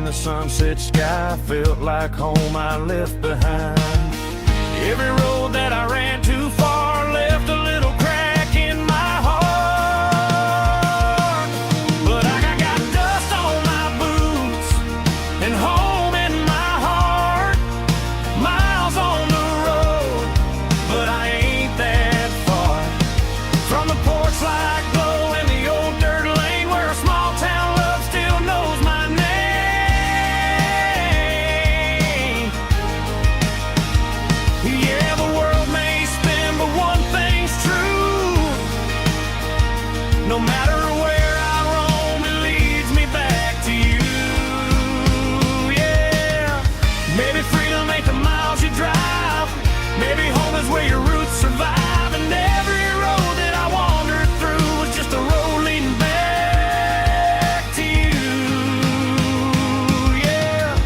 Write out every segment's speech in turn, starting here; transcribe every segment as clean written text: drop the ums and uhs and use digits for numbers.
the sunset sky felt like home I left behind. Every road that I ran too far left a little crack in my heart. But I got dust on my boots and home in my heart. Miles on the road, but I ain't that far from the porch light glow and the old dirt lane where a small town love still knows my name. Yeah, the world may spin, but one thing's true. No matter where I roam, it leads me back to you. Yeah, maybe freedom ain't the miles you drive. Maybe home is where your roots survive. And every road that I wandered through was just a road leading back to you. Yeah.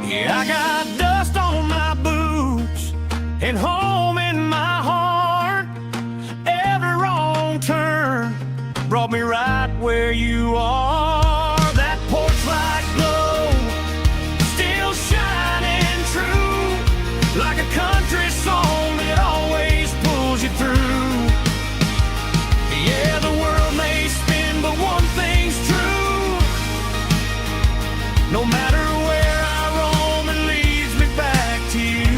Yeah, I got dust on my boots and home in my heart. Every wrong turn brought me right where you are. That porch light glow still shining true, like a country song that always pulls you through. Yeah, the world may spin, but one thing's true. No matter where I roam, it leads me back to you.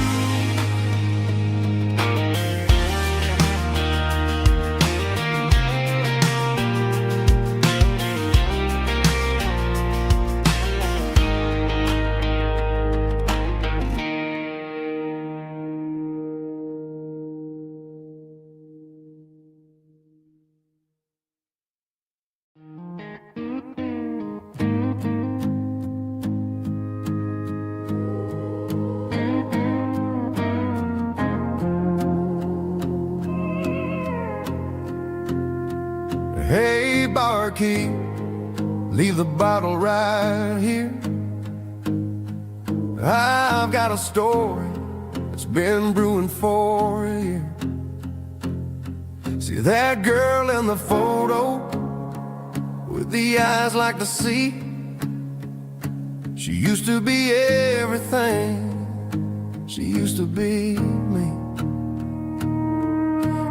Hey, barkeep, leave the bottle right here. I've got a story that's been brewing for a year. See that girl in the photo with the eyes like the sea? She used to be everything. She used to be me.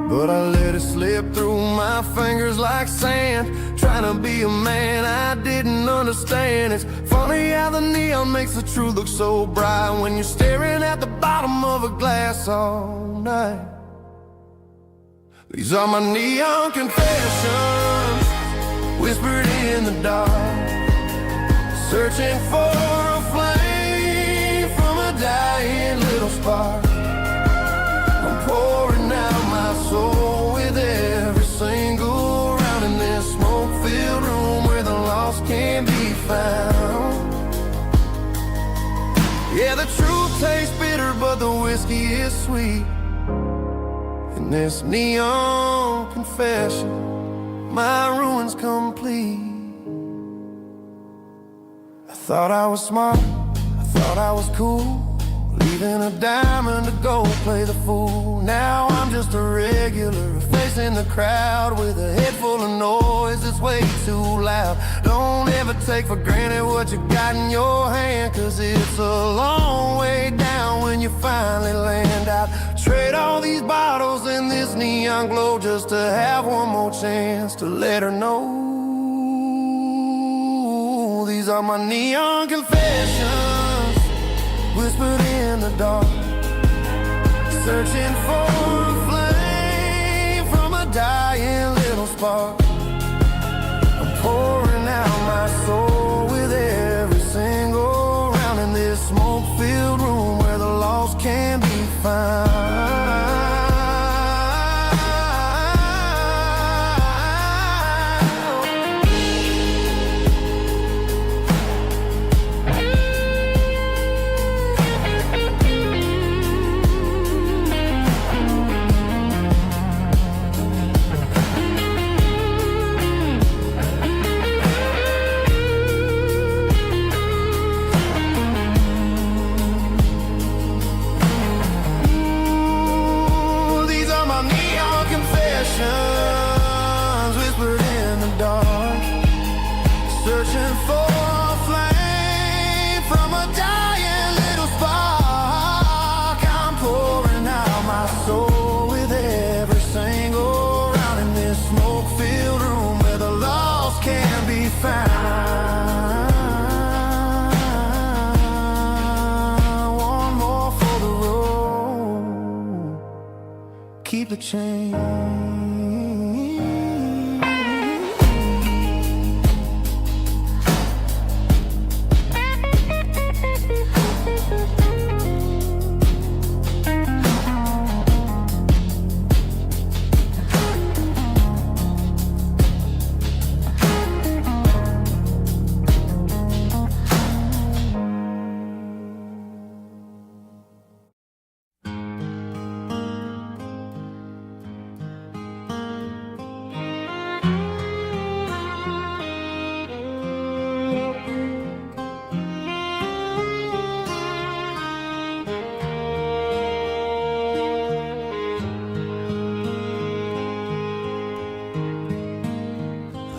But I let it slip through my fingers like sand, trying to be a man I didn't understand. It's funny how the neon makes the truth look so bright when you're staring at the bottom of a glass all night. These are my neon confessions, whispered in the dark, searching for a flame from a dying little spark. I'm pouring out my soul with every single round in this smoke-filled room where the lost can be found. Yeah, the truth tastes bitter, but the whiskey is sweet. In this neon confession, my ruin's complete. I thought I was smart, I thought I was cool, leaving a diamond to go play the fool. Now I'm just a regular facing the crowd with a head full of noise that's way too loud. Don't ever take for granted what you got in your hand, cause it's a long way down when you finally land out. Trade all these bottles and this neon glow just to have one more chance to let her know. These are my neon confessions, whispered in the dark, searching for a flame from a dying little spark. I'm pouring out my soul with every single round in this smoke-filled room where the lost can be found. keep the change.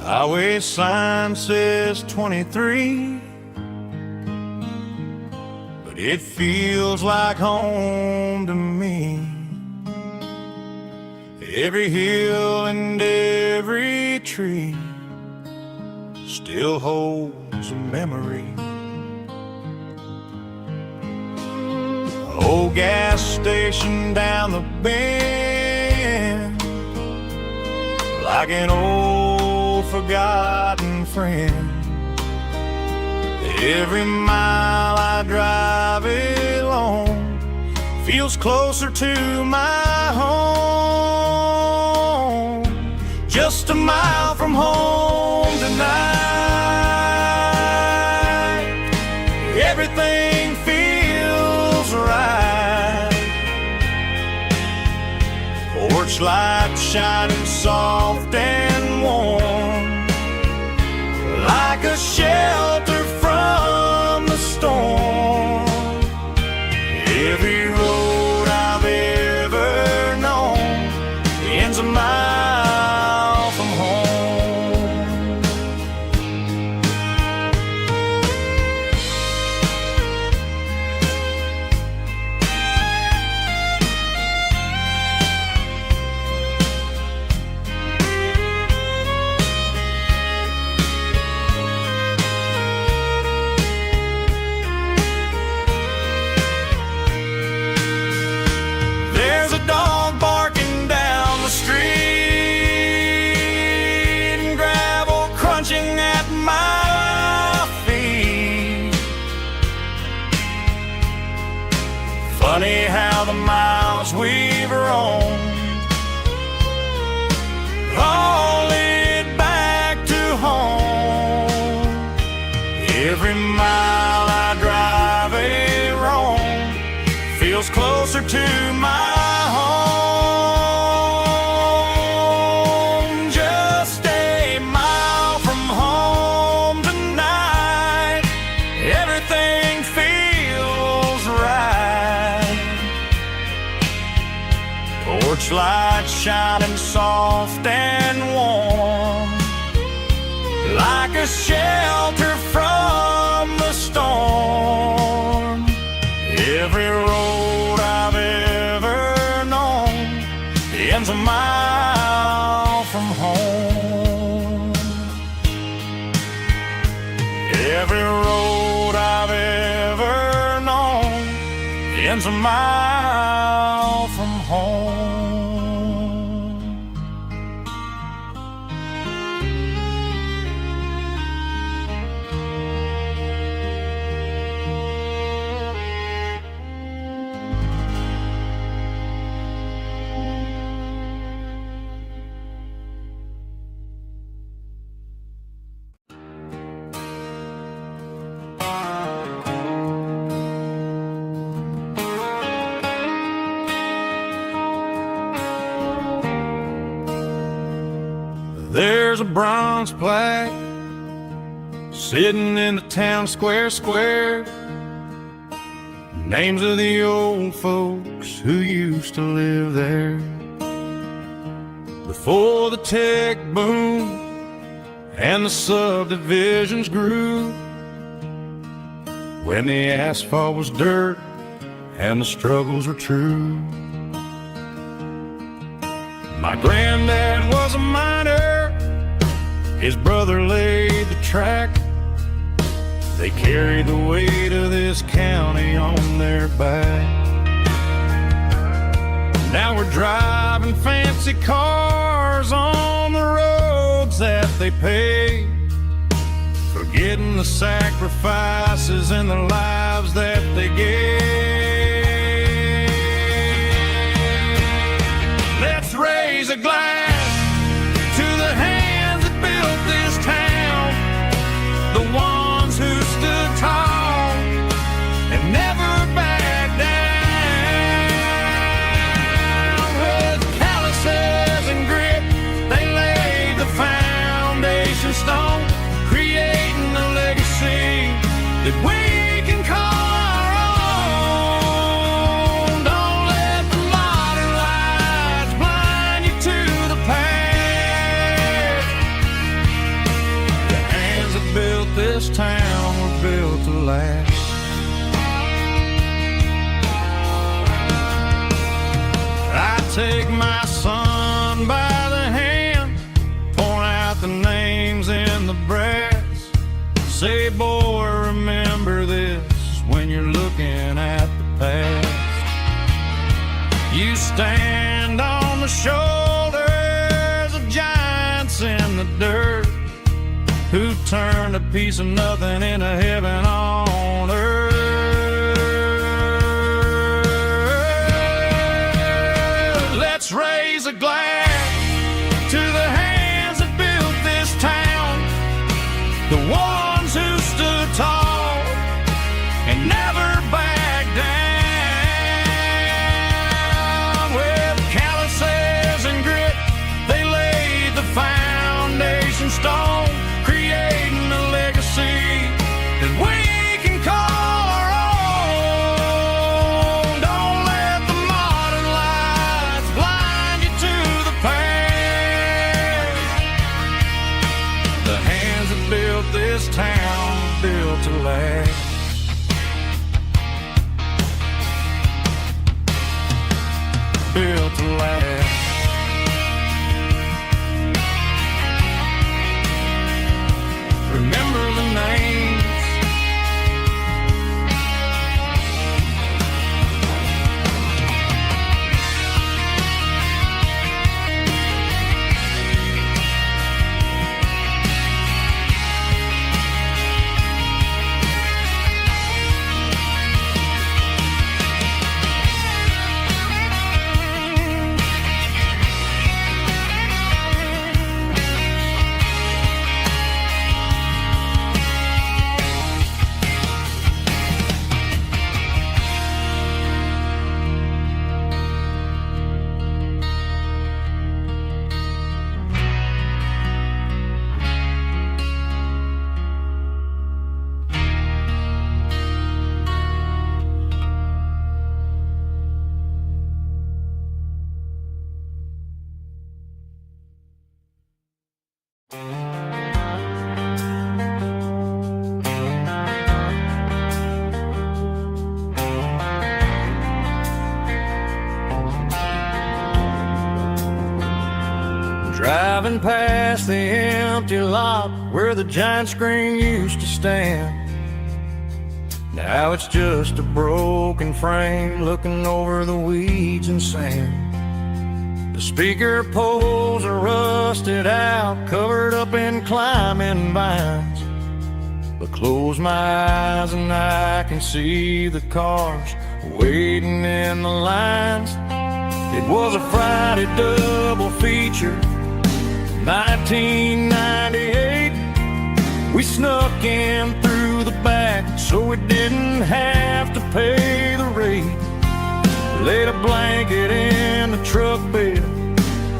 Highway sign says 23, but it feels like home to me. Every hill and every tree still holds a memory. Old gas station down the bend, like an old forgotten friend. Every mile I drive alone feels closer to my home. Just a mile from home tonight, everything feels right. Porch light shining soft and warm, like a shelter from the storm. Every road I've ever known ends a mile from home. There's a dog barking down the street, and gravel crunching at my feet. Funny how the miles we've roamed all lead back to home. Every mile I drive roam feels closer to my home. Just a mile from home tonight, everything feels right. Porch light shining soft and warm, like a shelter from the storm. Every road I've ever known ends a mile from home. Every road I've ever known ends a mile from home. There's a bronze plaque sitting in the town square. Names of the old folks who used to live there before the tech boom and the subdivisions grew, when the asphalt was dirt and the struggles were true. My granddad was a miner, his brother laid the track. They carried the weight of this county on their back. Now we're driving fancy cars on the roads that they paved, forgetting the sacrifices and the lives that they gave. Let's raise a glass to the hands that built this town, the ones who stood tall and never backed down. With calluses and grit, they laid the foundation stone, creating a legacy that we can call our own. Don't let the modern lights blind you to the past. The hands that built this town were built to last. I take my son by the hand, point out the names in the brass, say, boy, remember this when you're looking at the past. You stand on the shoulders of giants in the dirt, who turned a piece of nothing into heaven on earth. Let's raise a glass to the hands that built this town, the ones who stood tall and never backed down. With calluses and grit, they laid the foundation stone, creating a legacy that we can call our own. Don't let the modern lights blind you to the past. The hands that built this town were built to last. Built to last. Remember the names. Driving past the empty lot where the giant screen used to stand, now it's just a broken frame looking over the weeds and sand. The speaker poles are rusted out, covered up in climbing vines, but close my eyes and I can see the cars waiting in the lines. It was a Friday double feature, 1998. We snuck in through the back so we didn't have to pay the rate. Laid a blanket in the truck bed,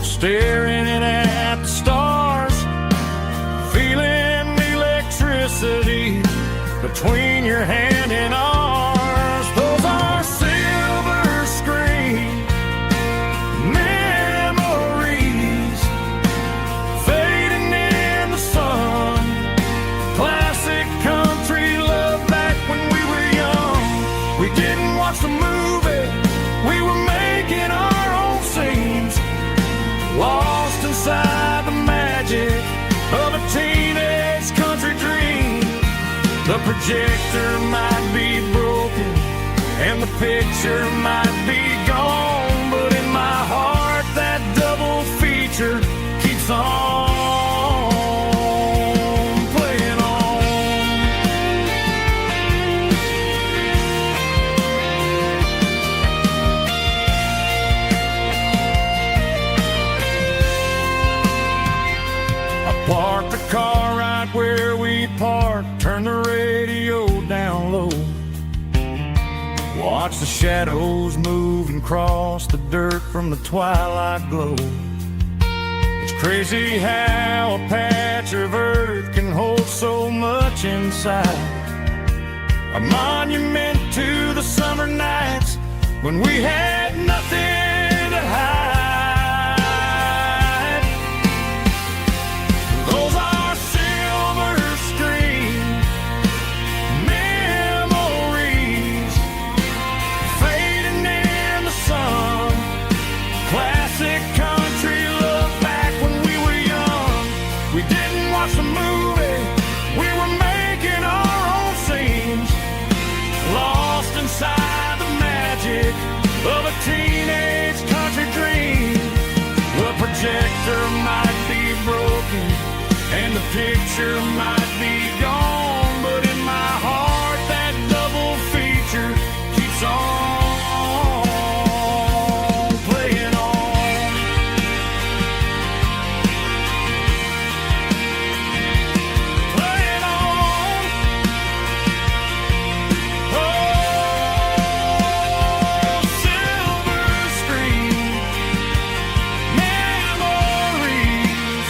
staring at the stars, feeling the electricity between your hand and ours. Those are silver screen memories fading in the sun. Classic country love back when we were young. We didn't watch the movie, we were making our own scenes, lost inside the magic of a teenage country dream. The projector might be broken and the picture might be gone, but in my heart that double Watch the shadows move and cross the dirt from the twilight glow. It's crazy how a patch of earth can hold so much inside. A monument to the summer nights when we had nothing to hide. Those are silver screen memories fading in the sun. Classic country look back when we were young. We didn't watch the movie, we were making our own scenes, lost inside the magic of a teenage country dream. The projector might be broken and the picture might be gone, but in my heart that double feature keeps on playing on. Playing on. Oh, silver screen memories.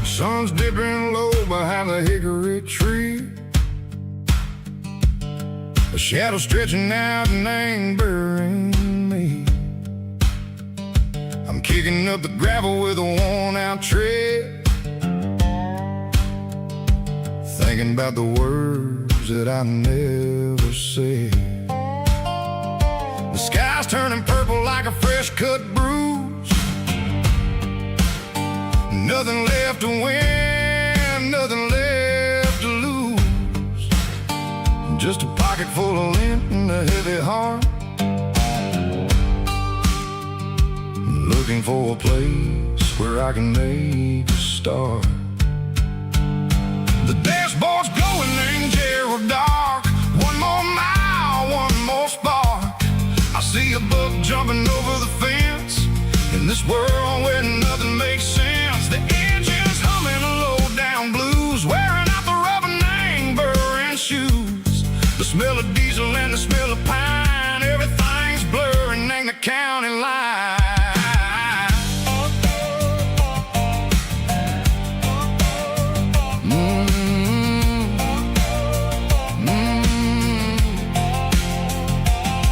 Sun's dipping low behind the hickory tree. A shadow stretching out and angering me. I'm kicking up the gravel with a worn-out tread, thinking about the words that I never said. The sky's turning purple like a fresh-cut bruise. Nothing left to win, nothing left to lose. Just a pocket full of lint and a heavy heart, looking for a place where I can make a start. The dashboard's glowing in Gerald dark. One more mile, one more spark. I see a buck jumping over the fence in this world where nothing makes sense. The engine's humming a low-down blues, wearing out the rubber name burring shoes. The smell of diesel and the smell of pine, everything's blurring in the county line.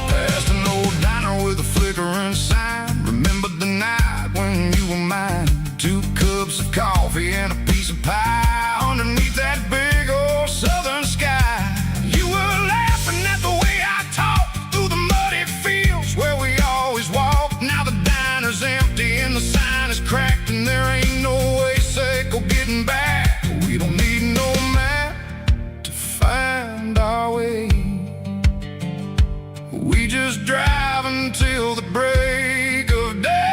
Past an old diner with a flickering sign. Remember the night when you were mine. 2 cups of coffee and a piece of pie underneath that big old southern sky. You were laughing at the way I talked through the muddy fields where we always walked. Now the diner's empty and the sign is cracked, and there ain't no way safe or getting back. We don't need no map to find our way. We just drive until the break of day.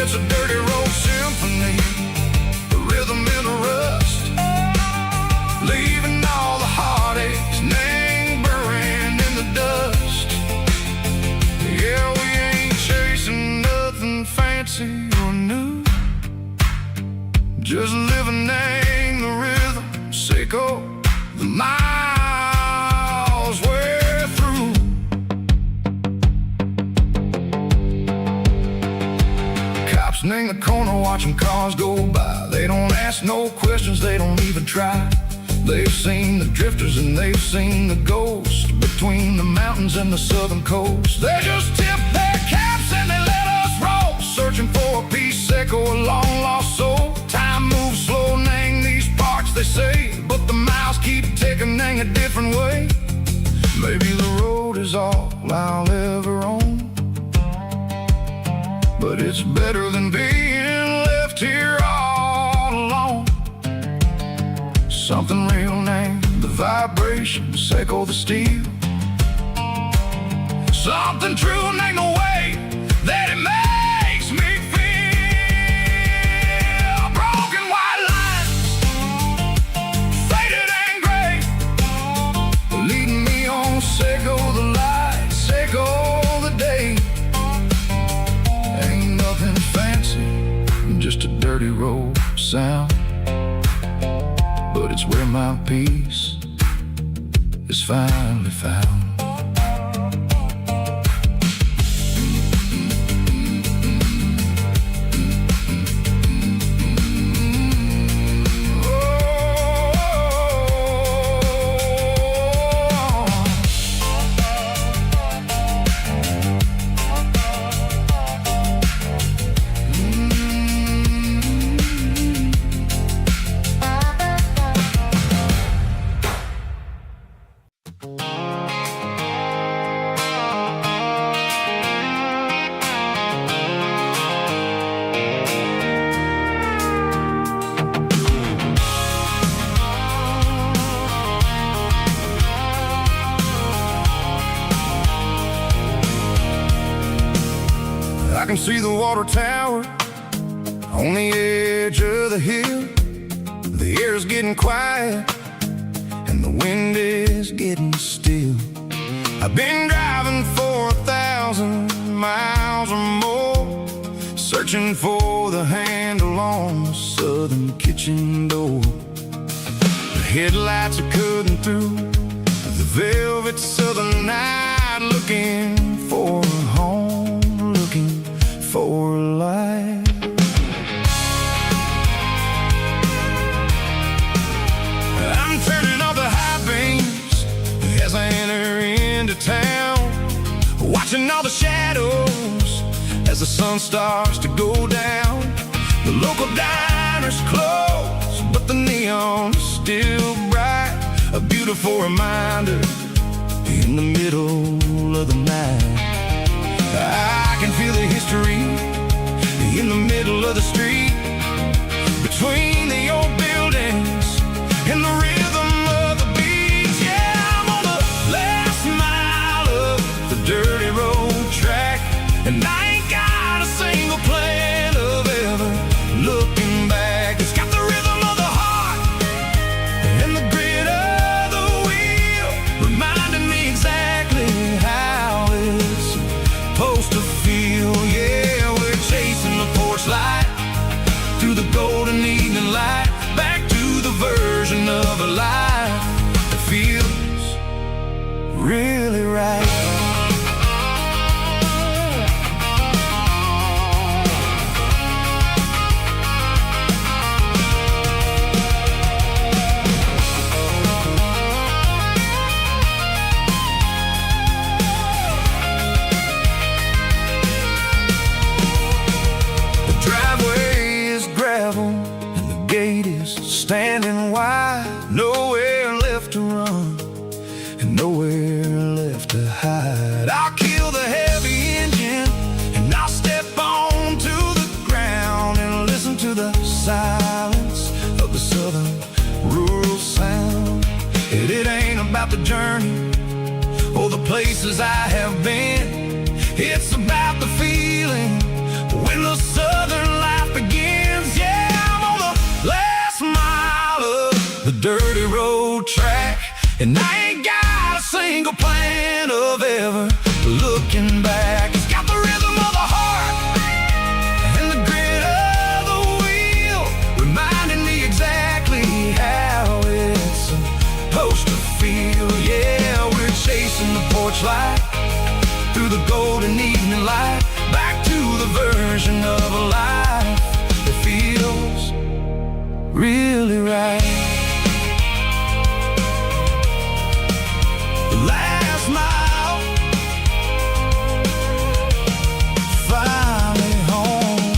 It's a dirty road symphony, a rhythm in a rust, leaving all the heartaches, name burning in the dust. Yeah, we ain't chasing nothing fancy or new, just living in the rhythm, sicko, the miles we're through. In the corner watching cars go by. They don't ask no questions, they don't even try. They've seen the drifters and they've seen the ghosts between the mountains and the southern coast. They just tip their caps and they let us roll, searching for a piece echo a long-lost soul. Time moves slow, nang these parts, they say, but the miles keep ticking, nang a different way. Maybe the road is all I'll ever own, but it's better than being left here all alone. Something real, nang the vibrations echo the steel. Something true, nang the way that it makes me feel. Broken white lines, faded and gray, leading me on, say go the light, say go the day. Ain't nothing fancy, just a dirty road sound, but it's where my peace is finally found. I can see the water tower on the edge of the hill. The air is getting quiet and the wind is getting still. I've been driving for 1,000 miles or more, searching for the handle on the southern kitchen door. The headlights are cutting through the velvet southern night, looking for a home, looking for life. I'm turning off the high beams as I enter into town, watching all the shadows as the sun starts to go down. The local diner's closed, but the neon is still bright, a beautiful reminder in the middle of the night. I can feel the history in the middle of the street, between the old buildings and the rhythm of the beats. Yeah, I'm on the last mile of the dirty road track, and I ain't got a single plan of ever looking back. It's got the rhythm of the heart and the grit of the wheel, reminding me exactly how it's supposed to feel. Yeah, we're chasing the porch light through the golden evening light, back to the version of a life that feels really right. Standing wide, nowhere left to run and nowhere left to hide. I'll kill the heavy engine and I'll step onto the ground and listen to the silence of the southern rural sound. It ain't about the journey or the places I have been, it's about the feeling when the southern life begins. Yeah, I'm on the last mile of the dirty road track, and I ain't got a single plan of ever looking back. It's got the rhythm of the heart and the grit of the wheel, reminding me exactly how it's supposed to feel. Yeah, we're chasing the porch light through the golden evening light, back to the version of a life that feels really right. The last mile, finally home.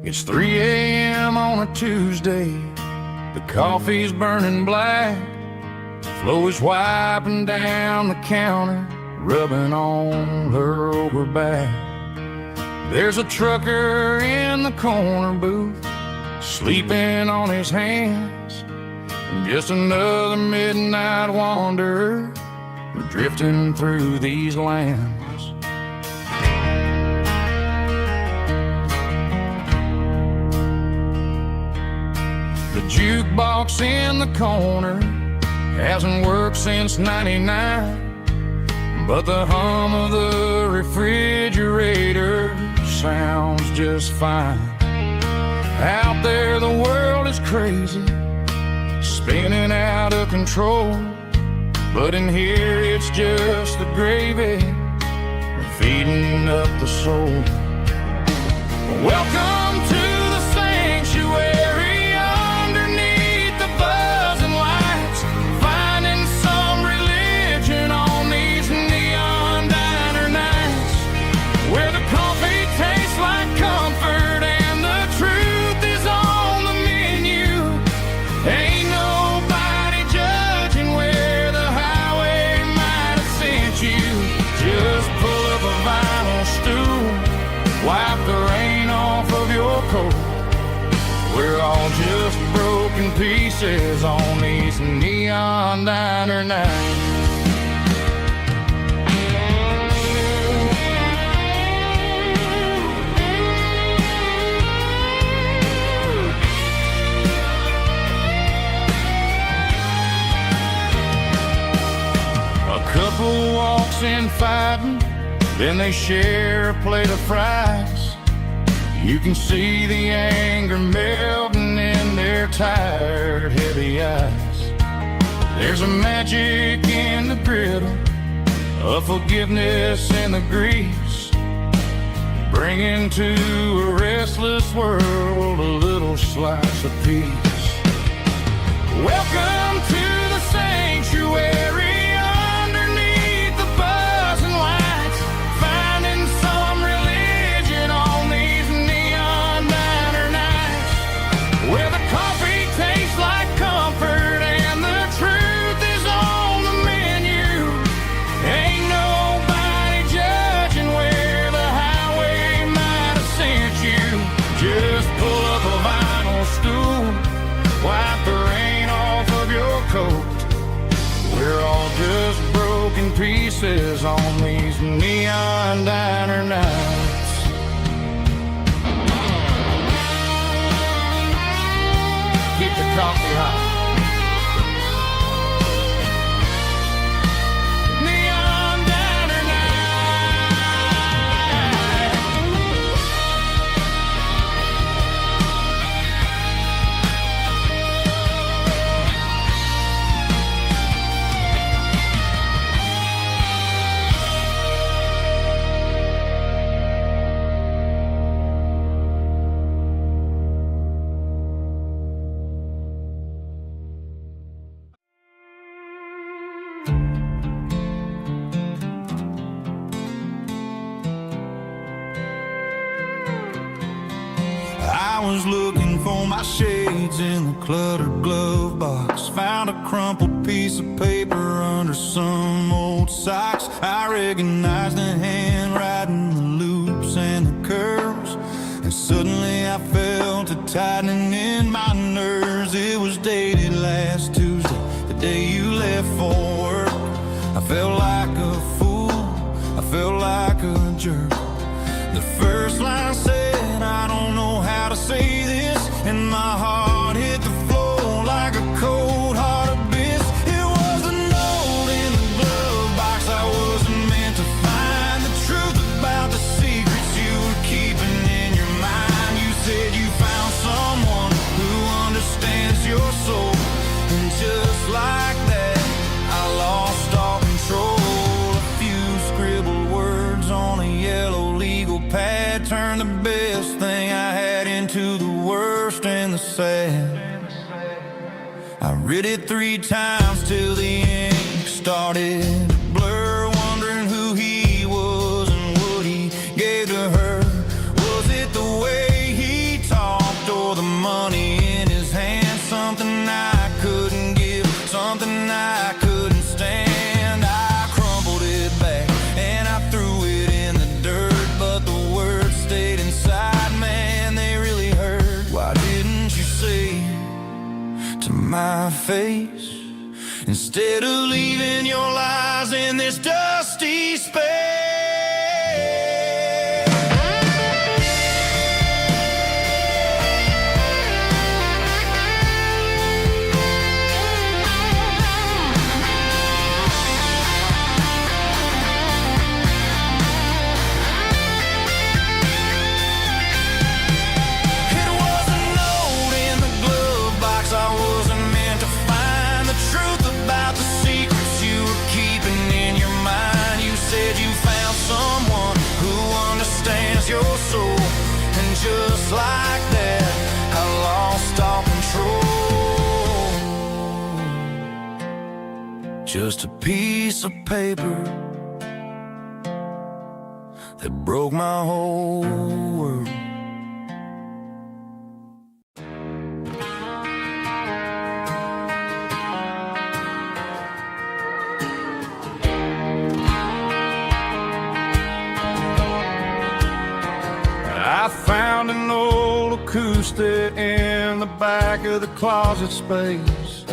It's 3 a.m. on a Tuesday. The coffee's burning black. Flo is wiping down the counter, rubbing on her over back. There's a trucker in the corner booth, sleeping on his hands. Just another midnight wanderer, drifting through these lands. The jukebox in the corner hasn't worked since '99, but the hum of the refrigerator sounds just fine. Out there the world is crazy, spinning out of control, but in here it's just the gravy feeding up the soul. Welcome to the sanctuary underneath the buzzing lights, finding some religion on these neon diner nights, where the coffee tastes like comfort and the truth is on the menu. Ain't nobody judging where the highway might have sent you. Just pull up a vinyl stool, wipe the rain off of your coat. We're all just broken pieces on these neon diner nights. A couple walks in fighting, then they share a plate of fries. You can see the anger melting in their tired, heavy eyes. There's a magic in the griddle, a forgiveness in the grease, bringing to a restless world a little slice of peace. Welcome to the sanctuary. We're all just broken pieces on these neon diner nights. Keep the coffee hot. I was looking for my shades in the cluttered glove box. Found a crumpled piece of paper under some old socks. I recognized the handwriting, the loops and the curves, and suddenly I felt a tightening in my nerves. It was dated last Tuesday, the day you left for work. I felt like a fool, I felt like a jerk. The first line said, I don't know how to say this, and my heart hit the floor like a cold heart abyss. It was a note in the glove box I wasn't meant to find, the truth about the secrets you were keeping in your mind. You said you found someone who understands your soul, and just like that I lost all control. A few scribbled words on a yellow legal pad turned the best thing I had into the worst and the sad. I read it 3 times till the ink started to blur, wondering who he was and what he gave to her. Was it the way he talked? my face, instead of leaving your lies in this dusty space. Just like that, I lost all control. Just a piece of paper that broke my whole world. I found an old acoustic in the back of the closet space.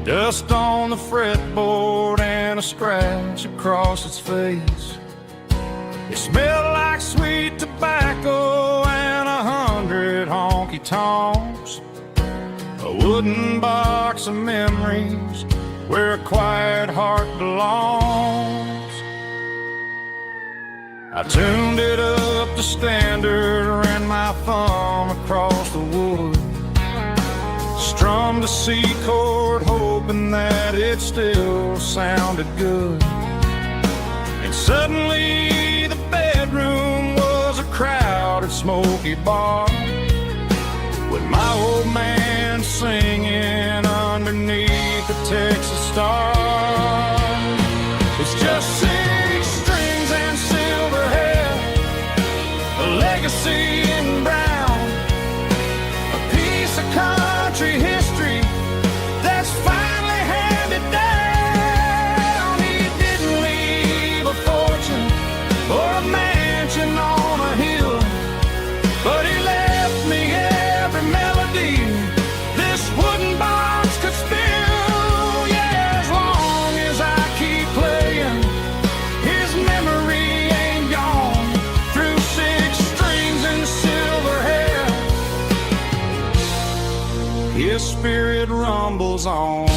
Dust on the fretboard and a scratch across its face. It smelled like sweet tobacco and 100 honky-tonks. A wooden box of memories where a quiet heart belongs. I tuned it up to standard, ran my thumb across the wood, strummed a C chord, hoping that it still sounded good. And suddenly the bedroom was a crowded, smoky bar, with my old man singing underneath the Texas stars. It's just six strings and silver hair, a legacy in brown, a piece of country history that's finally handed down. He didn't leave a fortune or a mansion on a hill, but he left me every melody this wooden box could spill. Yeah, as long as I keep playing, his memory ain't gone. Through six strings and silver hair, his spirit rumbles on.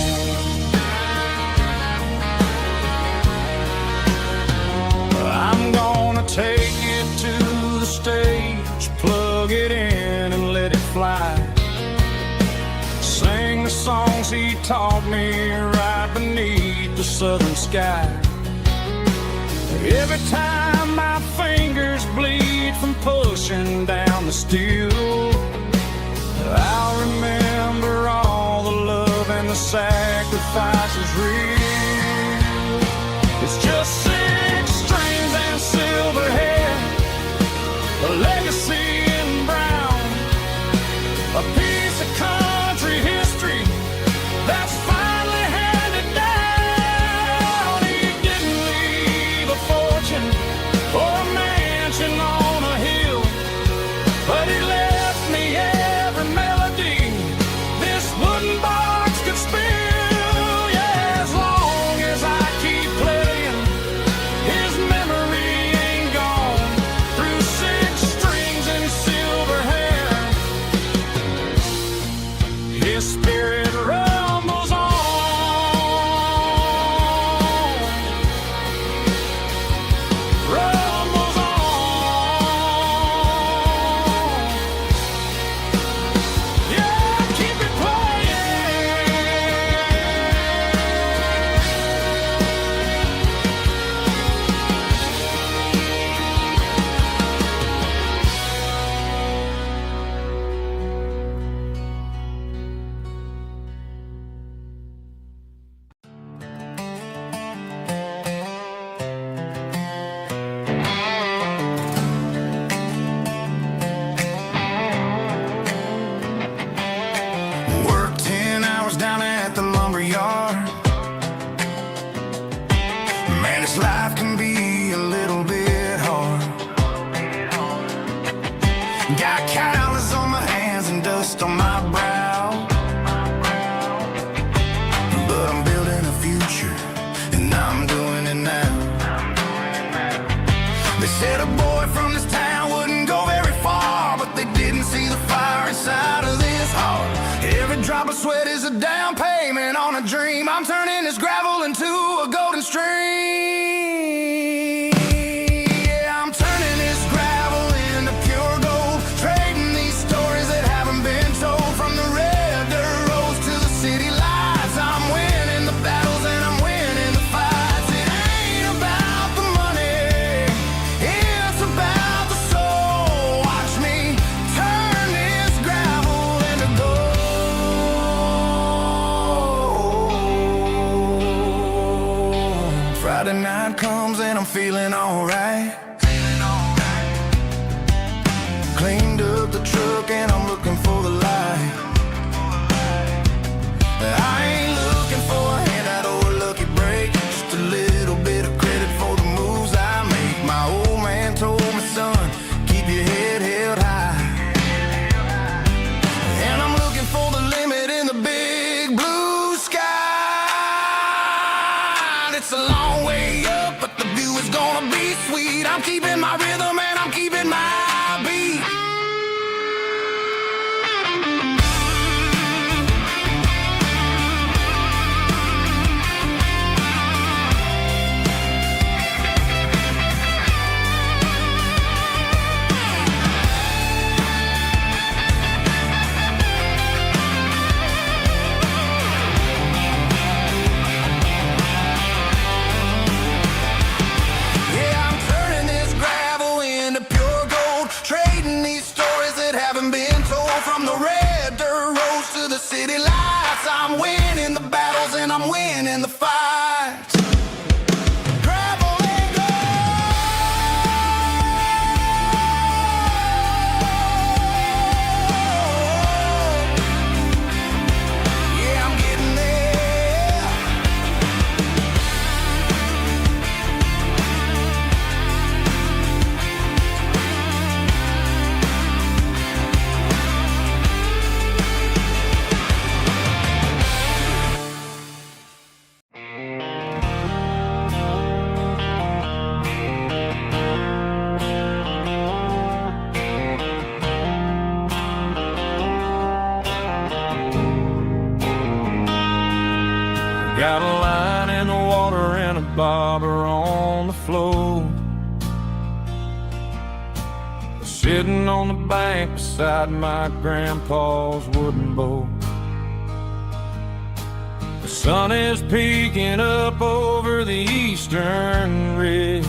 I'm gonna take it to the stage, plug it in and let it fly. Sing the songs he taught me right beneath the southern sky. Every time my fingers bleed from pushing down the steel, I'll remember all the love and the sacrifices real. It's just six strings and silver hair, a legacy in brown, a piece of country history that's finally handed down. He didn't leave a fortune or a mansion on a hill, but he left me every melody this wooden box could spill. Yeah, as long as I keep playing, his memory ain't gone. Through six strings and silver hair, his spirit rumbles on. Rumbles on. Yeah, keep it playing. Work 10 hours down at the lumber yard. Man, this life can be a little bit hard. Got calluses on my hands and dust on my brow. Said a boy from this town wouldn't go very far, but they didn't see the fire inside of this heart. Every drop of sweat is a down payment on a dream. I'm turning this gravel into a golden stream. Yeah, I'm turning this gravel into pure gold, trading these stories that haven't been told. From the red dirt roads to the city lights, I'm winning the battles and I'm winning the fights. It ain't about the money, it's about the soul. Watch me turn this gravel into gold. Friday night comes and I'm feeling alright. Cleaned up the truck and I'm looking for the light. I ain't looking for a handout or a lucky break, just a little bit of credit for the moves I make. My old man told me, son, keep your head held high. And I'm looking for the limit in the big blue sky. It's a long way up, but the view is gonna be sweet. I'm keeping my rhythm and I'm keeping my beat. Yeah, I'm turning this gravel into pure gold, trading these stories that haven't been told. From the red dirt roads to the city lights, I'm winning the battles and I'm winning the fights. Gravel and gold. Yeah, I'm getting there. Got a line in the water and a bobber on the floor, sitting on the bank beside my grandpa's wooden boat. The sun is peeking up over the eastern ridge,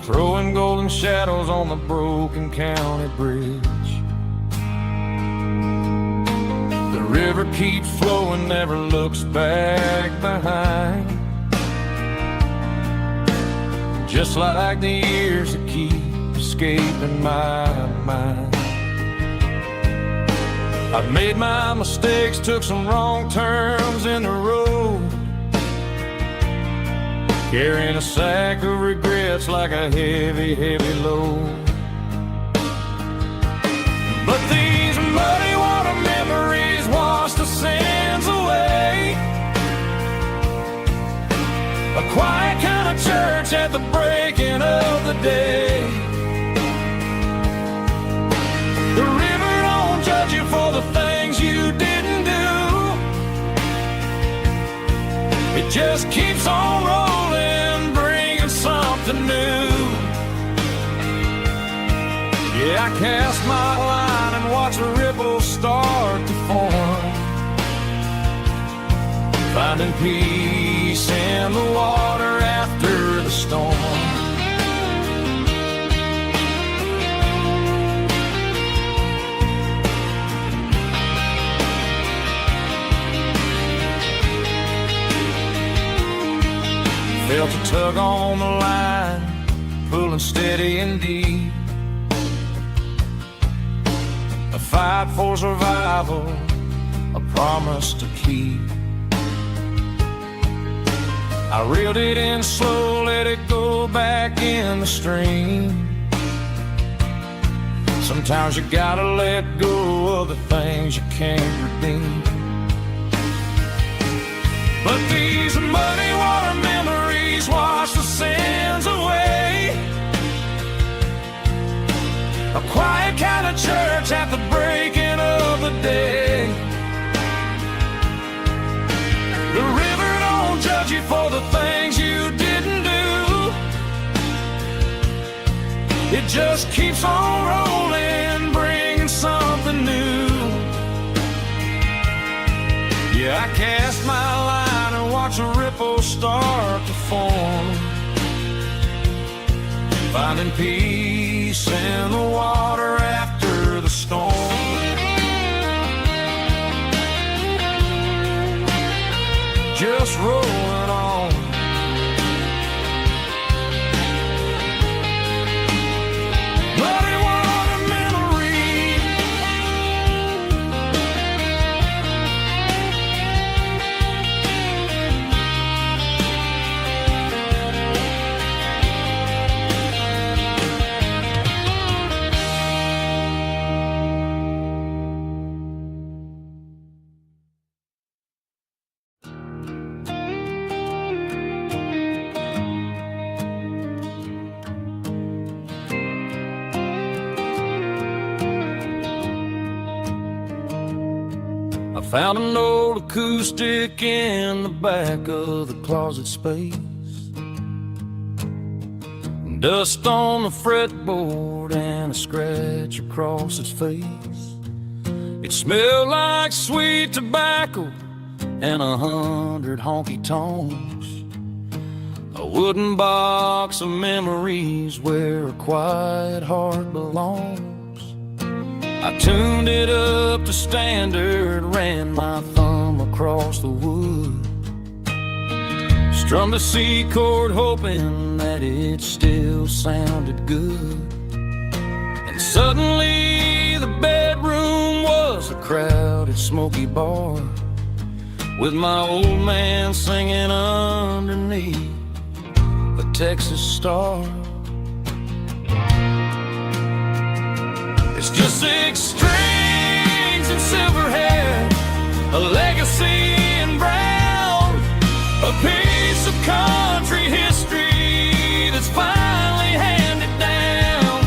throwing golden shadows on the broken county bridge. The river keeps flowing, never looks back behind, just like the years that keep escaping my mind. I've made my mistakes, took some wrong turns in the road, carrying a sack of regrets like a heavy, heavy load. But these muddy water memories wash the sins away. A quiet kind of church at the breaking of the day. The river don't judge you for the things you didn't do. It just keeps on rolling, bringing something new. Yeah, I cast my line and watch the ripples start to form, finding peace in the water after the storm. Felt a tug on the line, pulling steady and deep. A fight for survival, a promise to keep. I reeled it in slow, let it go back in the stream. Sometimes you gotta let go of the things you can't redeem. But these muddy water memories wash the sins away. for the things you didn't do. It just keeps on rolling, bringing something new. Yeah, I cast my line and watch a ripple start to form, finding peace in the water after the storm. Just rolling on. Bloody water memory. I found an old acoustic in the back of the closet space. Dust on the fretboard and a scratch across its face. It smelled like sweet tobacco and 100 honky tonks. A wooden box of memories where a quiet heart belongs. I tuned it up to standard, ran my thumb across the wood, strummed a C chord hoping that it still sounded good. And suddenly the bedroom was a crowded smoky bar, with my old man singing underneath a Texas star. It's just 6 strings and silver hair, a legacy in brown, a piece of country history that's finally handed down.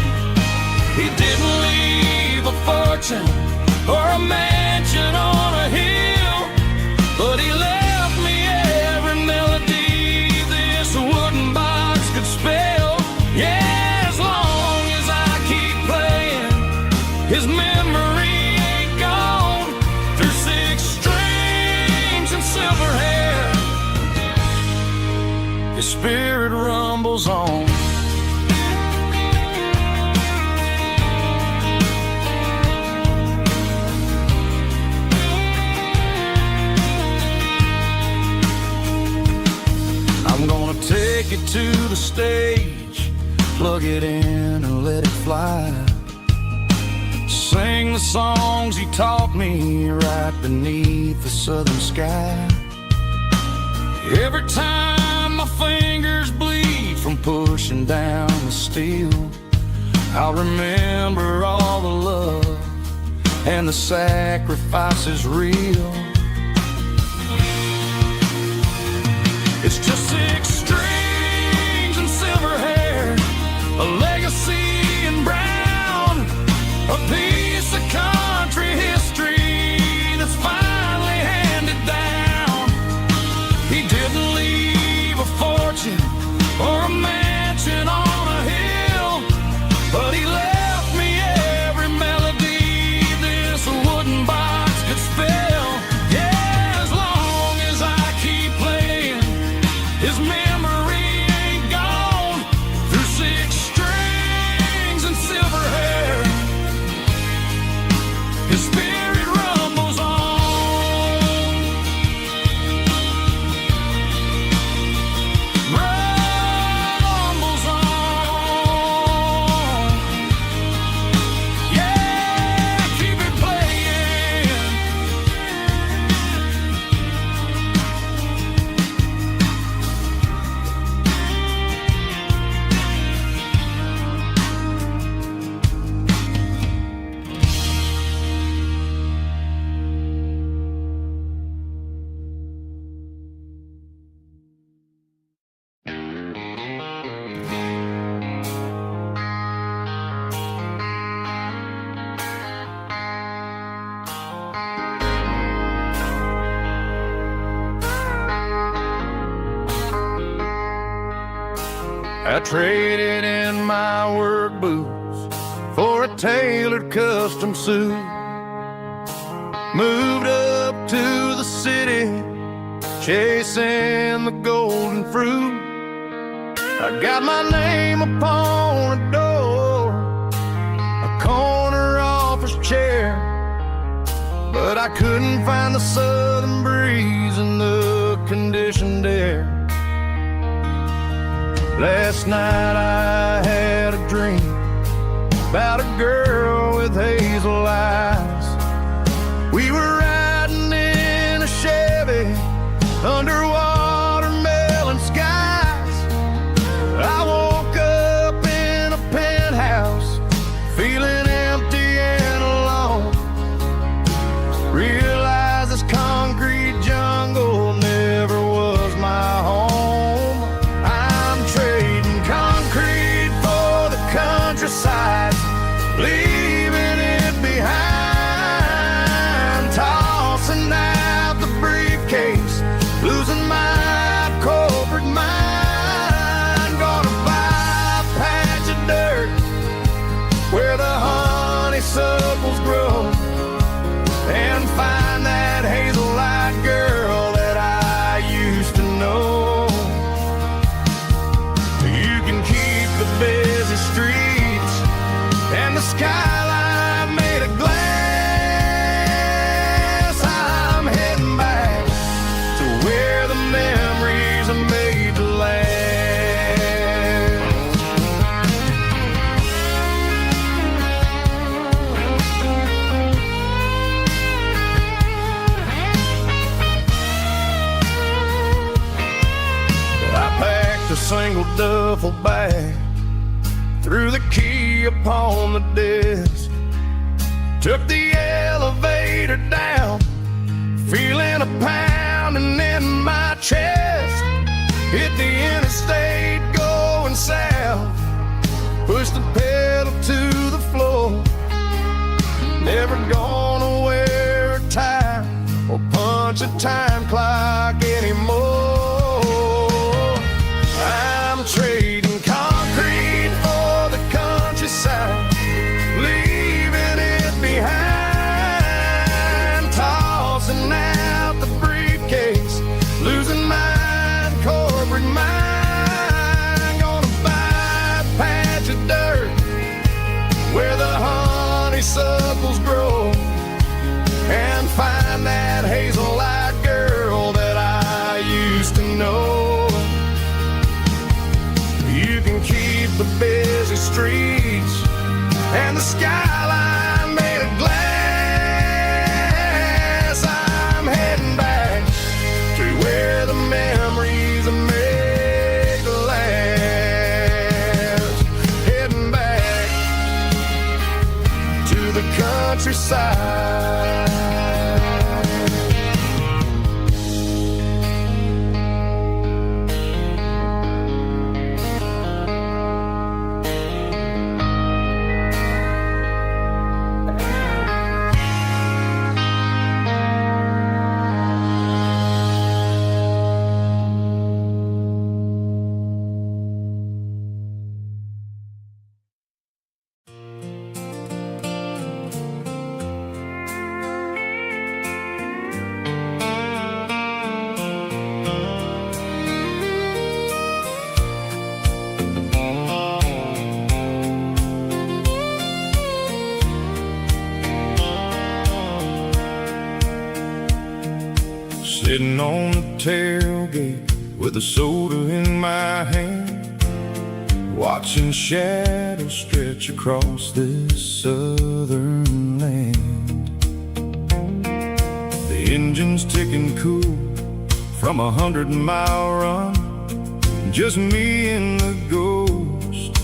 He didn't leave a fortune or a mansion on a hill, but he left me every melody this wooden box could spell. Yeah, as long as I keep playing, his memory ain't gone. Through 6 strings and silver hair, his spirit rumbles on. I'm gonna take it to the stage, plug it in and let it fly. Sing the songs he taught me right beneath the southern sky. Every time my fingers bleed from pushing down the steel, I'll remember all the love and the sacrifices real. It's just 6 strings and silver hair, a legacy in brown, a piece of country history that's finally handed down. He didn't leave a fortune or a mansion on a hill, but he left me every melody this wooden box could spell. Yeah, as long as I keep playing, his memory ain't gone. Through 6 strings and silver hair, his spirit rumbles on. Rumbles on. Yeah, keep it playing. I traded in my work boots for a tailored custom suit. Moved up to the city, chasing the golden fruit. I got my name upon a door, a corner office chair, but I couldn't find the southern breeze in the conditioned air. Last night I had a dream about a girl with hazel eyes. We were riding in a Chevy under watermelon skies. I woke up in a penthouse feeling empty and alone. Realized this concrete jungle never was my home. I'm trading concrete for the countryside, leaving it behind, tossing out the briefcase, losing my corporate mind. Gonna buy a patch of dirt where the honeysuckles grow, and find that hazel-eyed girl that I used to know. You can keep the busy streets and the skyline made of glass. I'm heading back to where the memories are made to last. I packed a single duffel bag, threw the key upon the desk, took the elevator down, feeling a pounding in my chest. Hit the interstate going south, pushed the pedal to the floor. Never gonna wear a tie or punch a time clock anymore. I'm trading concrete for the countryside, leaving it behind, tossing out the briefcase, losing my corporate mind. Gonna buy a patch of dirt where the honeysuckles grow, and find that hazel-eyed girl that I used to know. You can keep the busy streets and the skyline made of glass. I'm heading back to where the memories are made to last. Heading back to the countryside. Sitting on the tailgate with a soda in my hand, watching shadows stretch across this southern land. The engine's ticking cool from 100-mile run, just me and the ghost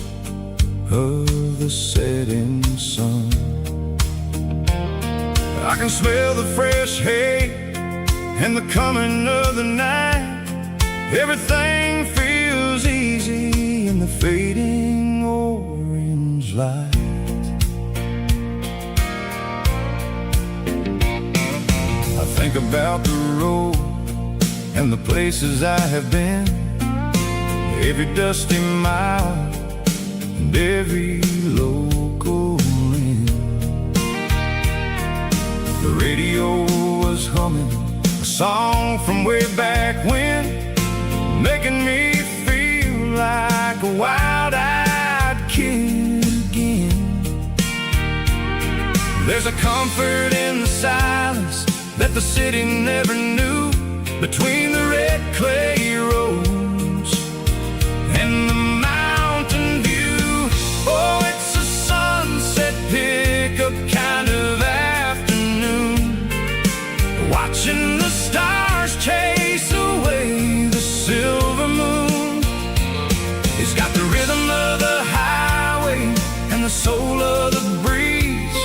of the setting sun. I can smell the fresh hay and the coming of the night. Everything feels easy in the fading orange light. I think about the road and the places I have been. every dusty mile and every local inn. The radio was humming a song from way back when, making me feel like a wild-eyed kid again. There's a comfort in the silence that the city never knew, between the red clay roads and the mountain view. Oh, it's a sunset pickup kind of afternoon, watching the stars chase away the silver moon. It's got the rhythm of the highway and the soul of the breeze,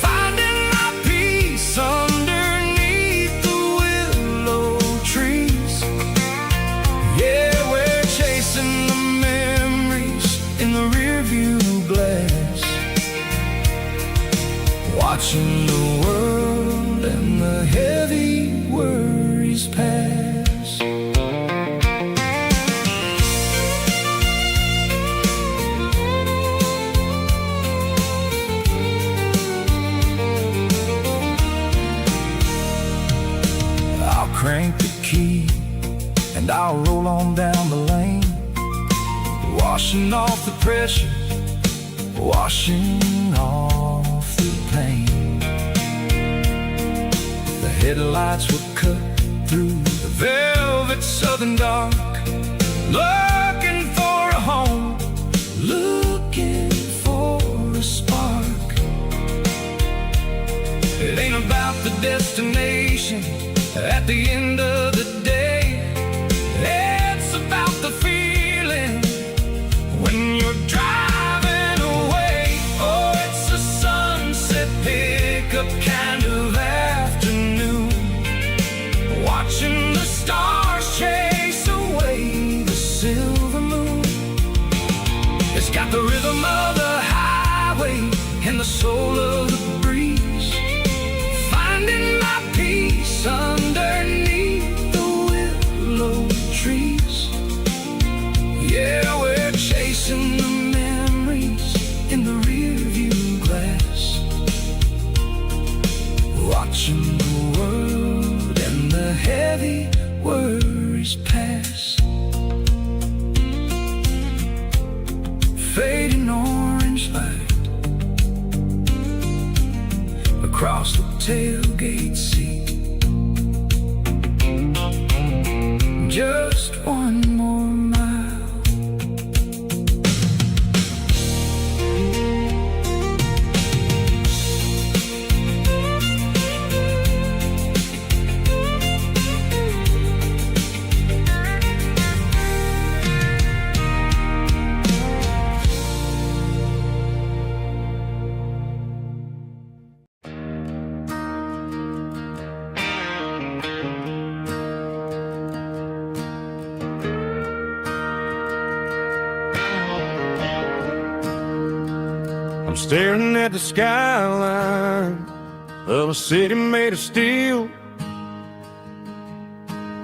finding my peace underneath the willow trees. Yeah, we're chasing the memories in the rearview glass, watching the world and the heavy worries pass. I'll crank the key and I'll roll on down the lane, washing off the pressure, washing off the pain. The headlights will cut through the velvet southern dark, looking for a home, looking for a spark. It ain't about the destination at the end of the day, it's about the feeling when you're driving away. Oh, it's a sunset pickup kind of afternoon, watching the stars chase away the silver moon. It's got the rhythm of the highway and the soul of the breeze, finding my peace underneath the willow trees. Yeah, we're chasing the memories in the rearview glass, watching the world and the heavy worries pass. Fading orange light across the tailgate seat, just one more mile. I'm staring at the skyline of a city made of steel,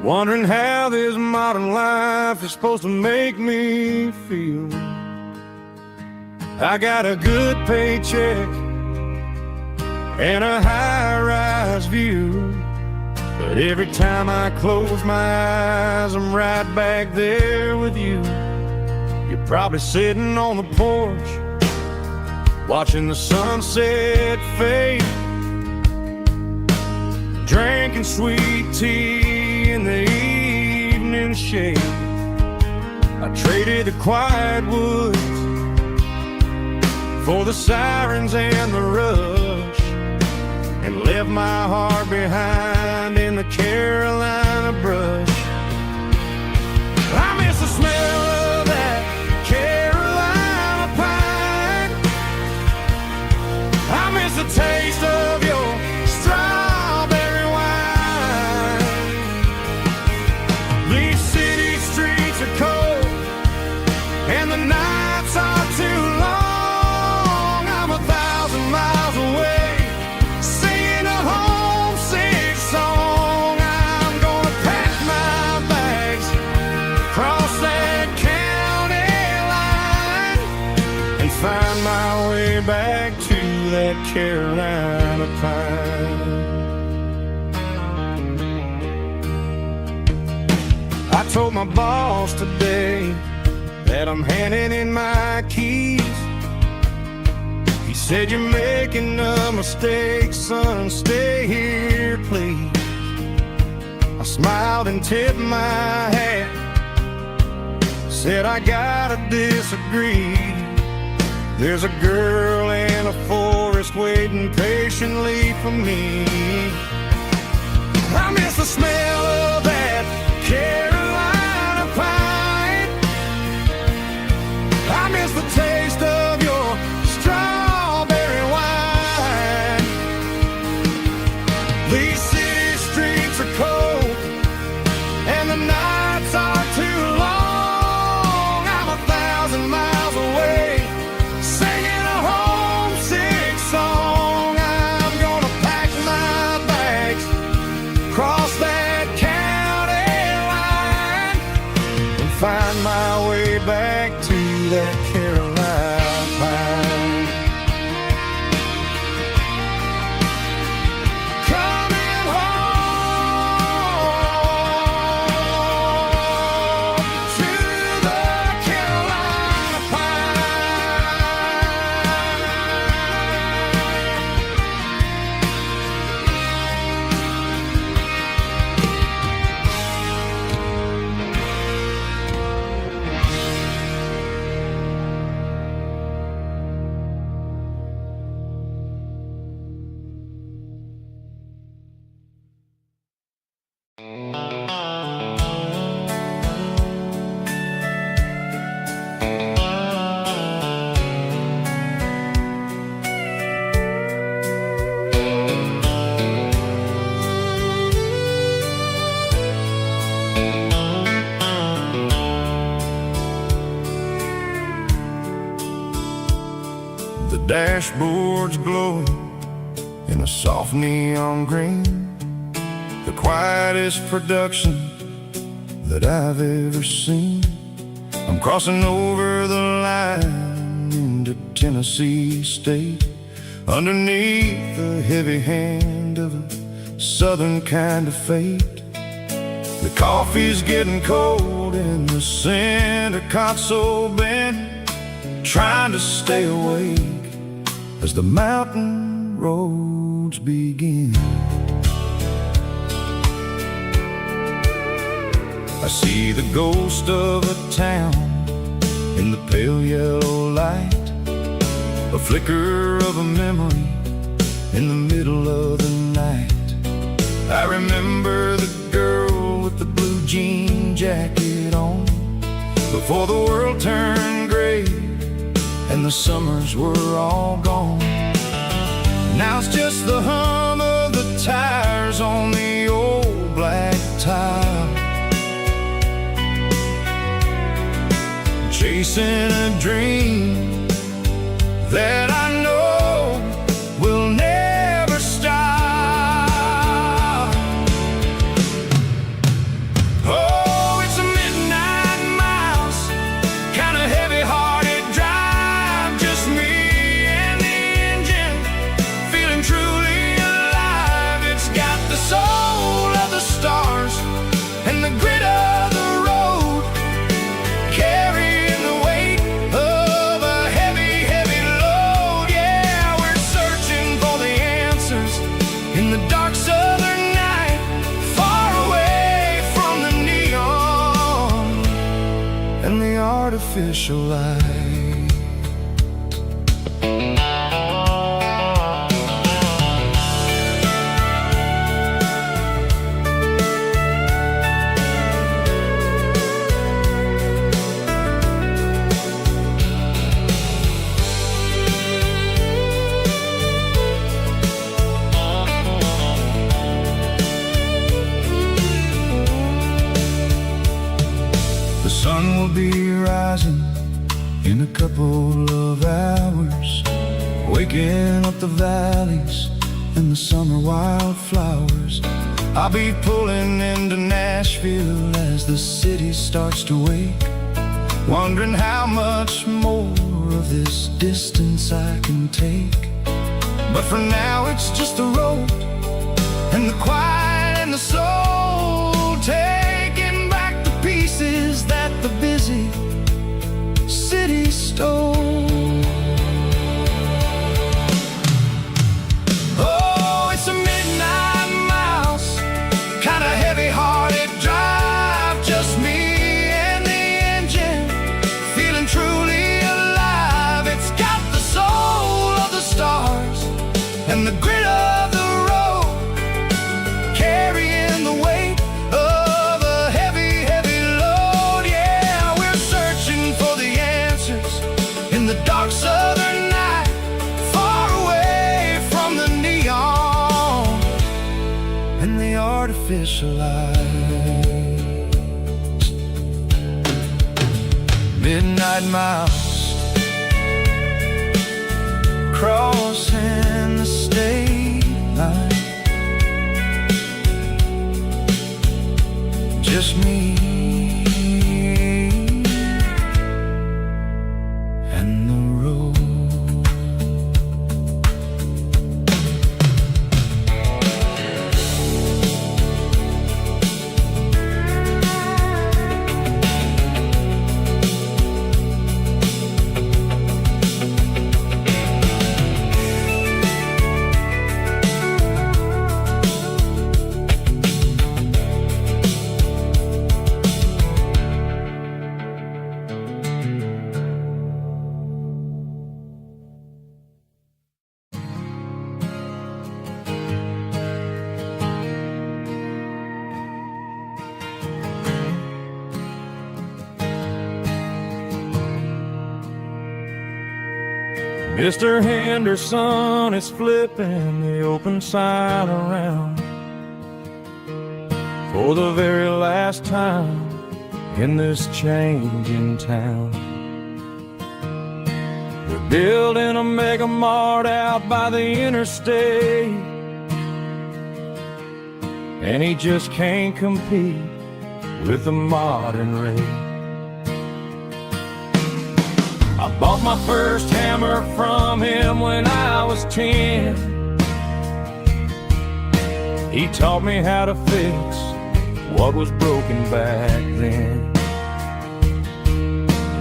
wondering how this modern life is supposed to make me feel. I got a good paycheck and a high-rise view, but every time I close my eyes, I'm right back there with you. You're probably sitting on the porch, watching the sunset fade, drinking sweet tea in the evening shade. I traded the quiet woods for the sirens and the rush, and left my heart behind in the Carolina brush. I miss the smell of that Carolina pine, I miss the taste of your strawberry wine. These city streets are cold and the nights are too long. I'm 1,000 miles away, singing a homesick song. I'm gonna that Carolina pine. I told my boss today that I'm handing in my keys. He said, "You're making a mistake, son, stay here, please." I smiled and tipped my hat, said, "I gotta disagree. There's a girl in a forest waiting patiently for me. I miss the smell of that Carolina pine. I miss the taste of your strawberry wine. These city streets are cold and the nights are too long. I'm 1,000 miles away, singing a homesick song. I'm gonna pack my bags, cross that county line, and find my way back to that Carolina pine. Coming home to the Carolina The dashboard's glowing in a soft neon green, the quietest production that I've ever seen. I'm crossing over the line into Tennessee State, underneath the heavy hand of a southern kind of fate. The coffee's getting cold in the center console bin, trying to stay awake as the mountain roads begin. I see the ghost of a town in the pale yellow light, a flicker of a memory in the middle of the night. I remember the girl with the blue jean jacket on, before the world turned gray and the summers were all gone. Now it's just the hum of the tires on the old black tile, chasing a dream that I know will never stop. Oh, it's a midnight miles, kind of heavy-hearted drive, just me and the engine, feeling truly alive. It's got the soul of the stars and the grit of the road, carrying the weight of a heavy, heavy load. Yeah, we're searching for the answers in the dark southern night, far away from the neon and the artificial light. The sun will be rising in a couple of hours, waking up the valleys and the summer wildflowers. I'll be pulling into Nashville as the city starts to wake, wondering how much more of this distance I can take. But for now it's just a road, and the quiet and the soul, taking back the pieces that the busy city stole. Oh, it's a midnight mouse, kinda heavy-hearted drive, just me and the engine, feeling truly alive. It's got the soul of the stars and the grit of the road, carrying the weight of a heavy, heavy load. Yeah, we're searching for the answers in the dark southern night, far away from the neon and the artificial lights. Midnight mouse, crossing the state line, just me and the road. Mr. Henderson is flipping the open sign around for the very last time in this changing town. They're building a mega mart out by the interstate, and he just can't compete with the modern rate. I bought my first hammer from him when I was 10. He taught me how to fix what was broken back then.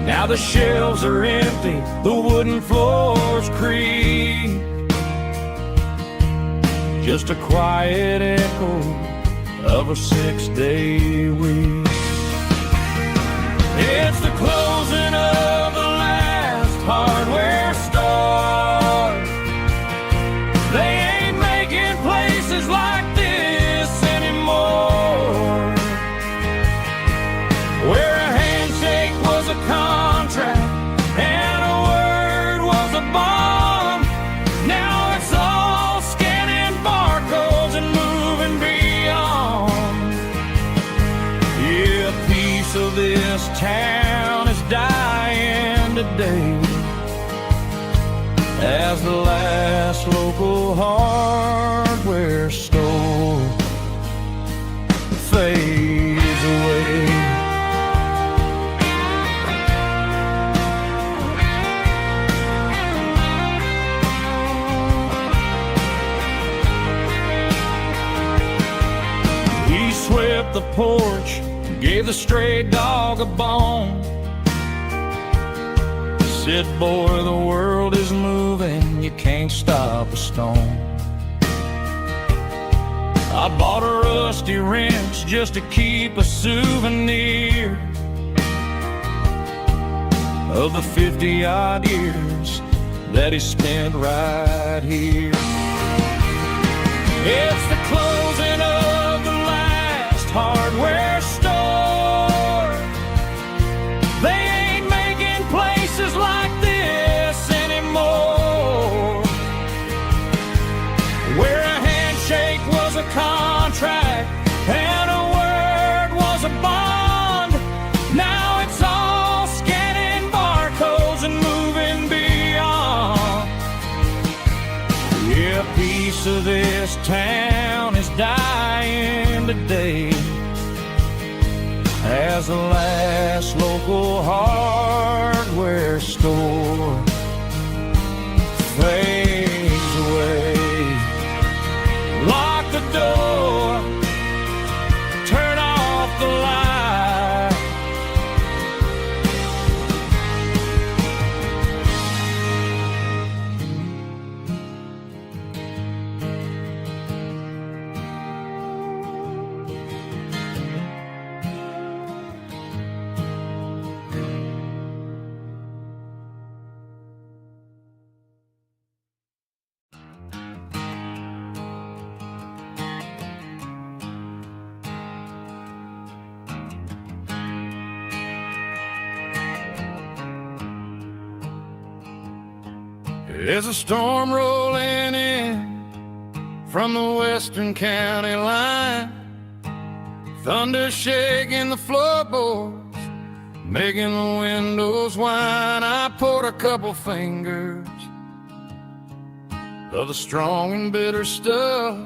Now the shelves are empty, the wooden floors creak, just a quiet echo of a 6-day week. It's the closing of the hardware store. They ain't making places like this anymore, where a handshake was a contract and a word was a bond. Now it's all scanning barcodes and moving beyond. Yeah, a piece of this town is dying today, as the last local hardware store fades away. He swept the porch, gave the stray dog a bone, said, boy, the world is moving, you can't stop a stone. I bought a rusty wrench just to keep a souvenir of the 50-odd years that he spent right here. It's the closing of the last hardware store. They ain't making places like this anymore, where a handshake was a contract and a word was a bond. Now it's all scanning barcodes and moving beyond. Yeah, a piece of this town is dying today, as the last local hardware store fades away. There's a storm rolling in from the western county line, thunder shaking the floorboards, making the windows whine. I poured a couple fingers of the strong and bitter stuff,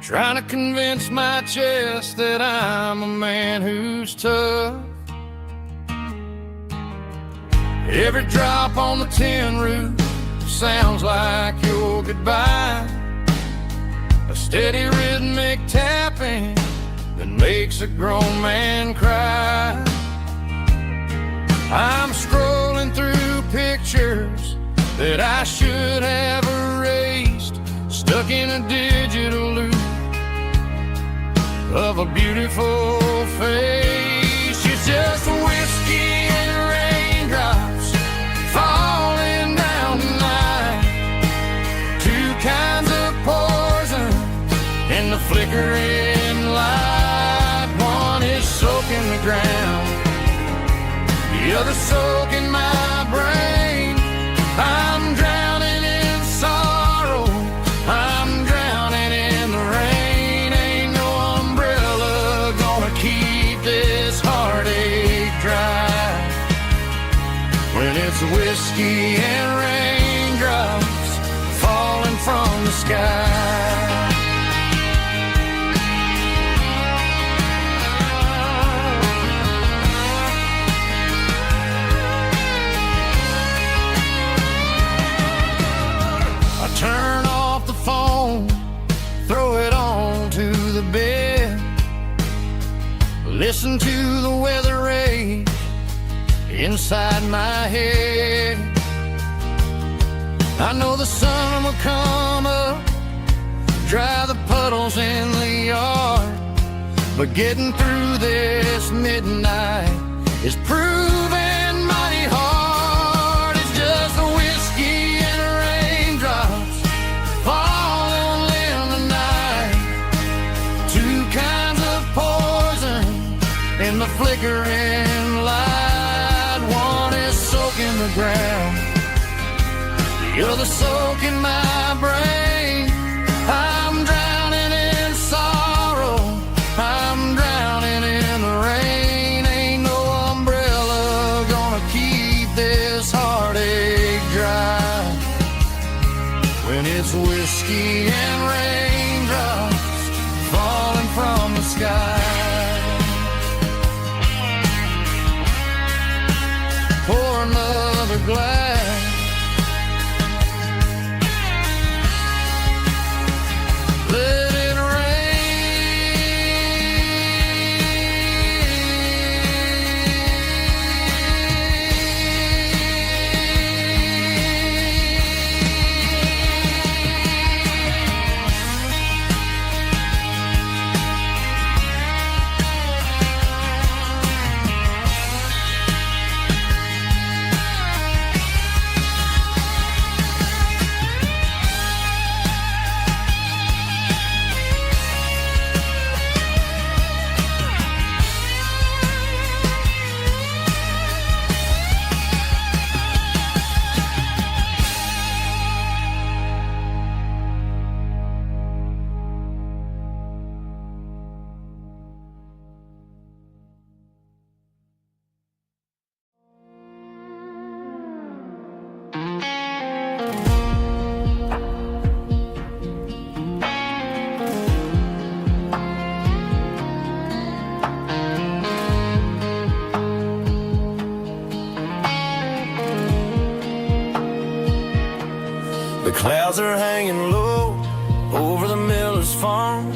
trying to convince my chest that I'm a man who's tough. Every drop on the tin roof sounds like your goodbye, a steady rhythmic tapping that makes a grown man cry. I'm scrolling through pictures that I should have erased, stuck in a digital loop of a beautiful face. It's just whiskey and raindrops falling down tonight, two kinds of poison in the flickering light. One is soaking the ground, the other soaking my brain. I'm drowning in sorrow, I'm drowning in the rain. Ain't no umbrella gonna keep this heartache dry when it's whiskey and raindrops falling from the sky. Turn off the phone, throw it on to the bed, listen to the weather rage inside my head. I know the sun will come up, dry the puddles in the yard, but getting through this midnight is proving mighty hard. It's just a whiskey and raindrops falling in the night, two kinds of poison in the flickering light. One is soaking the ground, the other soaking my brain. I'm drowning in sorrow, I'm drowning in the rain. Ain't no umbrella gonna keep this heartache dry when it's whiskey and raindrops falling from the sky. Pour another glass, let it The clouds are hanging low over the miller's farm,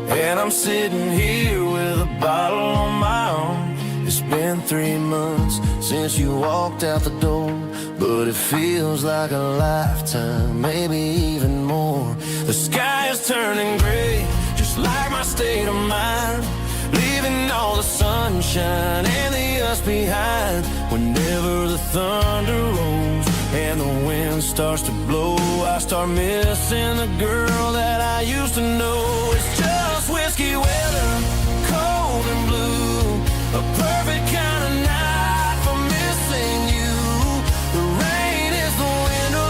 and I'm sitting here with a bottle on my arm. It's been 3 months since you walked out the door, but it feels like a lifetime, maybe even more. The sky is turning gray, just like my state of mind, leaving all the sunshine and the us behind. Whenever the thunder rolls and the wind starts to blow, I start missing the girl that I used to know. It's just whiskey weather, cold and blue, a perfect kind of night for missing you. The rain is the window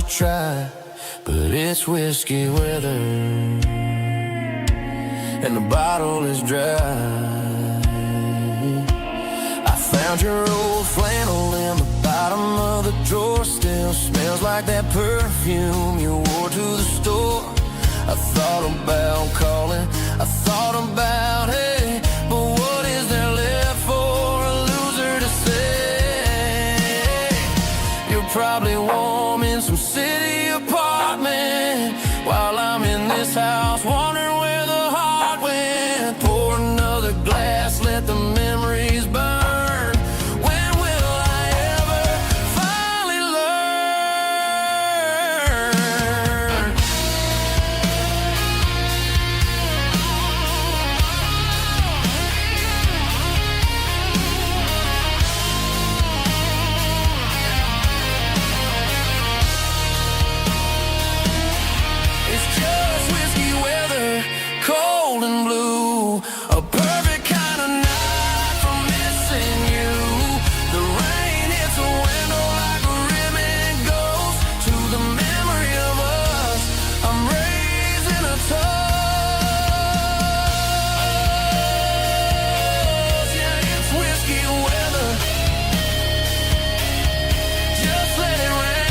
try, but it's whiskey weather, and the bottle is dry. I found your old flannel in the bottom of the drawer. Still smells like that perfume you wore to the store. I thought about calling, I thought about, hey, but what is there left for a loser to say? You're probably warm in some city apartment, while I'm in this house wondering where the heart went. Pour another glass, let the memories burn. When will I ever finally learn? It's just whiskey weather, cold and blue, a perfect kind of night for missing you. The rain hits a window like a ribbon goes to the memory of us. I'm raising a toast. Yeah, it's whiskey weather. Just let it rain.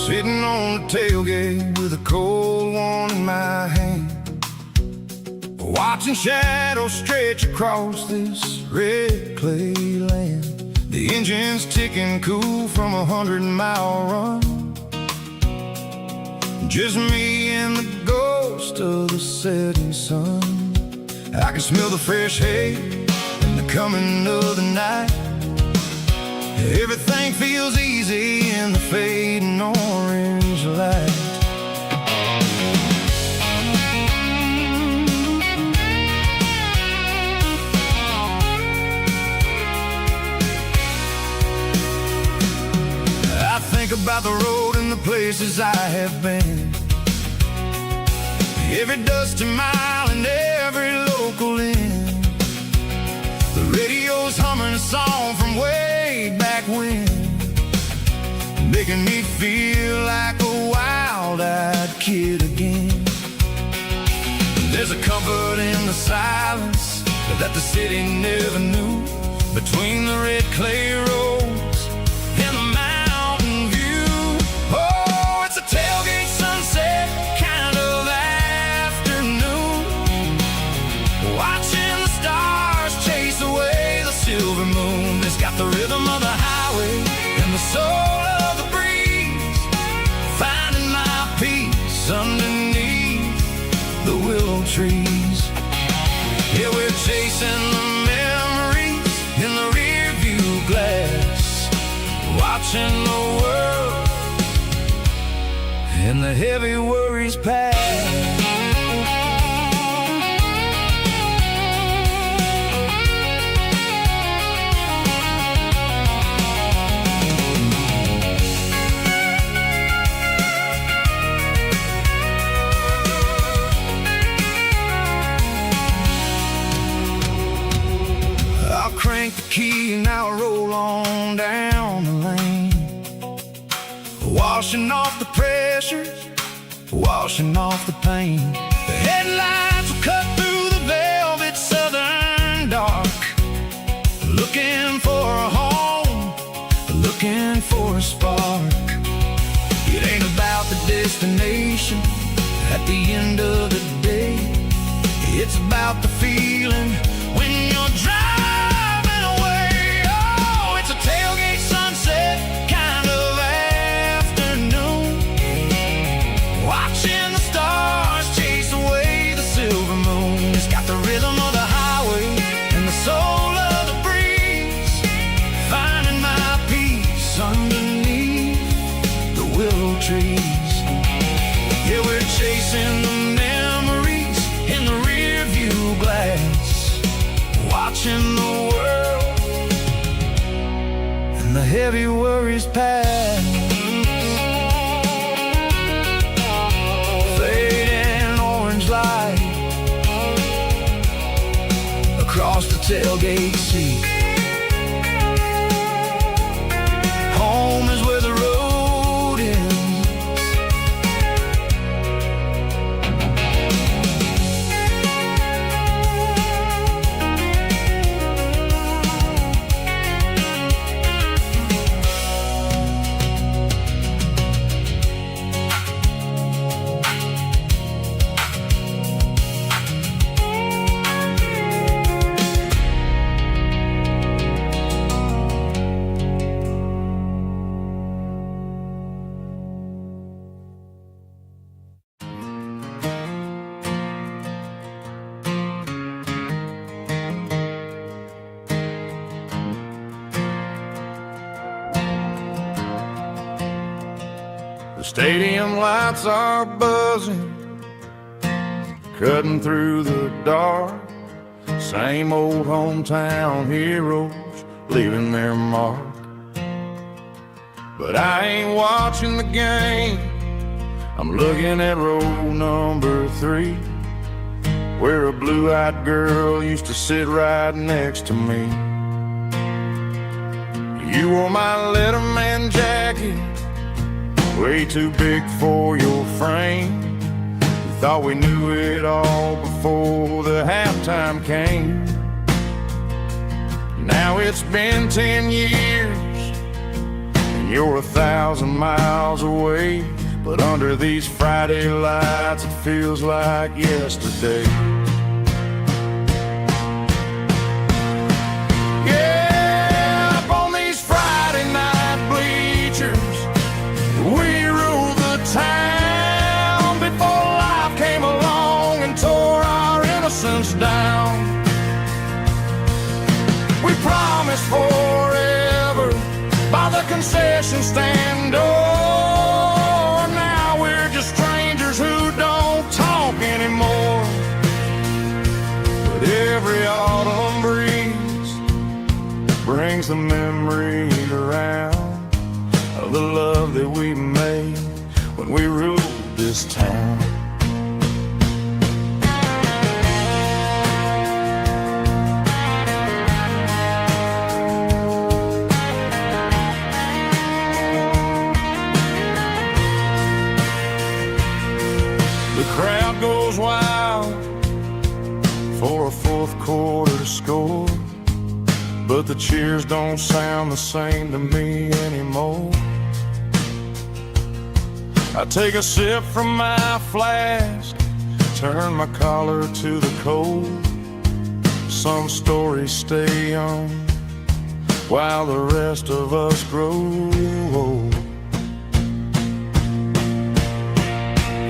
Sitting on the tailgate with a cold one in my hand, watching shadows stretch across this red clay land. The engine's ticking cool from 100-mile run. Just me and the ghost of the setting sun. I can smell the fresh hay and the coming of the night. Everything feels easy in the fading orange light. I think about the road and the places I have been, every dusty mile and every local inn. The radio's humming a song from way back when, making me feel like a wild-eyed kid again. There's a comfort in the silence that the city never knew, between the red clay roads and the mountain view. Oh, it's a tailgate sunset kind of afternoon, watching the stars chase away the silver moon. It's got the rhythm of the highway and the soul of the breeze, finding my peace underneath the willow trees. Yeah, we're chasing the memories in the rear view glass, watching the world and the heavy worries pass. Crank the key and I'll roll on down the lane, washing off the pressure, washing off the pain. The headlights will cut through the velvet southern dark, looking for a home, looking for a spark. It ain't about the destination at the end of the day, it's about the feeling when you're driving. Tailgate sunset kind of afternoon. trees. Yeah, we're chasing the memories in the rear view glass, watching the world and the heavy worries pass. Fading orange light across the tailgate seat. Home is where the road ends. The stadium lights are buzzing, cutting through the dark. Same old hometown heroes leaving their mark. But I ain't watching the game, I'm looking at row number 3, where a blue-eyed girl used to sit right next to me. You wore my Letterman jacket, way too big for your frame. We thought we knew it all before the halftime came. Now it's been 10 years and you're 1,000 miles away, but under these Friday lights it feels like yesterday. Yeah, up on these Friday night bleachers, we ruled the town before life came along and tore our innocence down. We promised forever by the concession stand door. Now we're just strangers who don't talk anymore. But every autumn breeze brings the memory around of the love that we made when we ruled this town. The crowd goes wild for a fourth quarter score, but the cheers don't sound the same to me anymore. I take a sip from my flask, turn my collar to the cold. Some stories stay on while the rest of us grow old.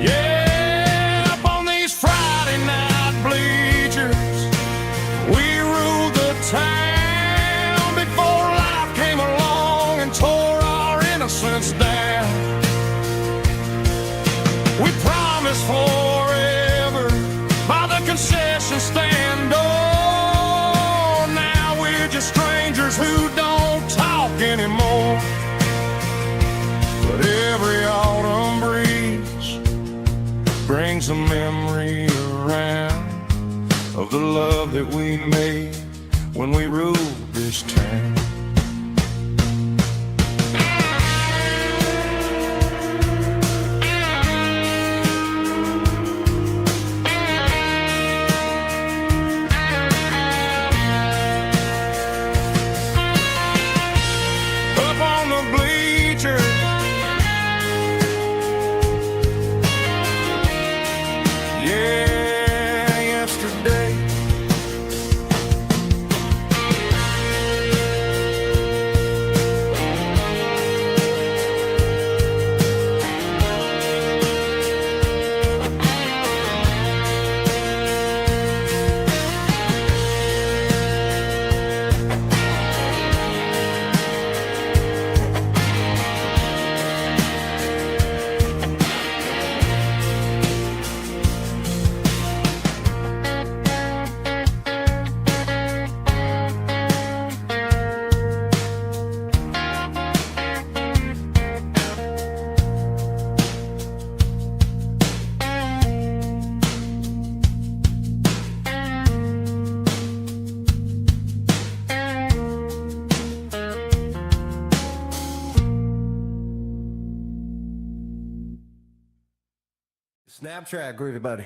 Yeah, up on these Friday night bleachers, we ruled the town before life came along and tore our innocence down. We promised forever by the concession stand door. Now we're just strangers who don't talk anymore. But every autumn breeze brings a memory around of the love that we made when we ruled this town. Snap track, groovy buddy.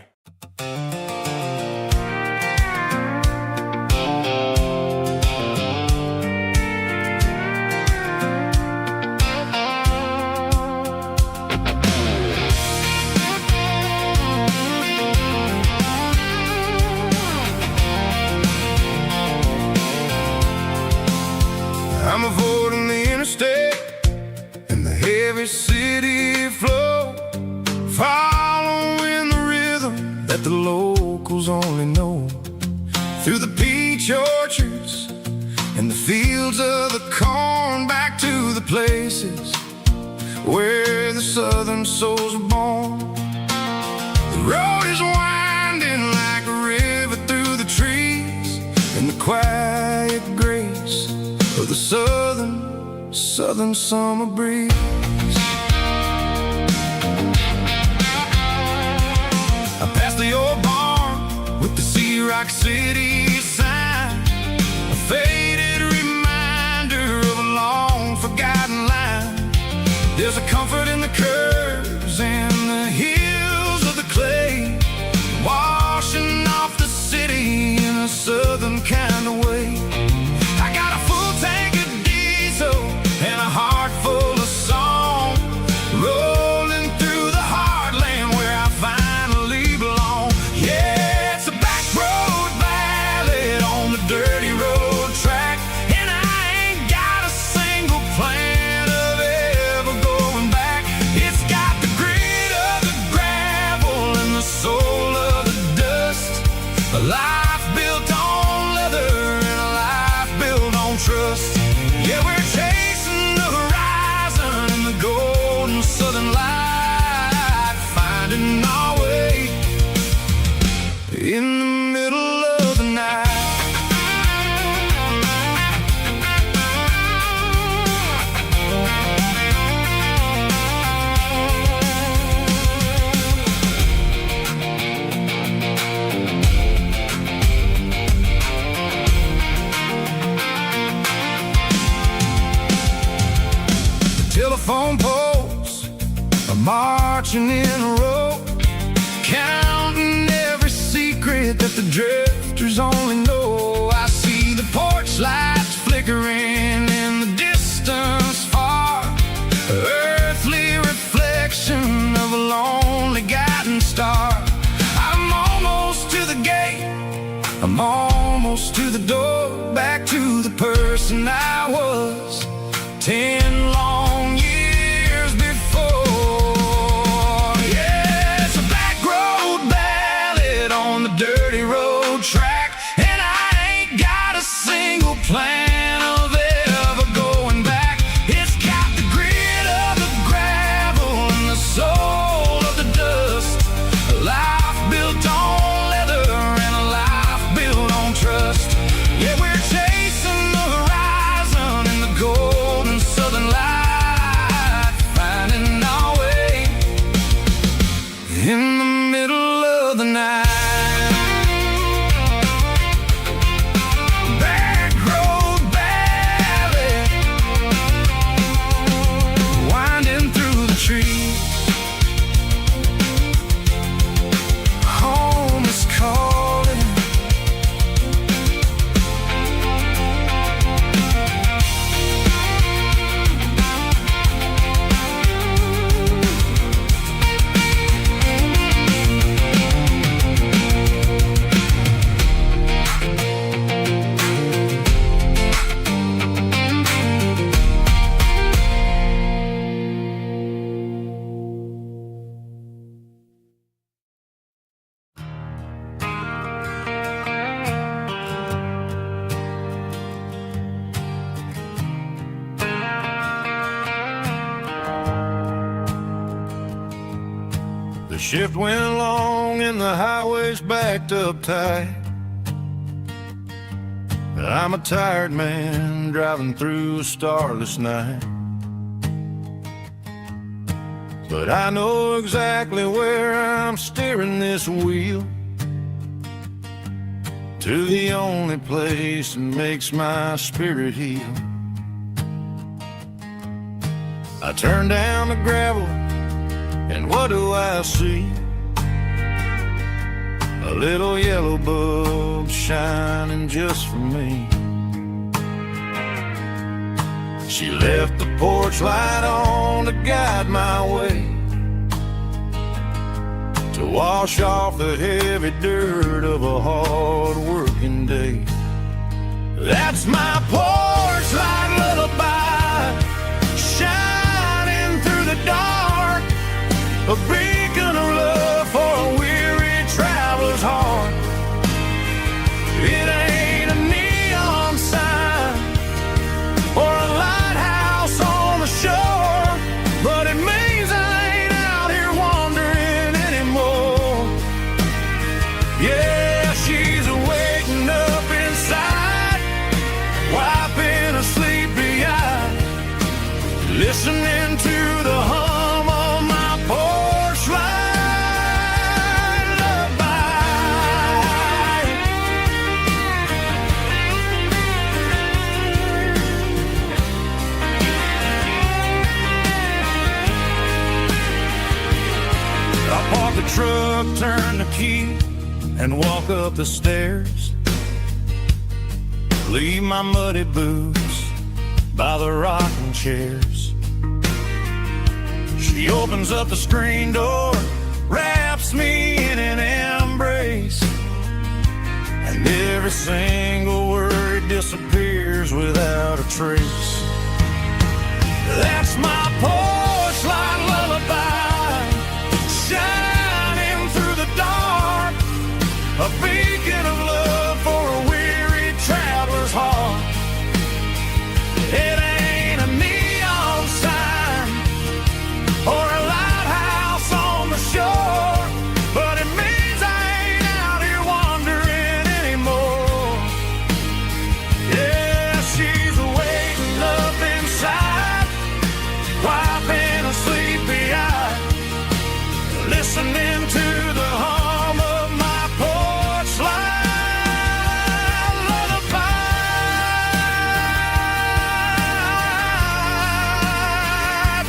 I'm avoiding the interstate and the heavy city flow, following the rhythm that the locals only know. Through the peach orchards and the fields of the corn, back to the places where the southern souls were born. The road is winding like a river through the trees, and the quiet grace of the southern summer breeze. I passed the old barn with the Sea Rock City sign, a faded reminder of a long forgotten line. There's a comfort in the curves and the hills of the clay, washing off the city in a southern kind of way. I got a full tank of diesel and a heart full of song, rolling through the heartland where I finally belong. Yeah, it's a back road ballad on the dirty road track, and I ain't got a single plan of ever going back. It's got the grit of the gravel and the soul of the dust, a life built on leather and a life built on trust. Yeah, we're chasing the horizon in the golden southern light, finding our way in the middle of the night. Telephone poles are marching in a row, counting every secret that the drifters only know. I see the porch lights flickering in the distance far, earthly reflection of a lonely guiding star. I'm almost to the gate, I'm almost to the door, back to the person I was 10 long years before. Yeah, it's a back road ballad on the dirty road track, and I ain't got a single plan of ever going back. It's got the grit of the gravel and the soul of the dust, a life built on leather and a life built on trust. Yeah, we're chasing the horizon in the golden southern light, finding our way in the middle of the night. Back road ballad, winding through the trees. Home is calling. The shift went along and the highway's backed up tight. I'm a tired man driving through a starless night, but I know exactly where I'm steering this wheel, to the only place that makes my spirit heal. I turn down the gravel, and what do I see? a little yellow bulb shining just for me. She left the porch light on to guide my way, to wash off the heavy dirt of a hard-working day. That's my porch light lullaby, shining through the dark, a beacon of love for a weary traveler's heart. It ain't a neon sign or a lighthouse on the shore, but it means I ain't out here wandering anymore. Yeah, she's waking up inside, wiping a sleepy eye, listening to the hum of my porch light lullaby. I park the truck, turn the key, and walk up the stairs. Leave my muddy boots by the rocking chairs. She opens up the screen door, wraps me in an embrace, and every single word disappears without a trace. That's my porch light lullaby, shining through the dark, a beacon of love for a weary traveler's heart. It ain't a neon sign or a lighthouse on the shore, but it means I ain't out here wandering anymore. Yeah, she's waiting up inside, wiping a sleepy eye, listening to the hum of my porch light lullaby.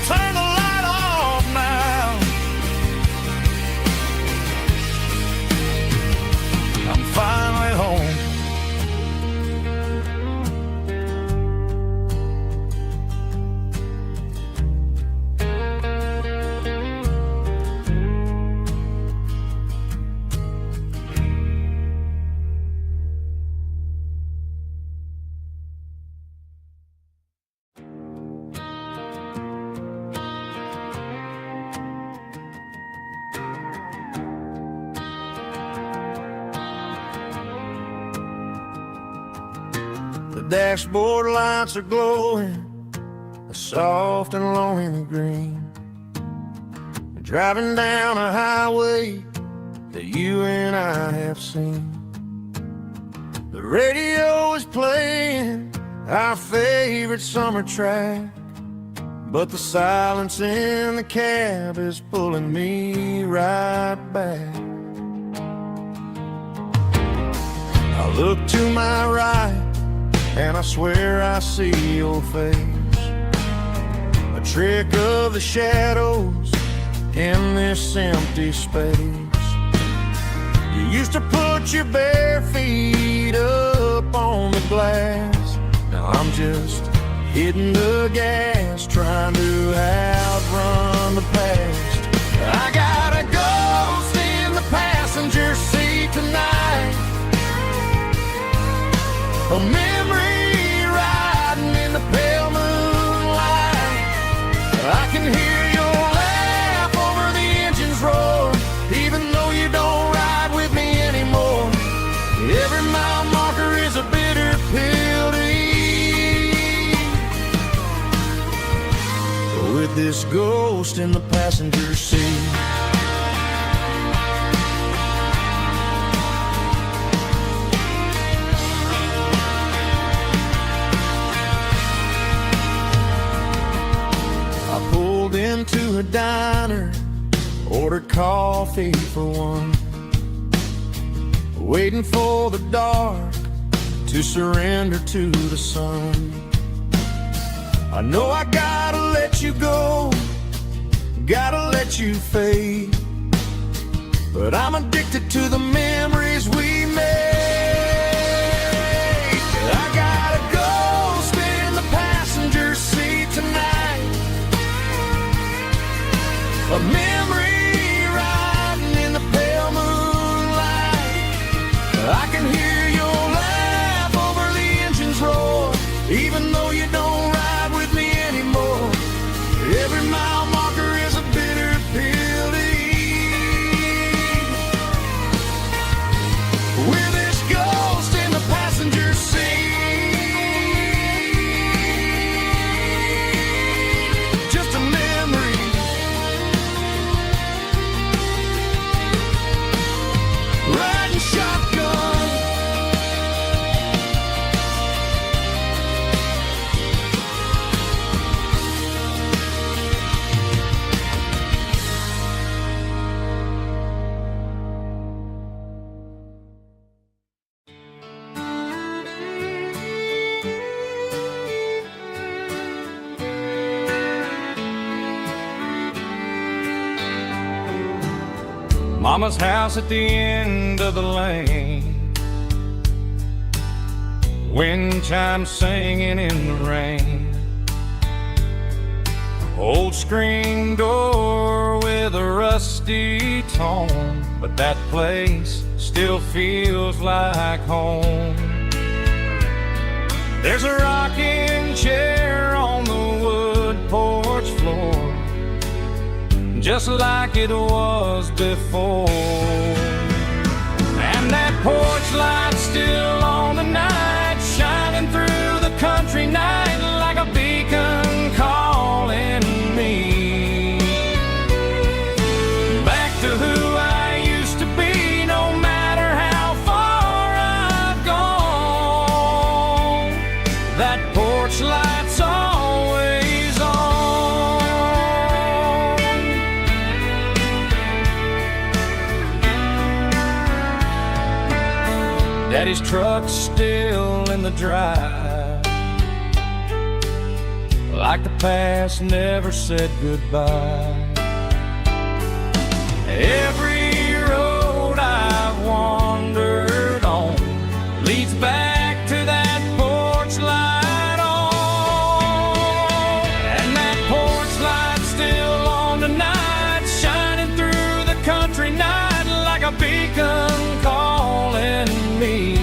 Turn the light off now. I'm finally home. The dashboard lights are glowing, a soft and lonely green. Driving down a highway that you and I have seen. The radio is playing our favorite summer track, but the silence in the cab is pulling me right back. I look to my right and I swear I see your face, a trick of the shadows in this empty space. You used to put your bare feet up on the glass. Now I'm just hitting the gas, trying to outrun the past. I got a ghost in the passenger seat tonight, a memory riding in the pale moonlight. I can hear your laugh over the engine's roar, even though you don't ride with me anymore. Every mile marker is a bitter pill to eat, with this ghost in the passenger seat. Into a diner, ordered coffee for one, waiting for the dark to surrender to the sun. I know I gotta let you go, gotta let you fade, but but I'm addicted to the memories we made. I got a ghost in the passenger seat tonight, a memory riding in the pale moonlight. I can hear your laugh over the engine's roar, even though you don't ride with me anymore. Every mile marker is a bitter pill to eat. We're this ghost in the passenger seat, just a memory. Riding shotgun, Mama's house at the end of the lane, wind chimes singing in the rain, old screen door with a rusty tone, but that place still feels like home. There's a rocking chair on the wood porch floor, just like it was before. And that porch light's still on the night, shining through the country night like a beacon calling me back to who I used to be. No matter how far I've gone, that porch light's always on. Daddy's truck's still in the drive, like the past never said goodbye. Every road I've wandered on leads back to that porch light on. And that porch light's still on tonight, shining through the country night like a beacon calling me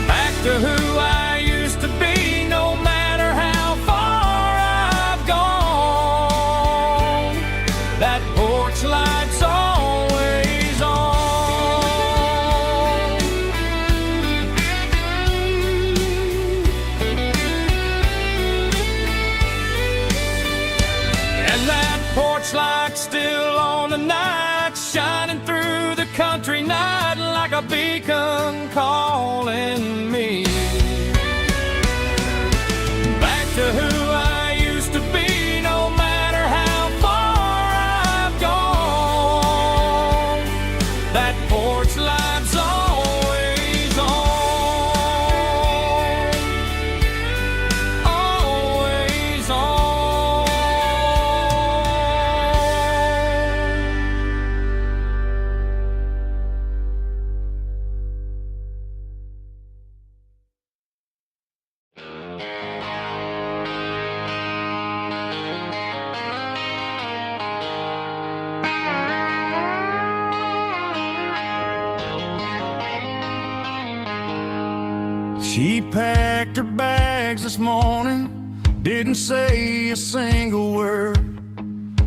back to who I used to be. No matter how far I've gone, that porch light's always on. And that porch light's still on tonight, shining through the country night like a beacon calling me back to who I used to be. No matter how far I've gone, that porch light's always on, always on. She packed her bags this morning, didn't say a single word,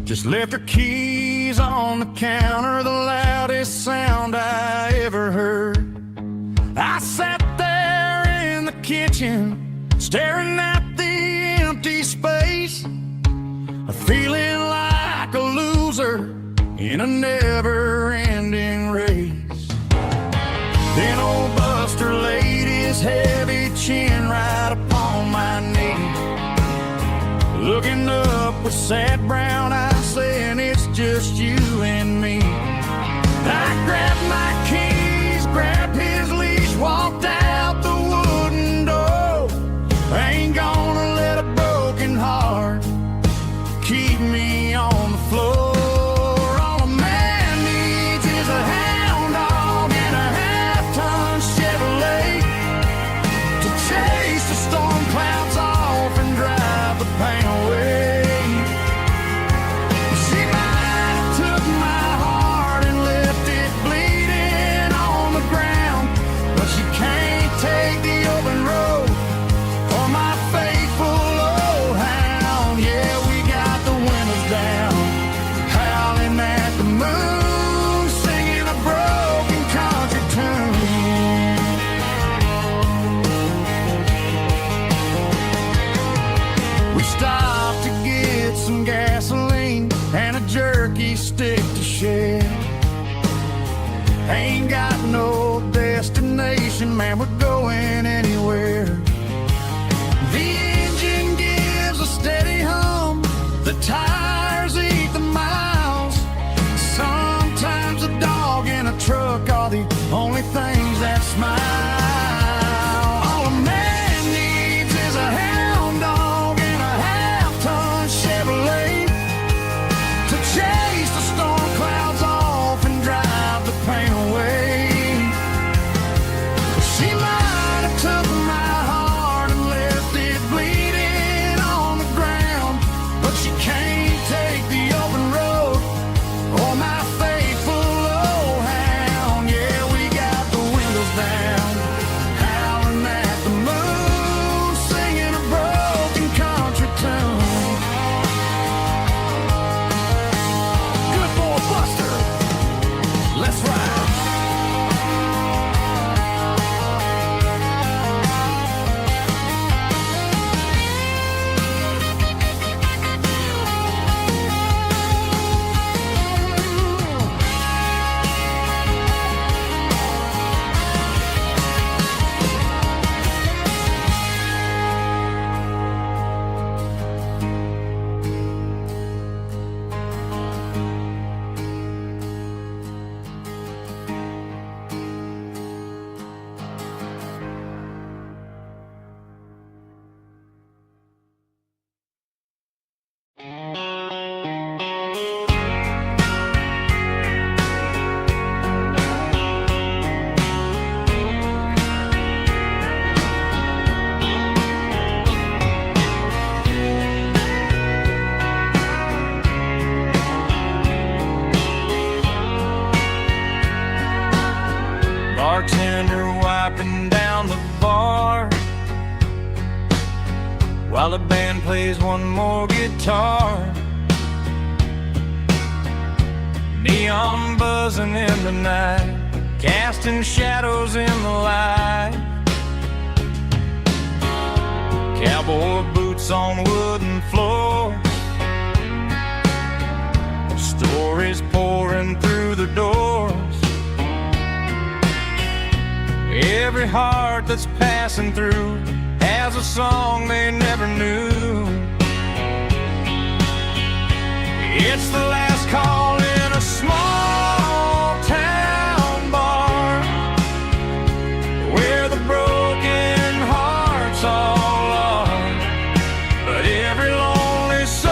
just left her keys on the counter, the loudest sound I ever heard. I sat there in the kitchen, staring at the empty space, feeling like a loser in a never-ending race. Then old Buster laid his heavy chin right upon my knee, looking up with sad brown eyes, saying it's just you and me. I grabbed my keys, grabbed his leash, walked out the wooden door. I ain't gonna let a broken heart keep me on the floor. On a jerky stick to share. Ain't got no destination, man, we're going anywhere. The engine gives a steady hum, the tires eat the miles. Sometimes a dog and a truck are the only things that smile. All a man needs is a hound dog and a half-ton Chevrolet to chase the storm clouds off and drive the pain away. She might have took my heart and left it bleeding on the ground, but she can't take the open road or my faithful old hound. Yeah, we got the windows down, howling at the moon, singing a broken country tune. Good boy Buster, let's ride. Bartender wiping down the bar while the band plays one more guitar. Neon buzzing in the night, casting shadows in the light. Cowboy boots on wooden floors, stories pouring through the doors. Every heart that's passing through has a song they never knew. It's the last call in a small town bar where the broken hearts all are. But every lonely soul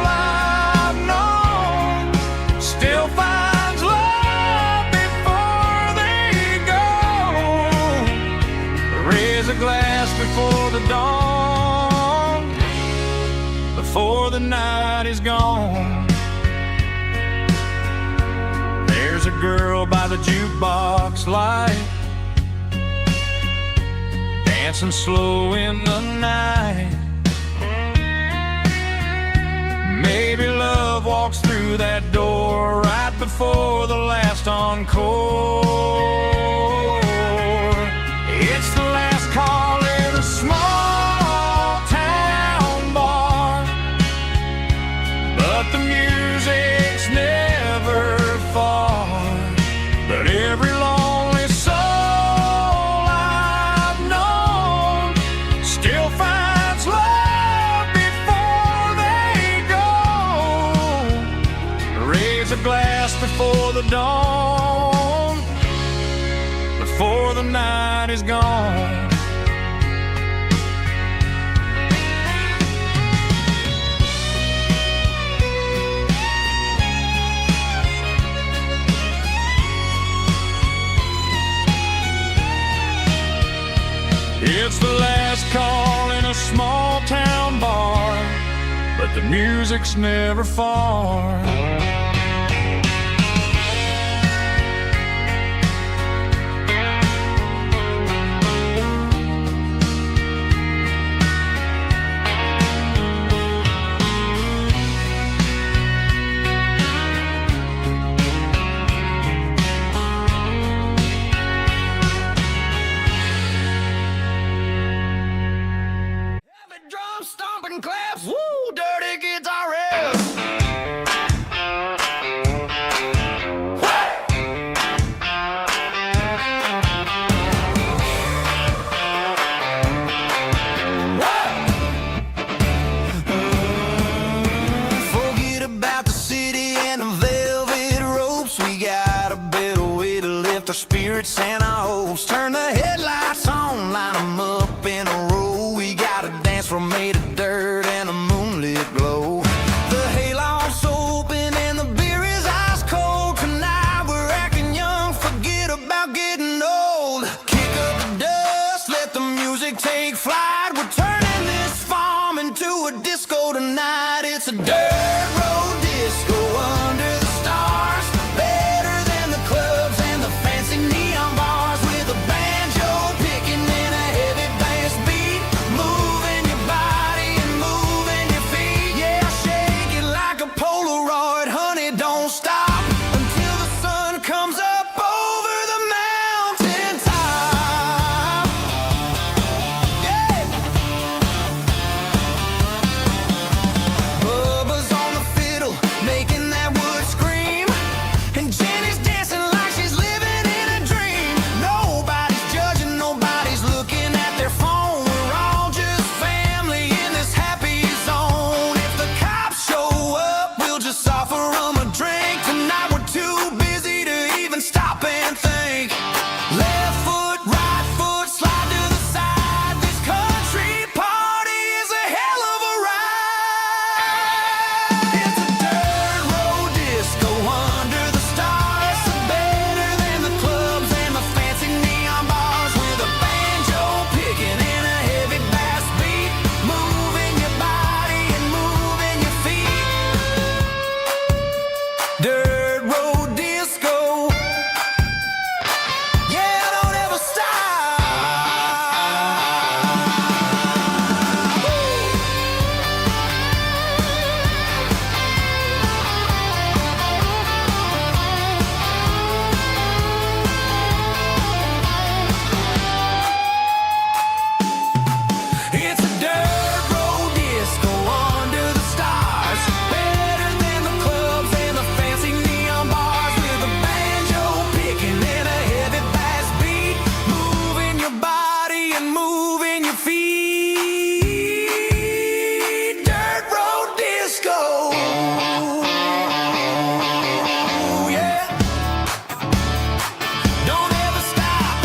I've known still finds love before they go. Raise a glass before the dawn, before the night is gone. There's a girl by the jukebox light, dancing slow in the night. Maybe love walks through that door right before the last encore. It's the last call in a small town bar, but the music's never far. But every lonely soul I've known still finds love before they go. Raise a glass before the dawn, before the night is gone. It's the last call in a small town bar, but the music's never far. Drum stomping claps, woo, dirty guitar riffs. Santa hopes. Turn the headlights on, line them up in a row. We got a dance floor made of dirt and a moonlit glow. The hayloft's open and the beer is ice cold. Tonight we're acting young, forget about getting old. Kick up the dust, let the music take flight. We're turning this farm into a disco tonight. It's a dirt road disco under the stars. Better than the clubs and the fancy neon bars. With a banjo picking and a heavy bass beat. Moving your body and moving your feet. Yeah, shake it like a Polaroid, honey, don't stop until the sun comes up over the mountain top. Yeah. Bubba's on the fiddle, making that wood scream. And Jenny's dancing like she's living in a dream. Nobody's judging, nobody's looking at their phone. We're all just family in this happy zone. If the cops show up, we'll just offer them a drink. Tonight we're too busy to even stop and think. Left foot, right foot, slide to the side. This country party is a hell of a ride. It's a dirt road disco under the stars. Better than the clubs and the fancy neon bars. With a banjo picking and a heavy bass beat. Moving your body and moving your feet. Dirt road disco. Yeah, don't ever stop. It's a dirt road disco under the stars. Better than the clubs and the fancy neon bars. With a banjo picking and a heavy bass beat. Moving your body and moving your feet. Dirt road disco. Yeah. Don't ever stop.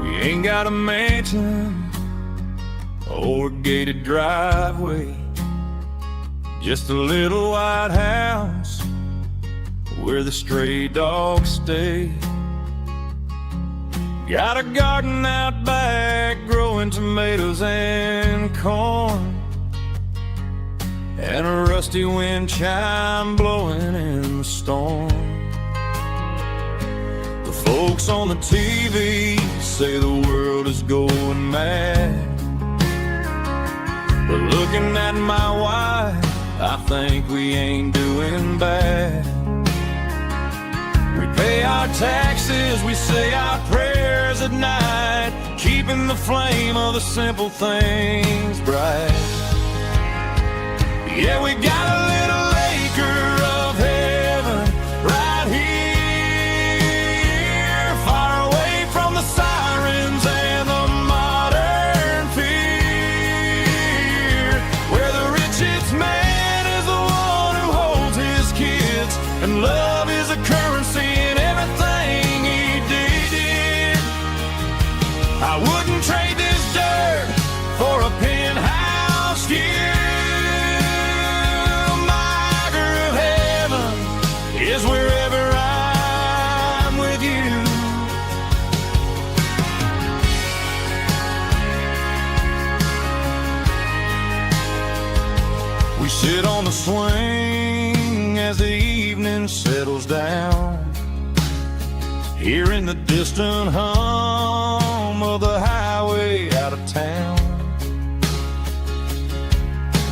We ain't got a mansion or a gated driveway, just a little white house where the stray dogs stay. Got a garden out back growing tomatoes and corn, and a rusty wind chime blowing in the storm. The folks on the TV say the world is going mad, but looking at my wife, I think we ain't doing bad. We pay our taxes, we say our prayers at night, keeping the flame of the simple things bright. Yeah, we got a little acre of heaven right here, far away from the sirens and the modern fear, where the richest man is the one who holds his kids, and love is a currency in everything he did. I wouldn't trade this dirt for a penthouse view. Is wherever I'm with you. We sit on the swing as the evening settles down, hearing the distant hum of the highway out of town.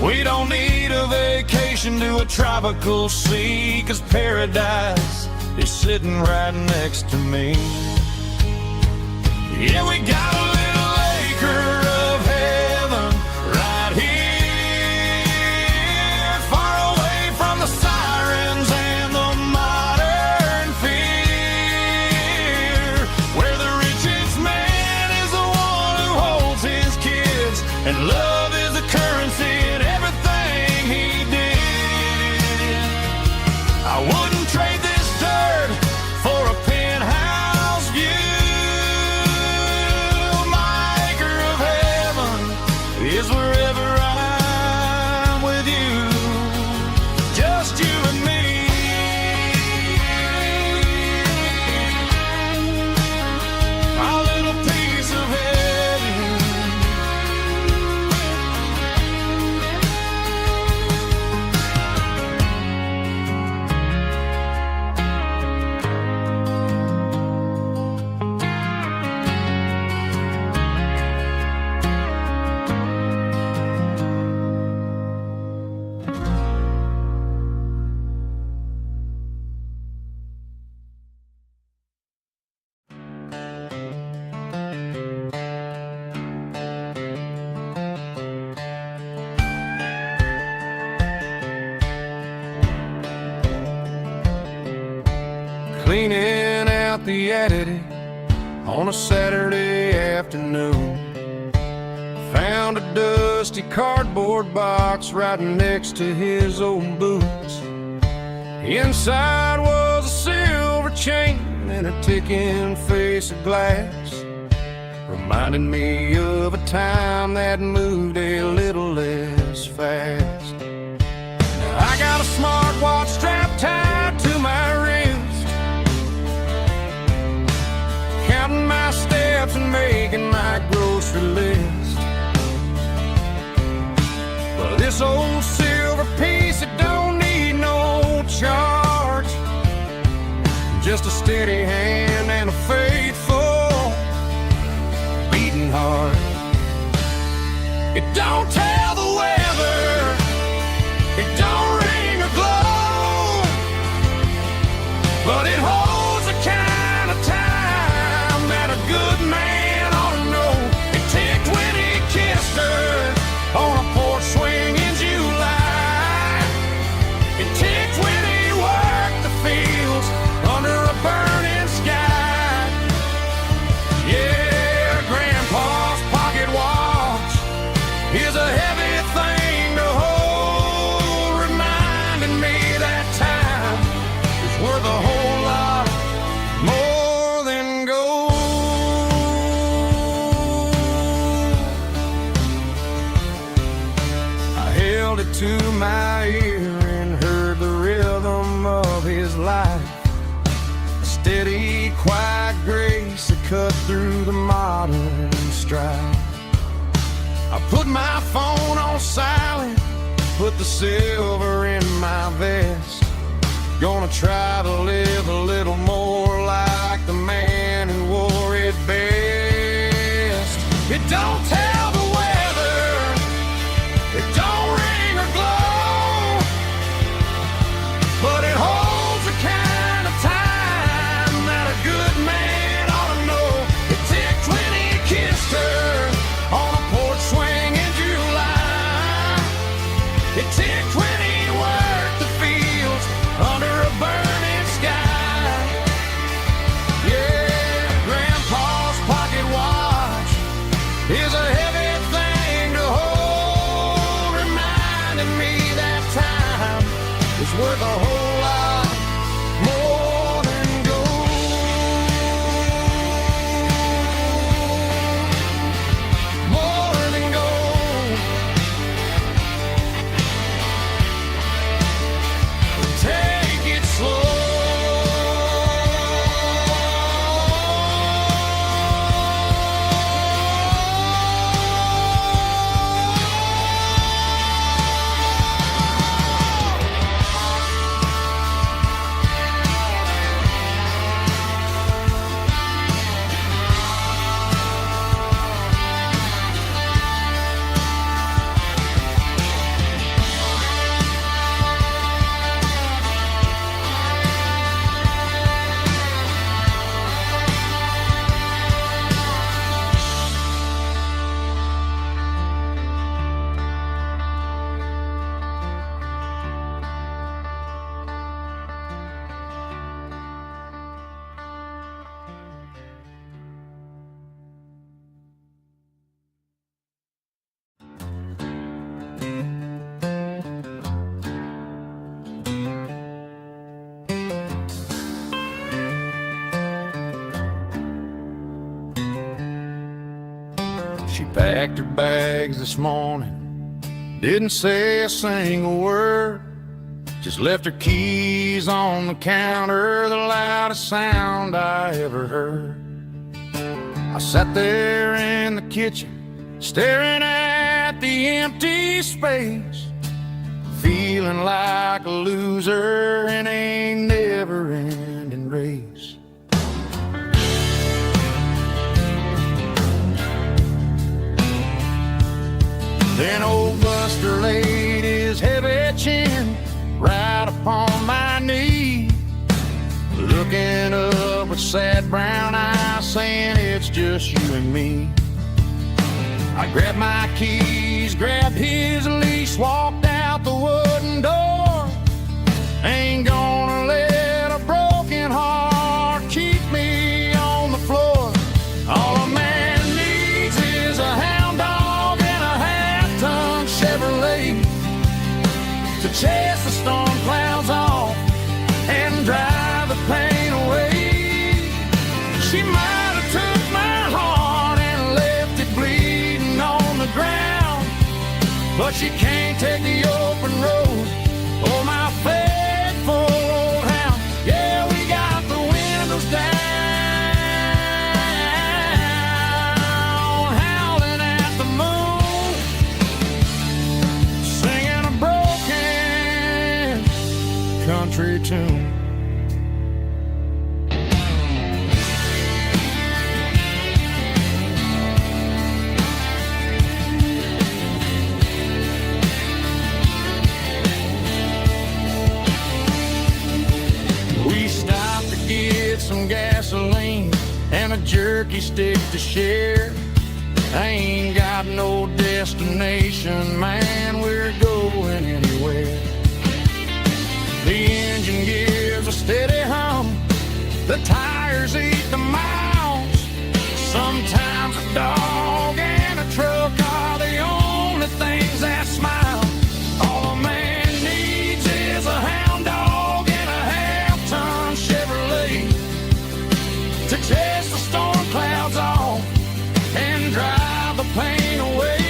We don't need a vacation to a tropical sea, 'cause paradise is sitting right next to me. Yeah, we got a little acre of heaven right here, far away from the sirens and the modern fear, where the richest man is the one who holds his kids, and love is the currency in everything he did. I wouldn't trade this dirt for a penthouse view. My acre of heaven is wherever I'm with you, just you and me. My little piece of heaven. Cleaning out the attic on a Saturday afternoon, found a dusty cardboard box right next to his old boots. Inside was a silver chain and a ticking face of glass, reminding me of a time that moved a little less fast. Now I got a smartwatch strapped tied to my wrist, counting my steps and making my grocery list. But this old silver piece, it don't need no charge, just a steady hand and a faithful beating heart. It don't tell the weather, it don't ring or glow, but it holds the kind of time that a good man ought to know. It ticked when he kissed her on a porch swing in July. It ticked when he worked the fields under a burning sky. Yeah, Grandpa's pocket watch is a heavy thing to hold, reminding me that time is worth a whole lot more than gold. I held it to my ear and heard the rhythm of his life, a steady, quiet grace that cut through the modern strife. I put my phone on silent, put the silver in my vest. Gonna try to live a little more like the man who wore it best. It don't tell the weather, it don't ring or glow, but it holds the kind of time that a good man ought to know. It ticked when he kissed her on a porch swing in July. It ticked when he worked the fields under a burning sky. Yeah, Grandpa's pocket watch is a heavy thing to hold, reminding me that time is worth a whole lot more than gold. More than gold. Take it slow. She packed her bags this morning, didn't say a single word, just left her keys on the counter, the loudest sound I ever heard. I sat there in the kitchen, staring at the empty space, feeling like a loser in a never-ending race. Then old Buster laid his heavy chin right upon my knee, looking up with sad brown eyes, saying it's just you and me. I grabbed my keys, grabbed his leash, walked out the wooden door. Ain't gonna let a broken heart keep me on the floor. All a man needs is a hound dog and a half-ton Chevrolet to chase the storm clouds off and drive the pain away. She might have took my heart and left it bleeding on the ground, but she can't take the open road. Oh, my faithful old hound. Yeah, we got the windows down, howling at the moon, singing a broken country tune. We stopped to get some gasoline and a jerky stick to share. I ain't got no destination, man, we're going anywhere. The engine gives a steady hum, the tires eat the miles. Sometimes a dog and a truck are the only things that smile. All a man needs is a hound dog and a half-ton Chevrolet to chase the storm clouds off and drive the pain away.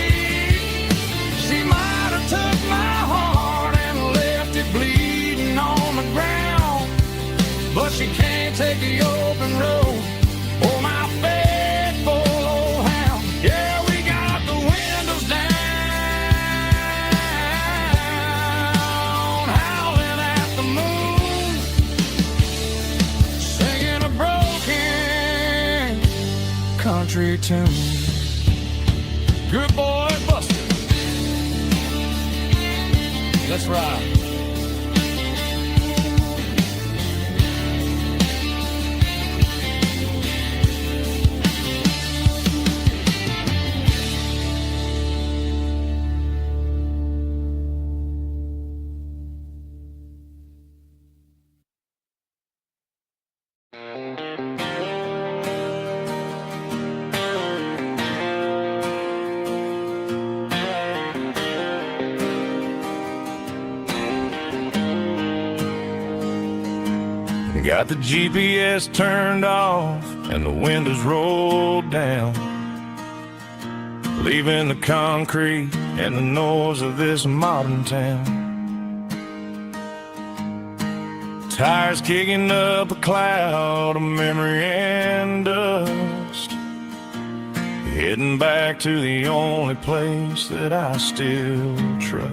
She might have took my heart and left it bleeding on the ground, but she can't take the open road. Oh, my faithful old hound. Yeah, we got the windows down, howling at the moon, singing a broken country tune. Good boy, Buster. Let's ride. Got the GPS turned off and the windows rolled down, leaving the concrete and the noise of this modern town. Tires kicking up a cloud of memory and dust, heading back to the only place that I still trust.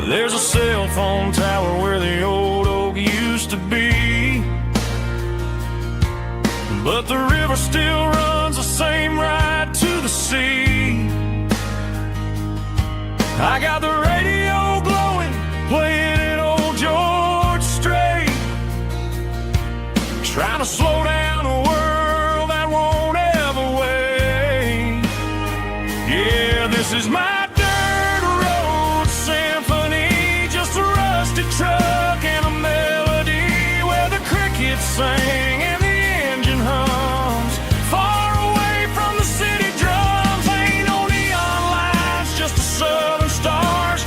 There's a cell phone tower where the old oak used to be, but the river still runs the same right to the sea. I got the radio glowing, playing an old George Strait, trying to slow down a world that won't ever wait. Yeah, this is my truck and a melody where the crickets sing and the engine hums, far away from the city drums. Ain't no neon lights, just a southern star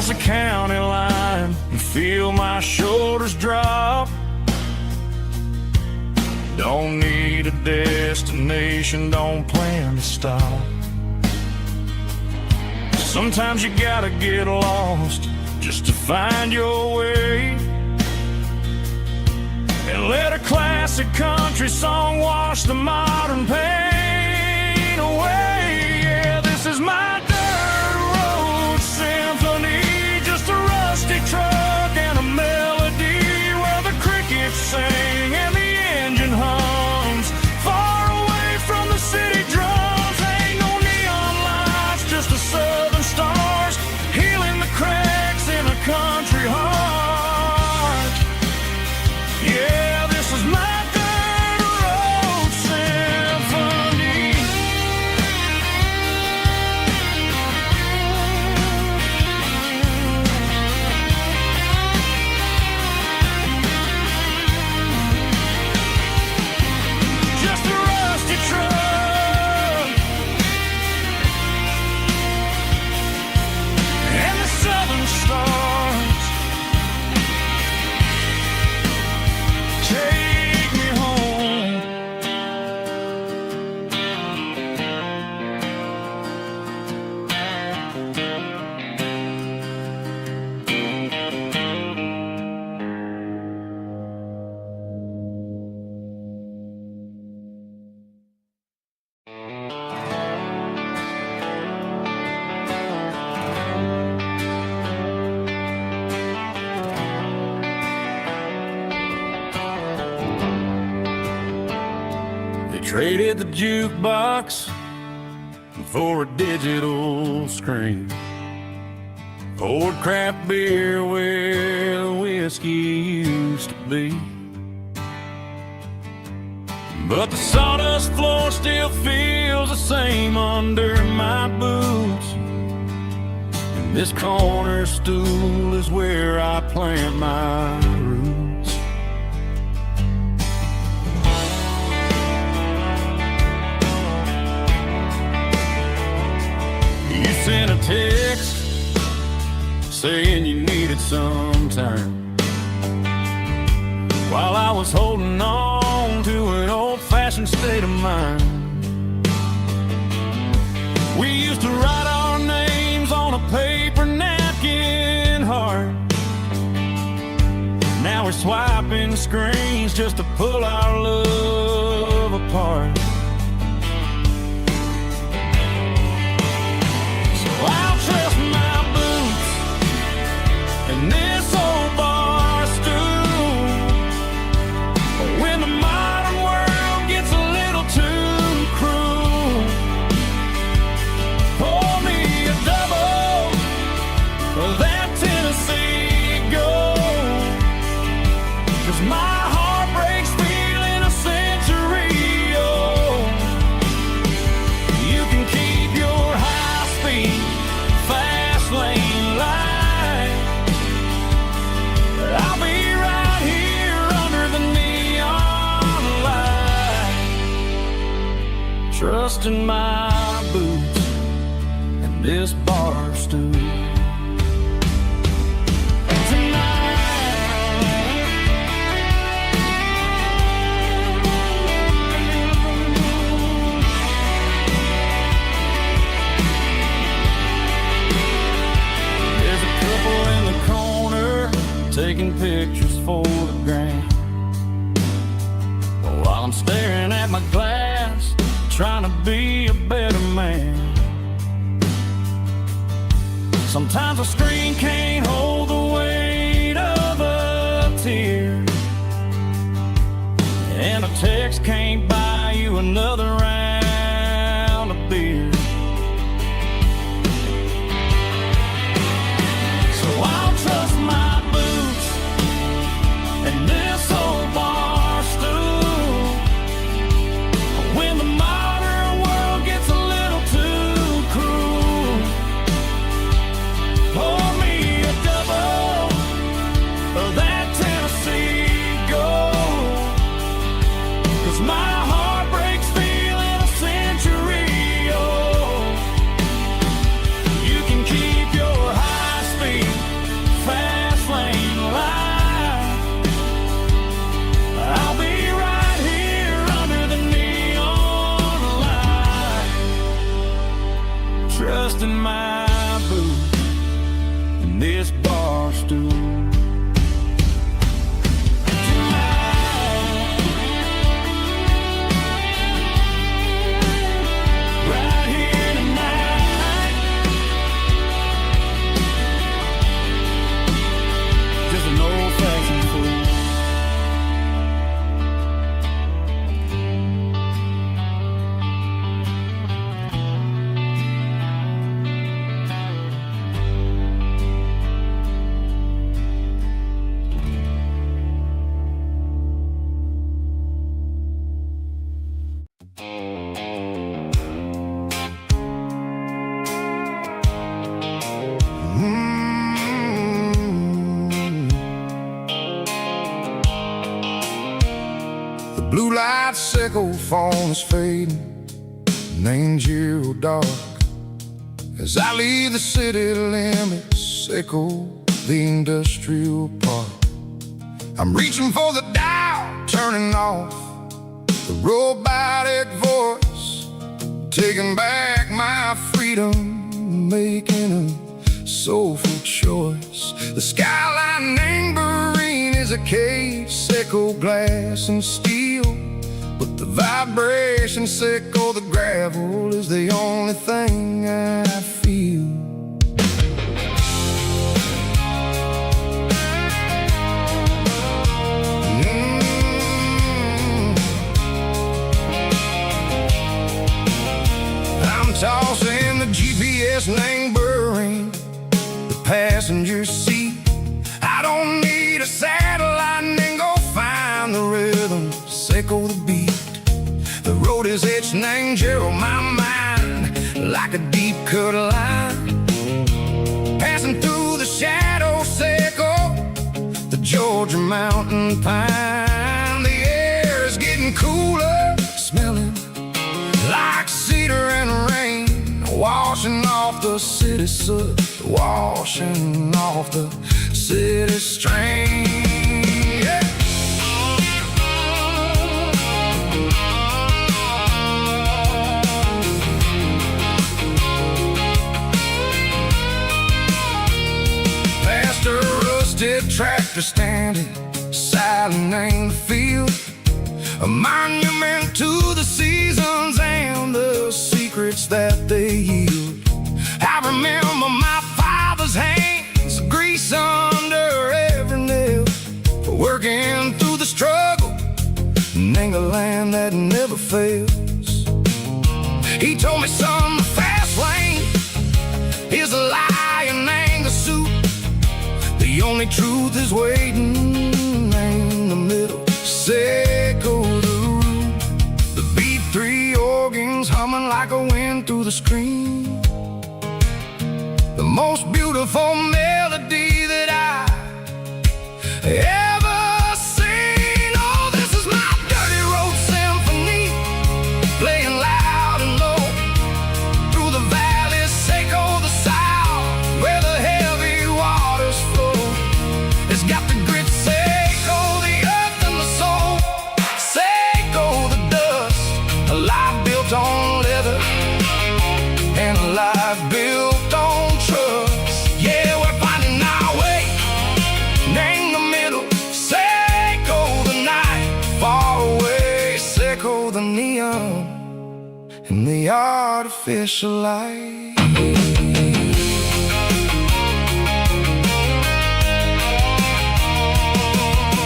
past the county line and feel my shoulders drop. Don't need a destination, don't plan to stop. Sometimes you gotta get lost just to find your way, and let a classic country song wash the modern pain away. Yeah, this is my dirt road symphony, just a rusty truck and a melody where the crickets sing and the engine hums far away from the city drums. Ain't no neon lights, just the southern stars healing the cracks in a country heart. Yeah, this is my dirt road symphony. Just a rusty truck and the southern stars take me home. They traded the jukebox for a digital screen, poured craft beer where the whiskey used to be. But the sawdust floor still feels the same under my boots, and this corner stool is where I plant my roots. You sent a text saying you needed some time, while I was holding on to an old-fashioned state of mind. We used to write our names on a paper napkin heart. Now we're swiping screens just to pull our love apart. I'll trust my boots and this old bar stool when the modern world gets a little too cruel. Pour me a double of that Tennessee Gold, 'cause my heart breaks feeling a century old. You can keep your high-speed fast lane light, but I'll be right here under the neon light, trusting my boots and this bar stool. There's a couple in the corner taking pictures for the gram, while I'm staring at my glass, trying to be a better man. Sometimes a screen can't hold the weight of a tear, and a text can't buy you another round of beer. So I'll trust my boots and this old bar stool when the modern world gets a little too cruel. Pour me a double of that Tennessee Gold, 'cause my closed in my boots in this bar stool. Right here tonight, just an old-fashioned fool. The blue light sickle phone is fading, name's you dark. As I leave the city limits, echo the industrial park. I'm reaching for the dial, turning off the robotic voice, taking back my freedom, making a soulful choice. The skyline neighboring is a case, echo glass and steel, but the vibration sickle, the gravel is the only thing I feel. I'm tossing the GPS neighboring the passenger seat. I don't need a satellite and go find the rhythm, sickle the beat. The road is etching angel my mind like a deep cut line, passing through the shadow sickle, the Georgia mountain pine. The air is getting cooler, smelling like cedar and rain, washing off the city soot, washing off the city strain. Yeah. Past a rusted tractor standing silent in the field, a monument to the seasons and the secrets that they yield. I remember my father's hands, grease under every nail, for working through the struggle, and a land that never fails. He told me, son, the fast lane is a lie and ain't the suit. The only truth is waiting in the middle, sickle the root. The B3 organs humming like a wind through the screen, the most beautiful melody that I ever seen. Oh, this is my dirty road symphony, playing loud and low through the valleys, sickle the south, where the heavy waters flow. It's got the grit, sickle the earth and the soul, sickle the dust, a life built on leather and a life built on trust. Yeah, we're finding our way, name the middle, sickle the night, far away, sickle the neon and the artificial light.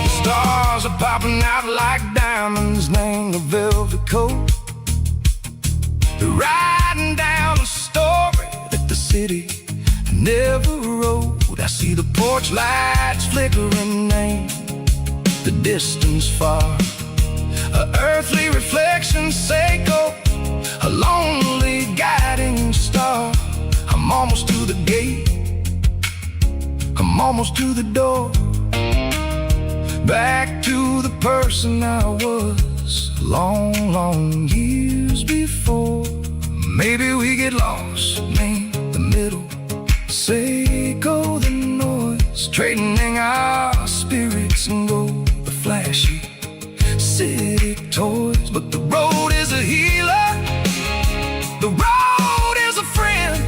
The stars are popping out like diamonds, name the velvet coat. They're riding down a story that the city never wrote. I see the porch lights flickering, name the distance far, a earthly reflection, sickle, a lonely guiding star. I'm almost to the gate, I'm almost to the door, back to the person I was long, long years before. Maybe we get lost, name the middle, sickle the noise, trading our spirits and go the flashy city toys. But the road is a healer, the road is a friend,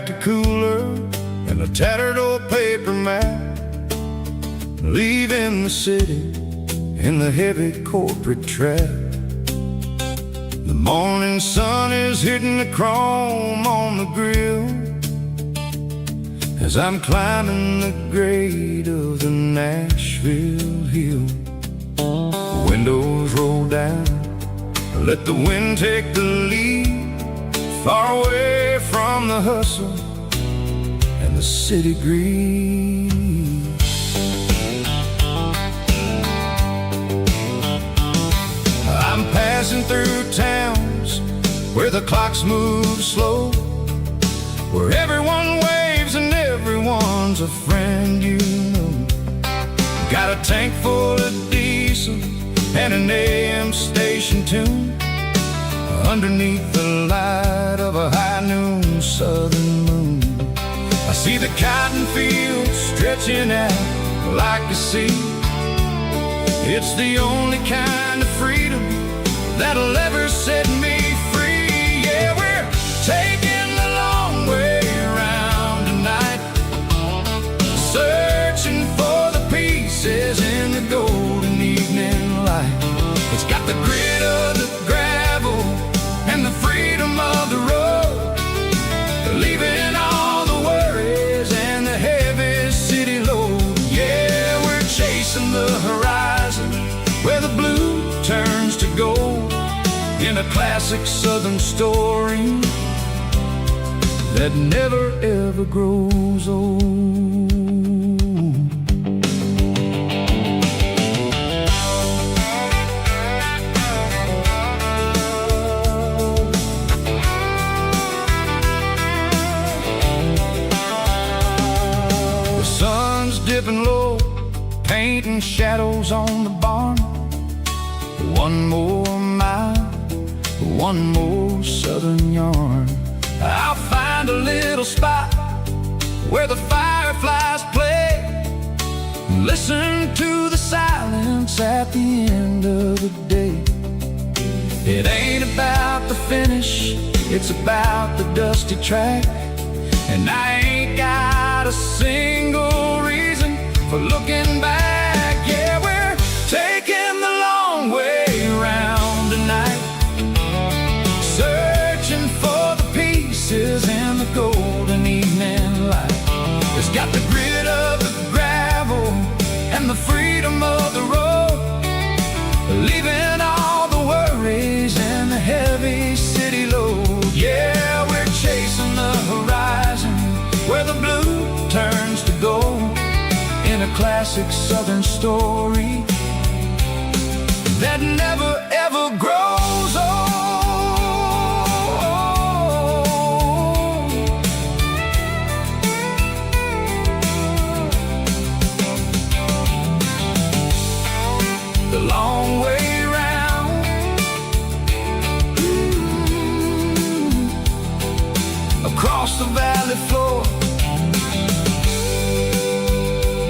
tractor cooler and a tattered old paper map, leaving the city in the heavy corporate trap. The morning sun is hitting the chrome on the grill as I'm climbing the grade of the Nashville hill. Windows roll down, let the wind take the lead, far away from the hustle and the city greed. I'm passing through towns where the clocks move slow, where everyone waves and everyone's a friend you know. Got a tank full of diesel and an AM station tune underneath the light of a high noon southern moon. I see the cotton fields stretching out like a sea. It's the only kind of freedom that'll ever set me free. Yeah, we're taking the long way around tonight, searching for the pieces in the golden evening light. It's got the grit of the gravel and the freedom of the road, leaving all the worries and the heavy city load. Yeah, we're chasing the horizon where the blue turns to gold, in a classic southern story that never ever grows old. The sun's dipping low, painting shadows on the barn. One more mile, one more southern yarn. I'll find a little spot where the fireflies play, listen to the silence at the end of the day. It ain't about the finish, it's about the dusty track, and I ain't got a single reason for looking back. Yeah, we're taking the long way around tonight, searching for the pieces in the golden evening light. It's got the grit of the gravel and the freedom of the road, leaving all the worries and the heavy city load. Yeah, we're chasing the horizon where the blue turns to gold, in a classic southern story that never ever grows old. The long way round, across the valley floor,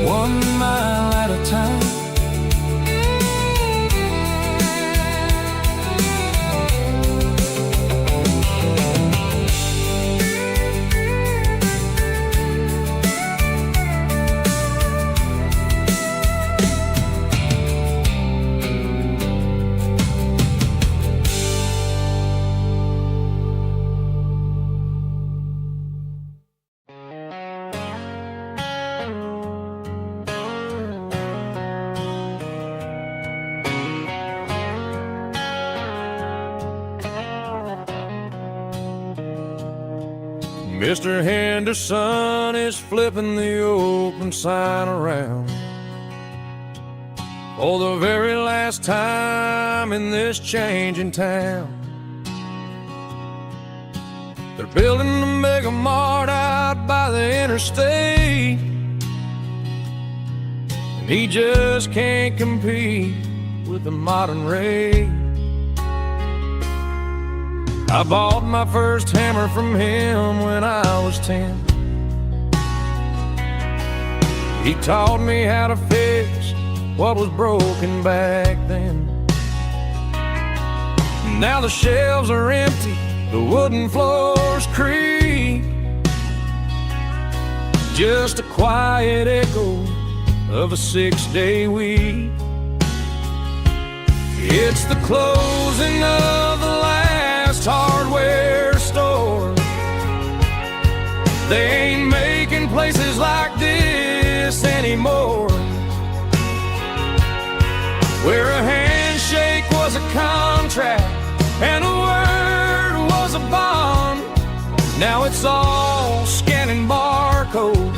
1 mile at a time. Mr. Henderson is flipping the open sign around for the very last time in this changing town. They're building a mega mart out by the interstate, and he just can't compete with the modern rate. I bought my first hammer from him when I was 10. He taught me how to fix what was broken back then. Now the shelves are empty, the wooden floors creak, just a quiet echo of a 6-day week. It's the closing of the last hardware store. They ain't making places like this anymore, where a handshake was a contract and a word was a bond. Now it's all scanning barcodes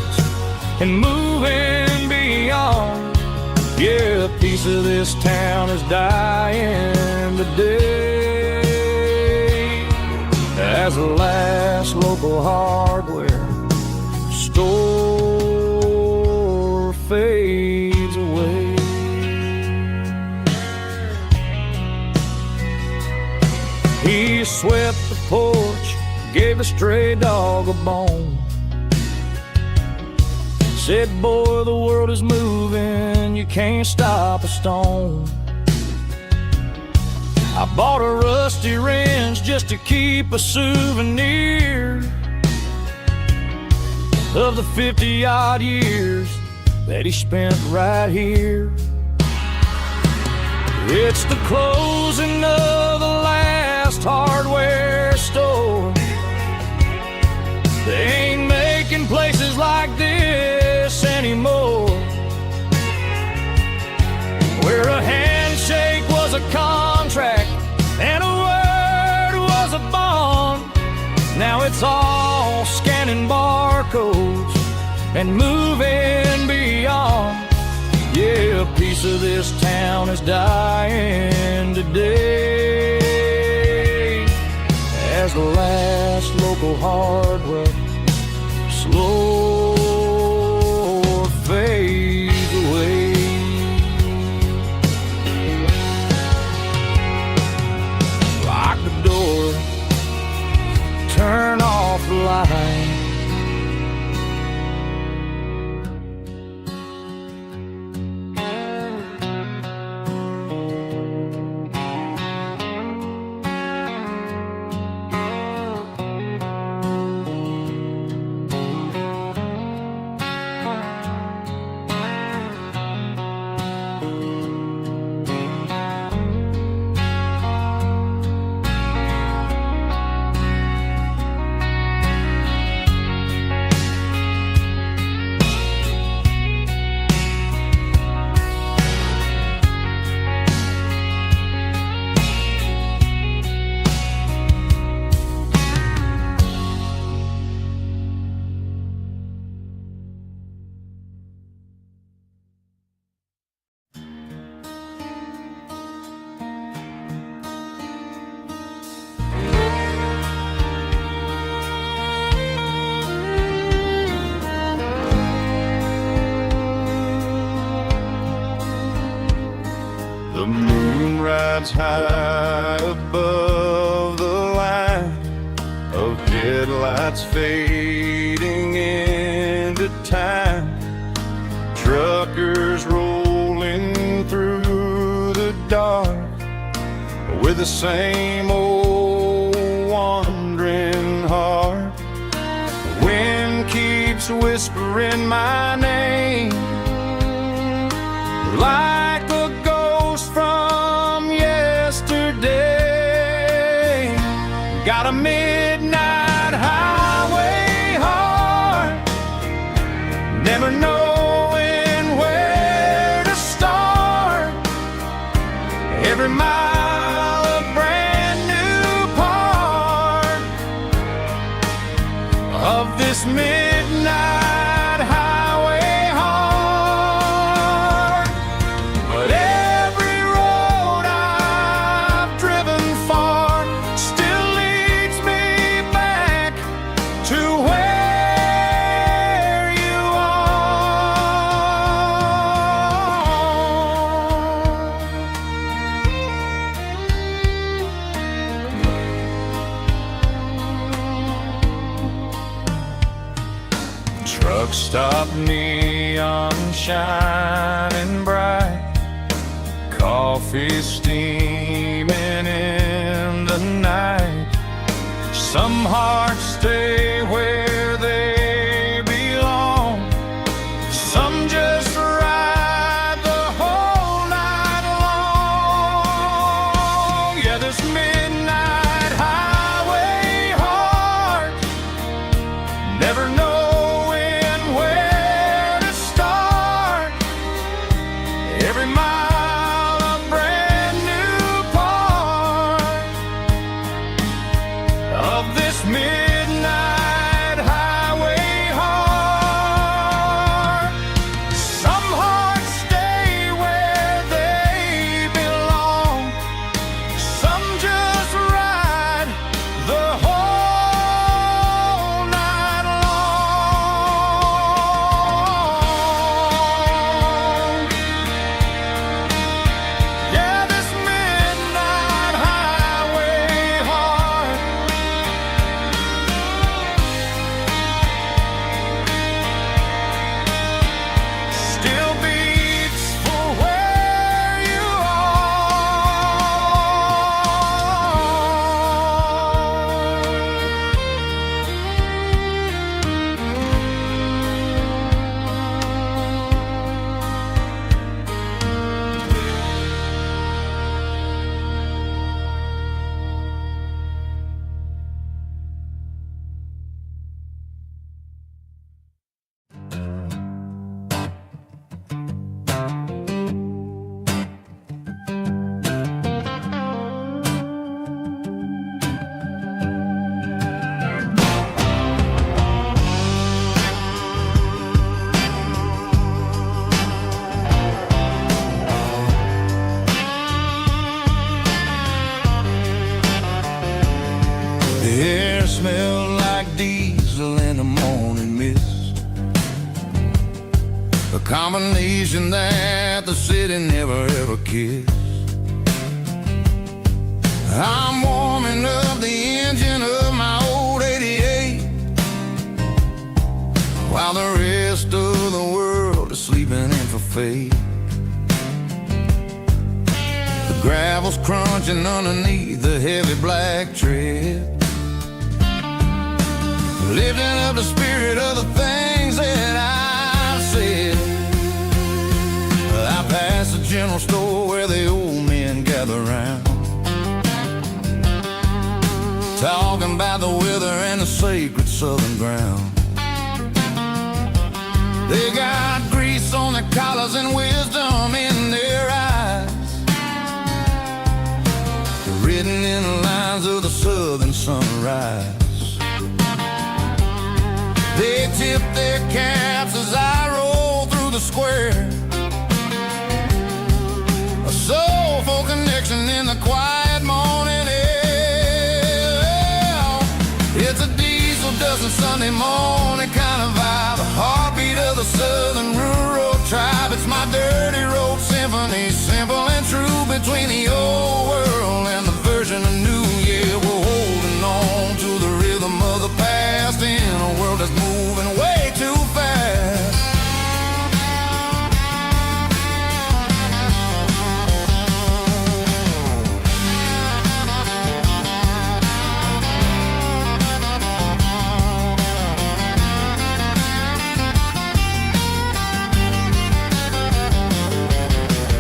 and moving beyond. Yeah, a piece of this town is dying today as the last local hardware store fades away. He swept the porch, gave a stray dog a bone, said, boy, the world is moving, you can't stop a stone. I bought a rusty wrench just to keep a souvenir of the 50-odd years that he spent right here. It's the closing of the last hardware store. They ain't making places like this anymore, where a handshake was a contract and a word was a bond. Now it's all scanning barcodes and moving beyond. Yeah, a piece of this town is dying today as the last local hardware slow fades away. Lock the door, turn off the light. The moon rides high above the line of headlights fading into time. Truckers rolling through the dark with the same old wandering heart. The wind keeps whispering my name like a ghost from yesterday. Got a midnight highway heart, never knowing where to start. Every mile a brand new part of this midnight highway heart. But every road I've driven far still leads me back to where you are. Truck stop, neon shining bright, coffee steaming in the night. Some hearts stay where they belong, this midnight highway heart, never knowing where to start. Every mile a brand new part of this midnight highway heart. Some hearts stay where they belong, some just ride the whole night long. Yeah, this midnight highway heart still beats for where you The air smelled like diesel in the morning mist, a combination that the city never ever kissed. I'm warming up the engine of my old 88, while the rest of the world is sleeping in for fate. The gravel's crunching underneath the heavy black tread, lifting up the spirit of the things that I've said. I passed the general store where the old men gather round, talking about the weather and the sacred southern ground. They got grease on their collars and wisdom in their eyes, written in the lines of the southern sunrise. They tip their caps as I roll through the square, a soulful connection in the quiet morning air. It's a diesel dozen Sunday morning kind of vibe, the heartbeat of the southern rural tribe. It's my dirty road symphony, simple and true, between the old world and the version of new. Yeah, we're holding on to the rhythm of the past in a world that's moving way too fast.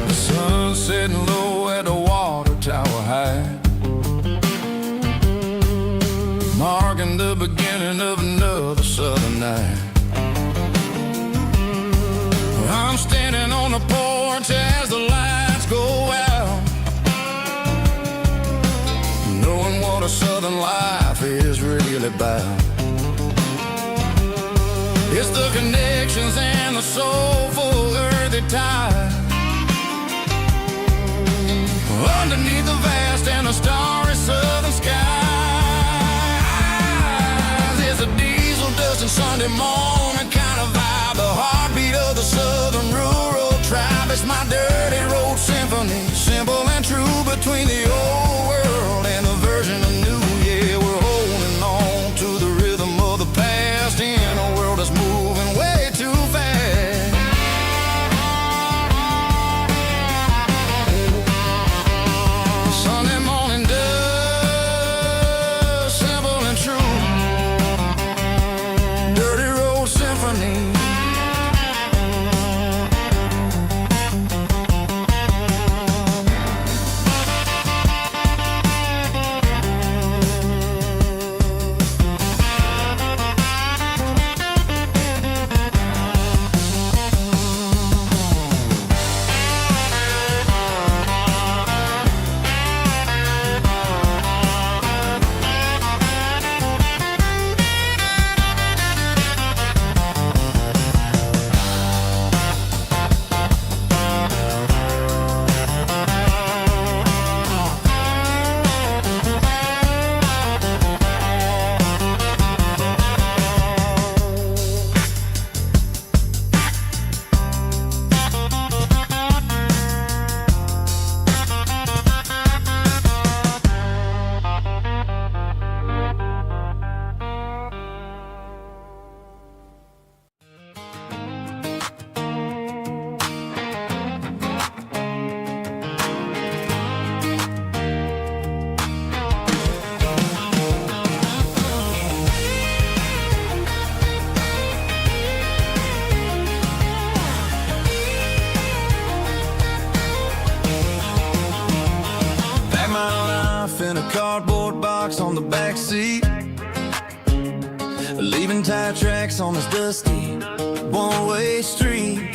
The sun setting low at the water tower high, marking the beginning of another southern night. I'm standing on the porch as the lights go out, knowing what a southern life is really about. It's the connections and the soulful earthy ties, underneath the vast and the starry southern skies. It's a diesel dusting Sunday morning kind of vibe, the heartbeat of the southern rural tribe. It's my dirty road symphony, simple and true, between the old world and the version of new. Yeah, we're holding on to the rhythm of the past in a world that's moving way too fast. Sunday morning life in a cardboard box on the back seat, leaving tire tracks on this dusty one-way street.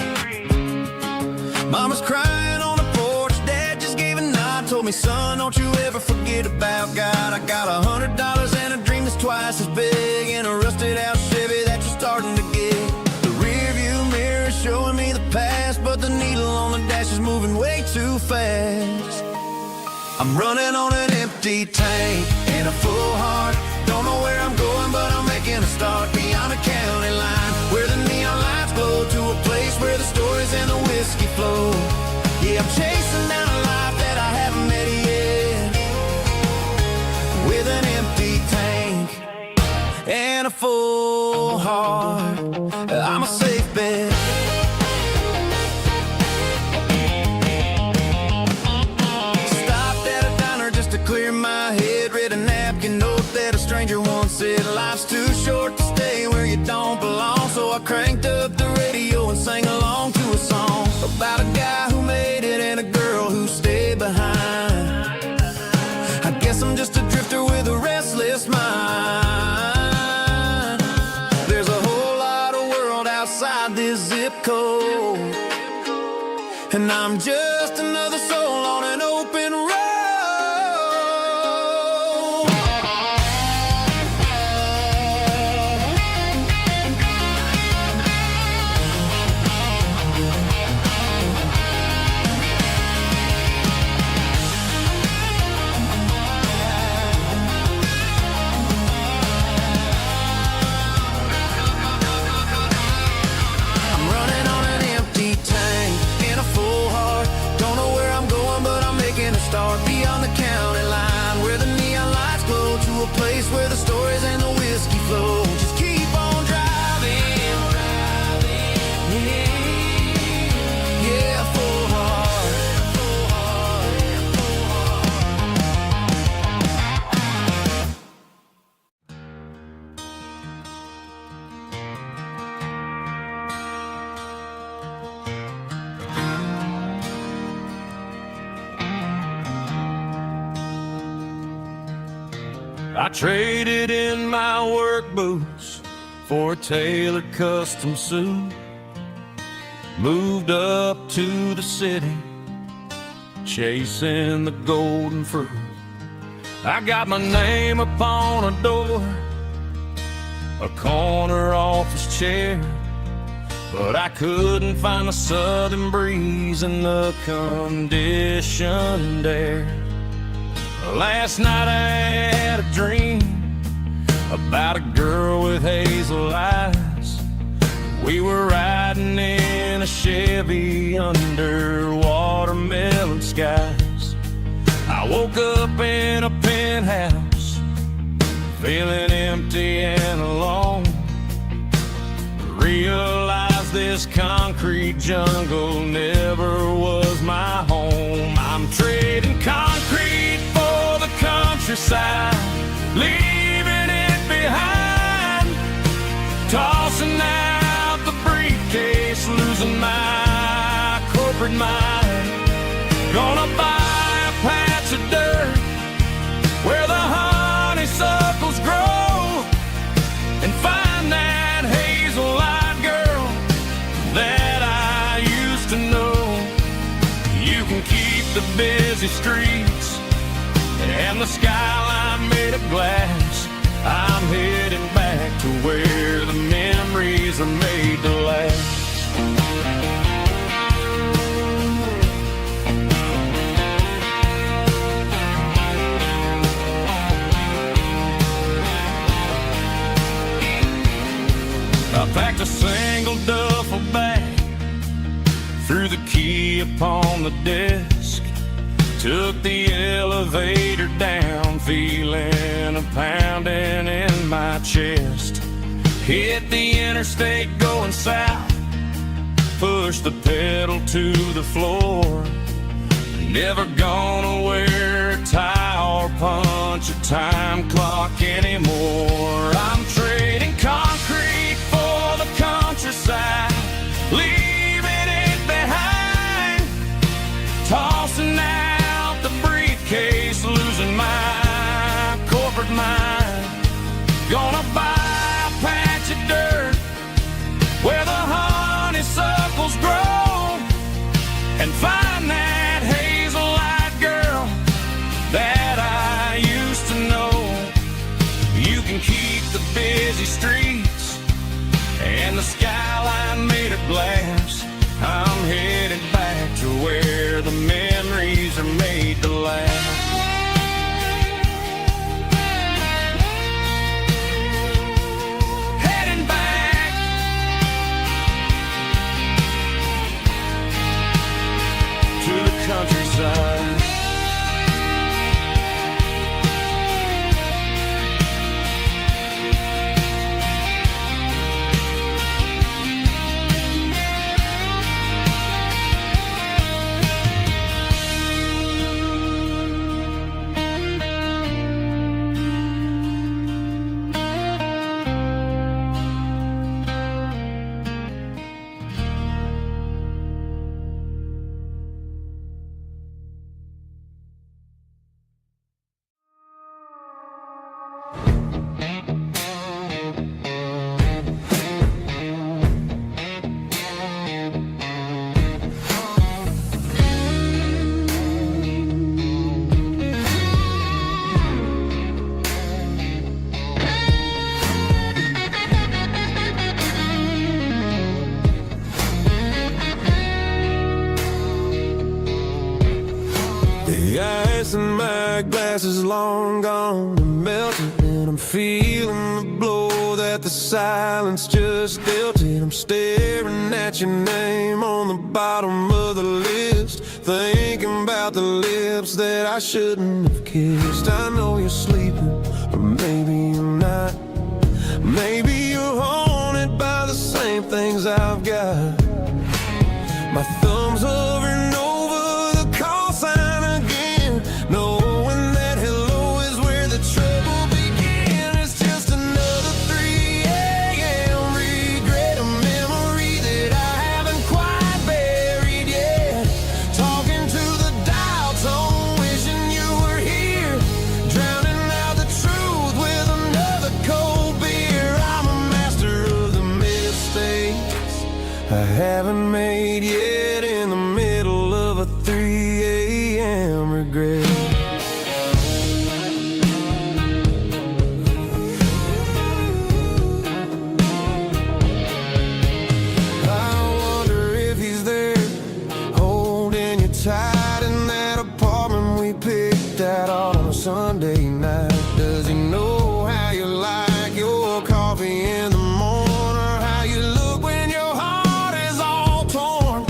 Mama's crying on the porch, Dad just gave a nod, told me, son, don't you ever forget about God. I got $100 and a dream that's twice as big, and a rusted out Chevy that you're starting to get. The rear view mirror is showing me the past, but the needle on the dash is moving way too fast. I'm running on an empty tank and a full heart. Don't know where I'm going, but I'm making a start beyond the county line, where the neon lights glow, to a place where the stories and the whiskey flow. Yeah, I'm chasing down a life that I haven't met yet, with an empty tank and a full heart. I'm a safe bet. Clear my head, read a napkin note that a stranger once said, life's too short to stay where you don't belong. So I cranked up the radio and sang along to a song about a guy who made it and a girl who stayed behind. I guess I'm just a drifter with a restless mind. There's a whole lot of world outside this zip code, and I'm just another soul on an open road. Start beyond the county line, where the neon lights glow, to a place where the stories and the whiskey flow. Just keep on driving, yeah, full heart, full heart, full I traded in my work boots for a tailored custom suit, moved up to the city, chasing the golden fruit. I got my name upon a door, a corner office chair, but I couldn't find the southern breeze in the conditioned air. Last night I had a dream about a girl with hazel eyes. We were riding in a Chevy under watermelon skies. I woke up in a penthouse, feeling empty and alone. Realized this concrete jungle never was my home. I'm trading concrete for the countryside, leaving it behind, tossing out the briefcase, losing my corporate mind. Gonna buy a patch of dirt where the honeysuckles grow, and find that hazel-eyed girl that I used to know. You can keep the busy streets and the skyline made of glass. I'm heading back to where the memories are made to last. I packed a single duffel bag, threw the key upon the desk, took the elevator down, feeling a pounding in my chest. Hit the interstate going south, pushed the pedal to the floor. Never gonna wear a tie or punch a time clock anymore. I'm trading concrete for the countryside, leaving it behind, tossing out the briefcase, losing my busy streets and the skyline made of glass. I'm headed back to where the memories are made to last. Heading back to the countryside. The ice in my glass is long gone and melted, and I'm feeling the blow that the silence just dealt it. I'm staring at your name on the bottom of the list, thinking about the lips that I shouldn't have kissed. I know you're sleeping, or maybe you're not. Maybe you're haunted by the same things I've got. My thumb's hovering over the call sign again, knowing that hello is where the trouble began. It's just another 3 a.m. regret, a memory that I haven't quite buried yet. Talking to the dial tone, wishing you were here, drowning out the truth with another cold beer. I'm a master of the mistakes I haven't made yet, in the middle of a 3 a.m. regret. I wonder if he's there, holding you tight in that apartment we picked out on a Sunday night. Does he know how you like your coffee in the morning, or how you look when your heart is all torn?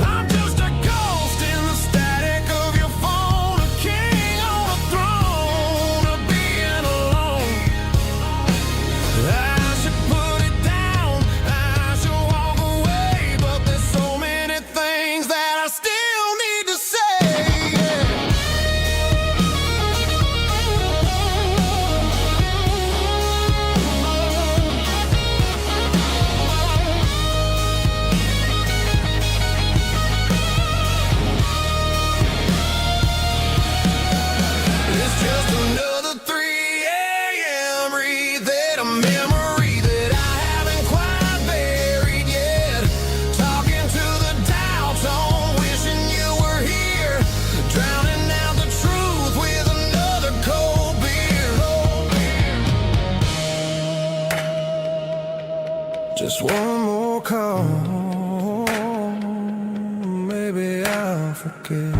I'm just a ghost in the static of your phone, a king on a throne of being alone. I should put it down, I should walk away, but there's so many things that I still need to say. It's just another 3 a.m. read, a memory that I haven't quite buried yet. Talking to the dial tone, wishing you were here, drowning out the truth with another cold beer. Just one more call, maybe I'll forget.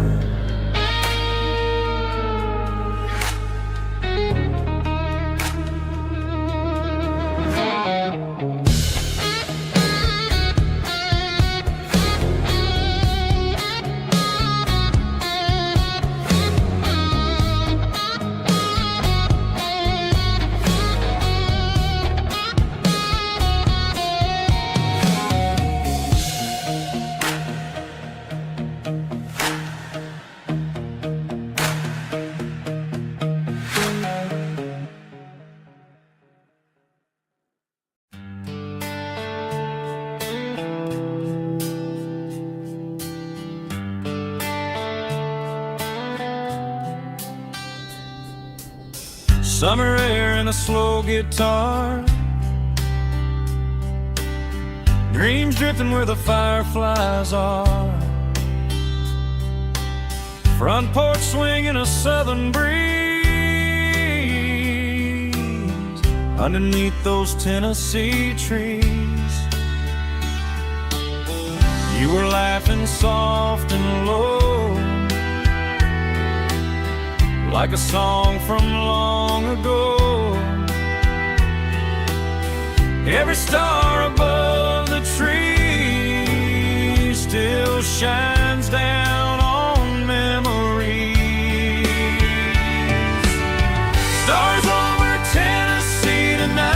Summer air and a slow guitar, dreams drifting where the fireflies are. Front porch swinging a southern breeze, underneath those Tennessee trees. You were laughing soft and low, like a song from long ago. Every star above the tree still shines down on memories. Stars over Tennessee tonight,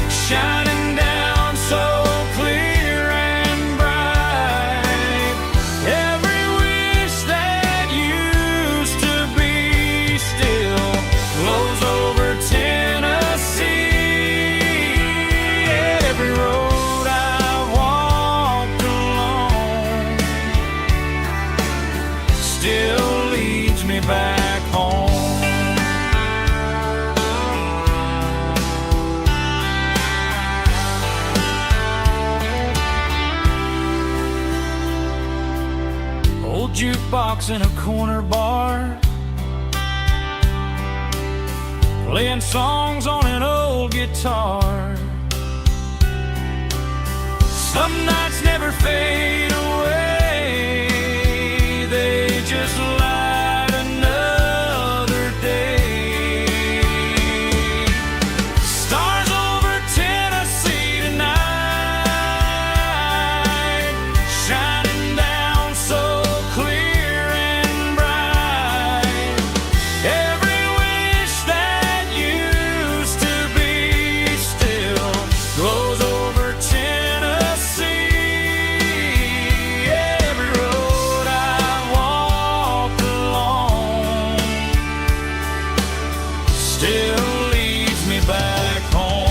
shining down so clear and bright. Every wish that used to be still glows over Tennessee. Every road I walked along still leads me back home. Old jukebox in a corner bar, playing songs on an old guitar. Some nights never fade away, they just light another day. Stars over Tennessee tonight, shining down so clear and bright. Every wish that used to be still glows over Tennessee. Every road I walked along still leads me back home.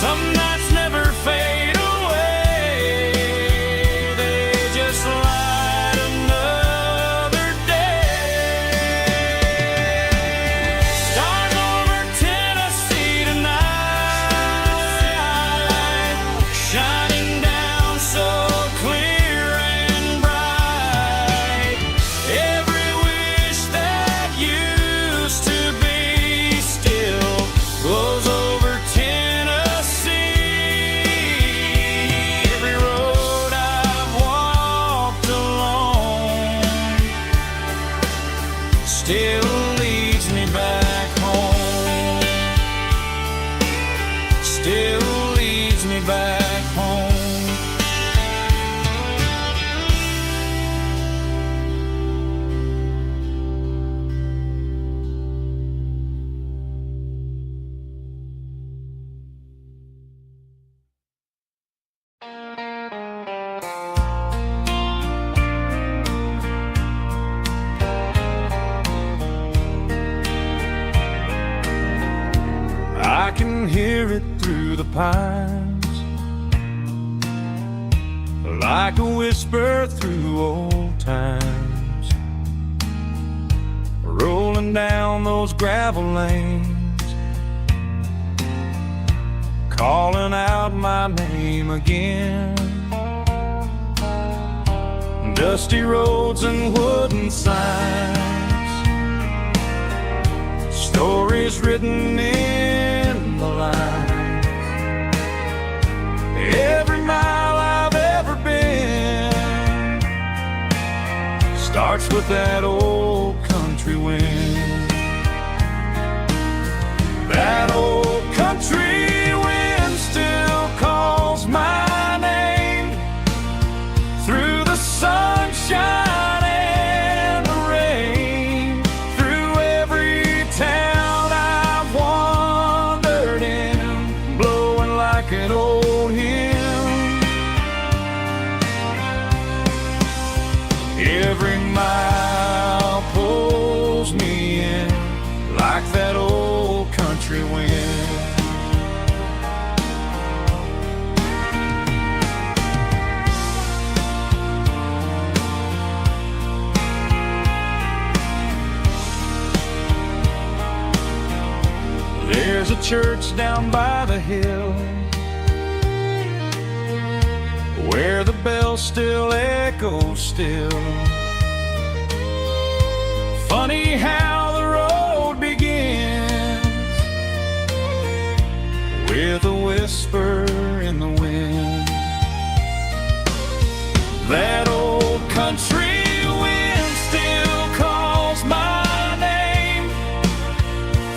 Some nights never fade away, they just light another day. Stars over Tennessee tonight, shining down so clear and bright. Every wish that used to be still glows over Tennessee. Every road I've walked along still leads me back home. Still leads me back home. I can hear it through the pines, like a whisper through old times, rolling down those gravel lanes, calling out my name again. Dusty roads and wooden signs, stories written in the lines. Every mile I've ever been starts with that old country wind. That old country wind still calls my name through the sunshine and the rain, through every town I've wandered in, blowing like an old hymn. Every mile pulls me in like that old country wind. There's a church down by the hill where the bell still echoes still. Funny how the road begins with a whisper in the wind. That old country wind still calls my name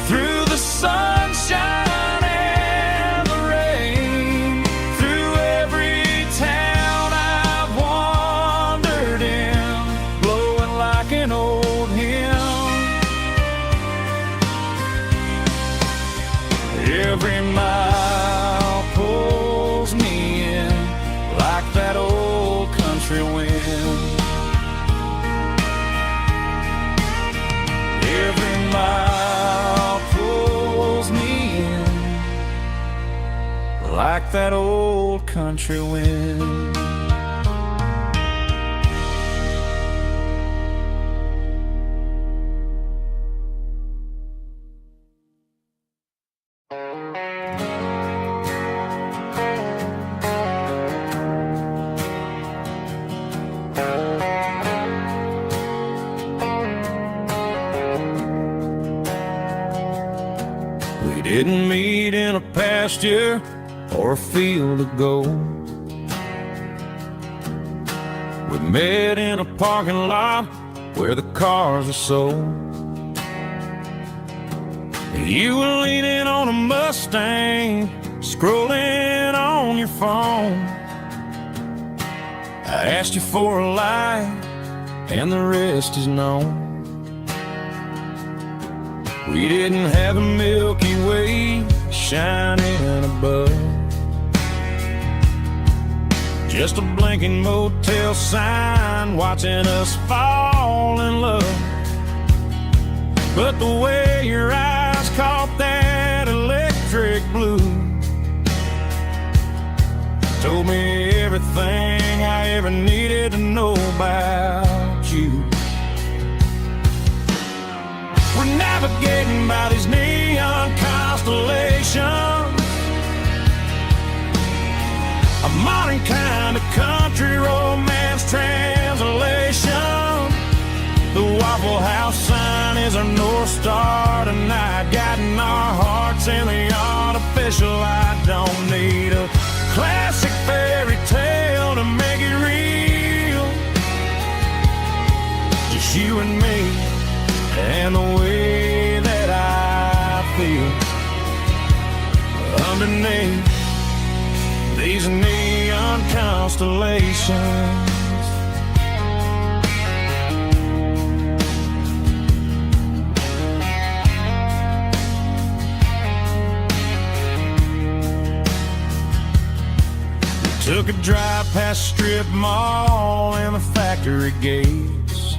through the sunshine and the rain, through every town I've wandered in, blowing like an old hymn. Every mile pulls me in like that old country wind. Every mile pulls me in like that old country wind. We didn't meet in a pasture or a field of gold. We met in a parking lot where the cars are sold. You were leaning on a Mustang, scrolling on your phone. I asked you for a light, and the rest is known. We didn't have a Milky Way shining above, just a blinking motel sign watching us fall in love. But the way your eyes caught that electric blue told me everything I ever needed to know about you. We're navigating by these neon constellations, a modern kind of country romance translation. The Waffle House sign is our North Star tonight, guiding our hearts in the artificial light. Don't need a classic fairy tale to make it real, just you and me and the way that I feel underneath these neon constellations. We took a drive past strip mall and the factory gates,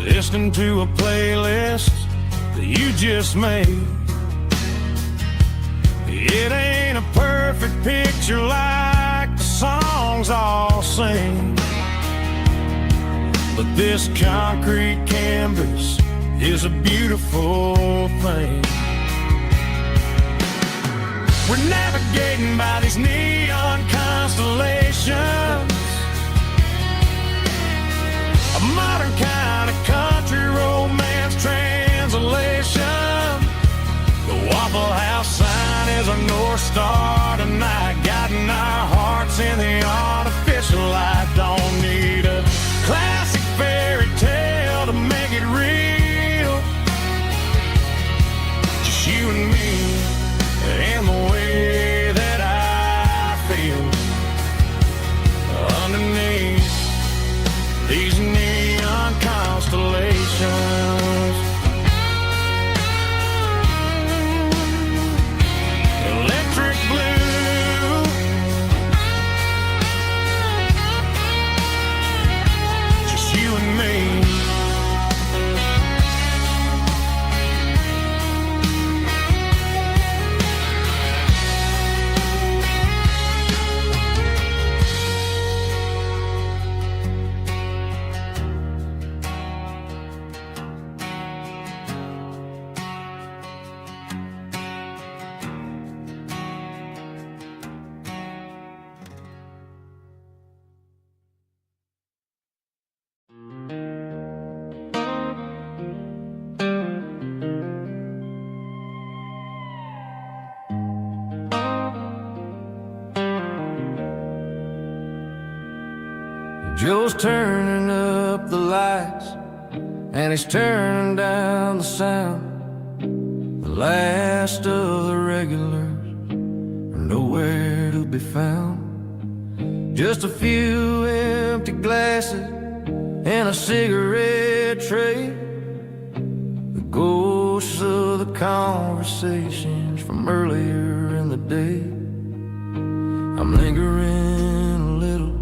listening to a playlist that you just made. It ain't a perfect picture like the songs all sing, but this concrete canvas is a beautiful thing. We're navigating by these neon constellations, a modern kind of country romance translation. The Waffle House sign is our North Star tonight, guiding our hearts in the artificial light. Don't need a classic fairy tale to make it real, just you and me and the way that I feel underneath these neon constellations. Electric blue, just you and me. Joe's turning up the lights, and he's turning down the sound. The last of the regulars are nowhere to be found. Just a few empty glasses and a cigarette tray, the ghosts of the conversations from earlier in the day. I'm lingering a little,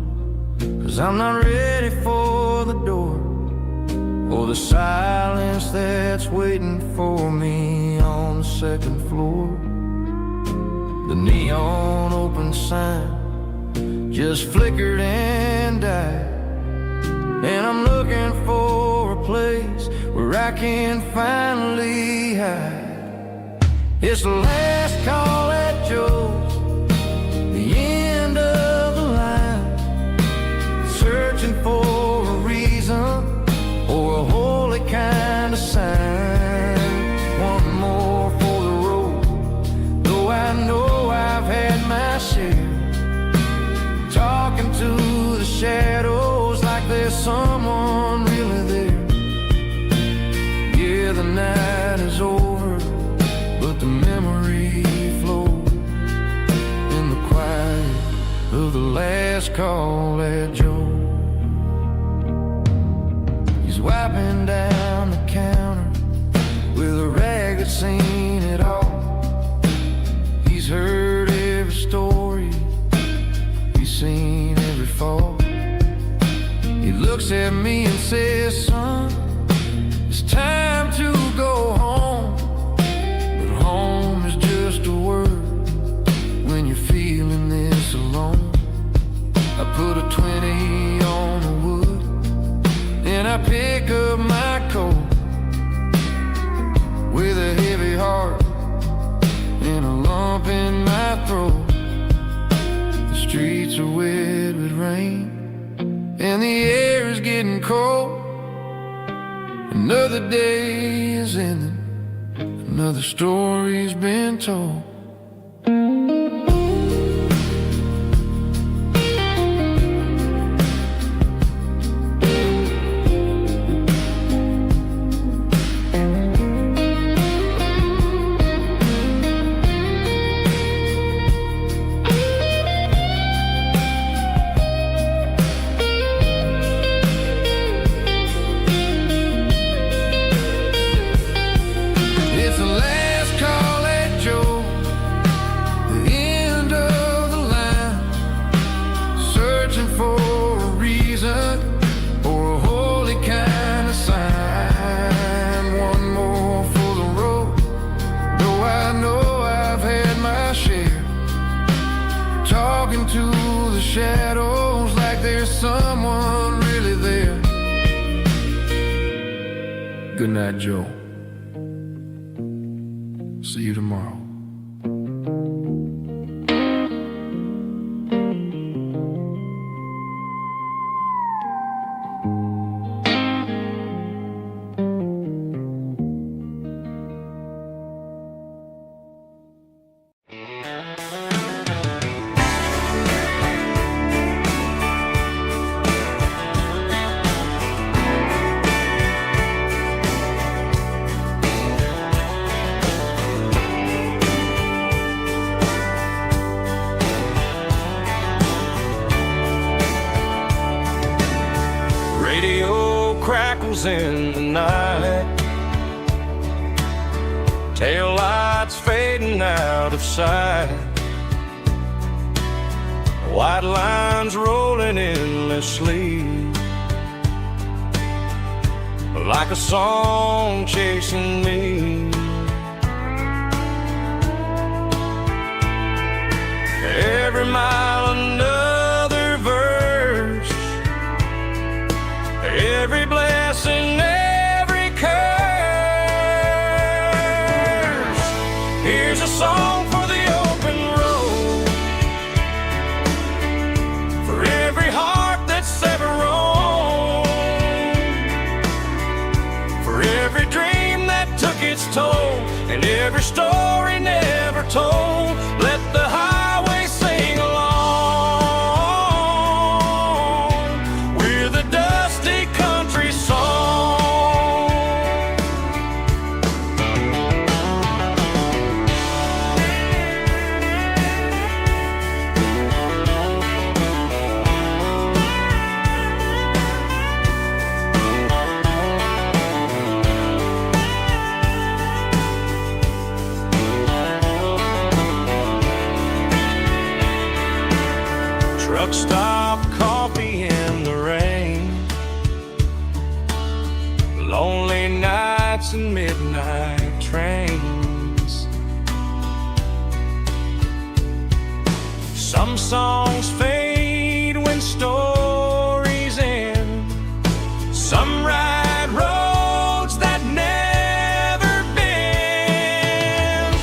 'cause I'm not ready for the door, or the silence that's waiting for me on the second floor. The neon open sign just flickered and died, and I'm looking for a place where I can finally hide. It's the last call at Joe's, the end of the line, searching for a reason or a holy kind of sign. One more for the road, though I know I've had my share, talking to the shadows like there's someone really there. Yeah, the night is over, but the memory flows in the quiet of the last call at Joe. He's wiping down the counter with a rag that's seen it all. He's heard every story, he's seen every fall. He looks at me and says, son, it's time to go home. But home is just a word when you're feeling this alone. I put a 20 on the wood, and I pick up my coat with a heavy heart and a lump in my throat. The streets are wet with rain, and the air is getting cold. Another day is ending, another story's been told. Shadows like there's someone really there. Good night, Joe. See you tomorrow. In the night, tail lights fading out of sight, white lines rolling endlessly, like a song chasing me. Every mile another verse, every blessing, every curse. Here's a song for the open road, for every heart that's ever roamed, for every dream that took its toll, and every story never told. Let the highway sing along. truck stop coffee in the rain, lonely nights and midnight trains. Some songs fade when stories end, some ride roads that never bend.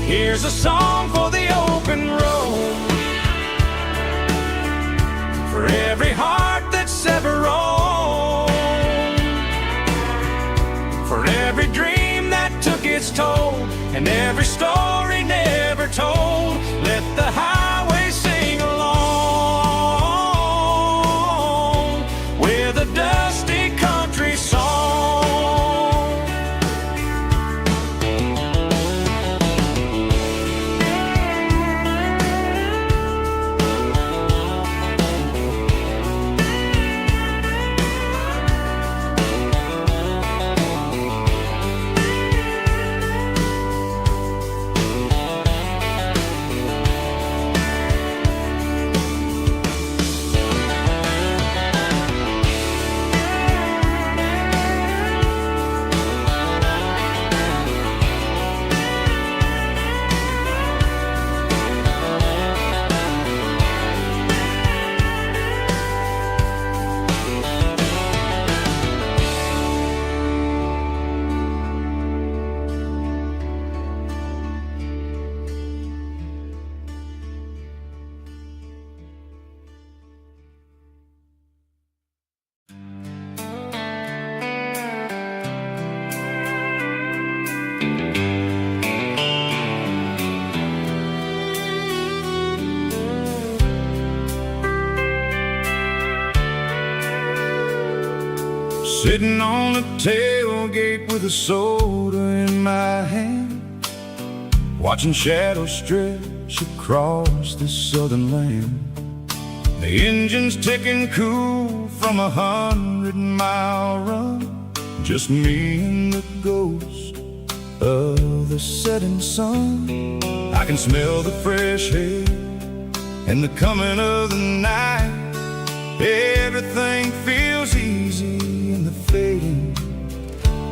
Here's a song for the open road, for every heart that's ever roamed, for every dream that took its toll, and every story never told. Let the highway sing along with a dusty country song. Sitting on the tailgate with a soda in my hand, watching shadows stretch across this southern land. The engine's ticking cool from 100-mile run, just me and the ghost of the setting sun. I can smell the fresh air and the coming of the night. Everything feels easy in the fading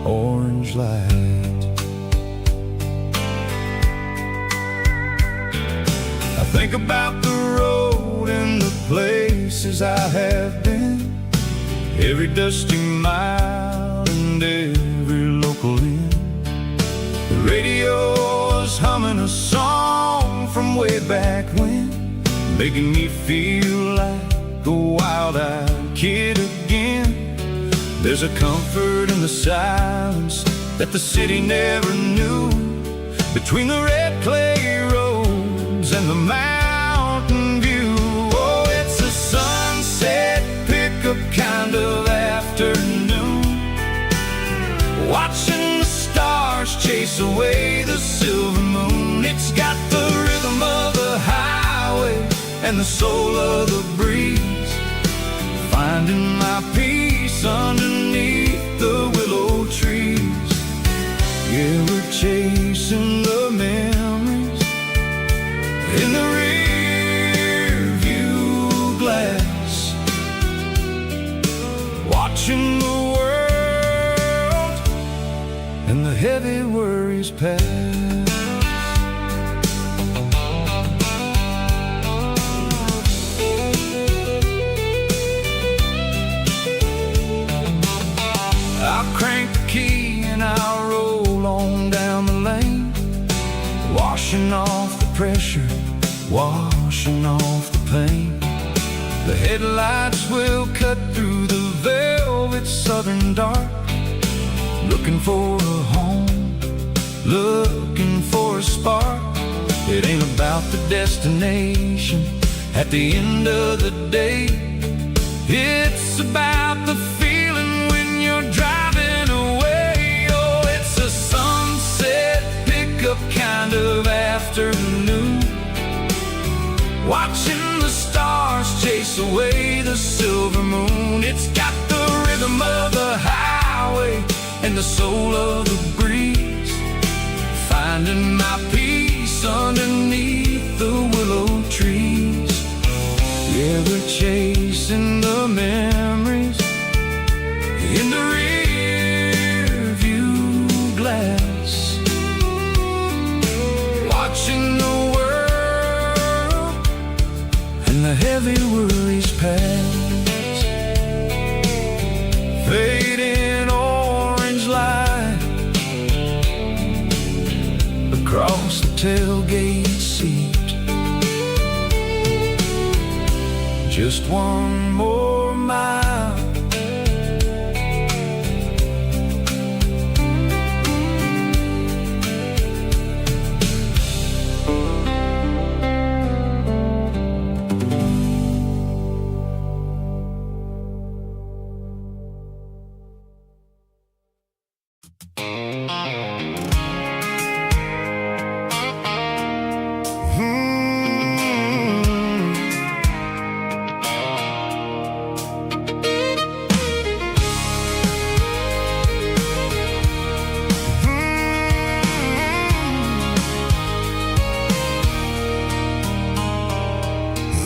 orange light. I think about the road and the places I have been, every dusty mile and every local inn. The radio is humming a song from way back when, making me feel like a wild-eyed kid again. There's a comfort in the silence that the city never knew, between the red clay roads and the mountain view. Oh, it's a sunset pickup kind of afternoon, watching the stars chase away the silver moon. It's got the rhythm of the highway and the soul of the breeze, finding my peace underneath the willow trees. Yeah, we're chasing the memories in the rear view glass, watching the world and the heavy worries pass. I'll crank the key and I'll roll on down the lane, washing off the pressure, washing off the pain. The headlights will cut through the velvet southern dark, looking for a home, looking for a spark. It ain't about the destination at the end of the day, it's about the feeling when you're driving away. Oh, it's a sunset pickup kind of afternoon, watching the stars chase away the silver moon. It's got the rhythm of the highway and the soul of the breeze, finding my peace underneath the willow trees. Yeah, we're watching the world and the heavy worries pass. Fading orange light across the tailgate seat. Just one more mile.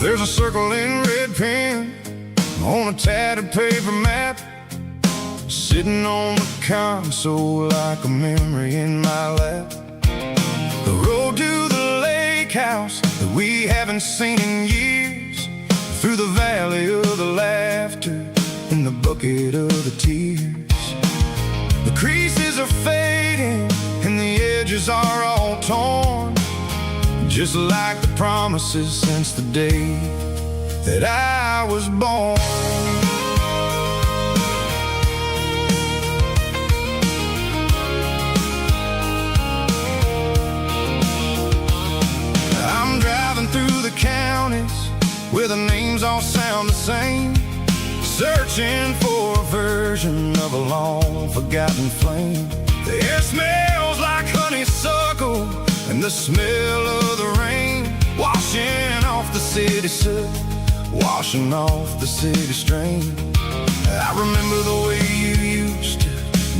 There's a circle in red pen on a tattered paper map, sitting on the console like a memory in my lap. The road to the lake house that we haven't seen in years, through the valley of the laughter and the bucket of the tears. The creases are fading and the edges are all torn, just like the promises since the day that I was born. I'm driving through the counties where the names all sound the same, searching for a version of a long forgotten flame. The air smells like honeysuckle and the smell of the rain, washing off the city soot, washing off the city strain. I remember the way you used to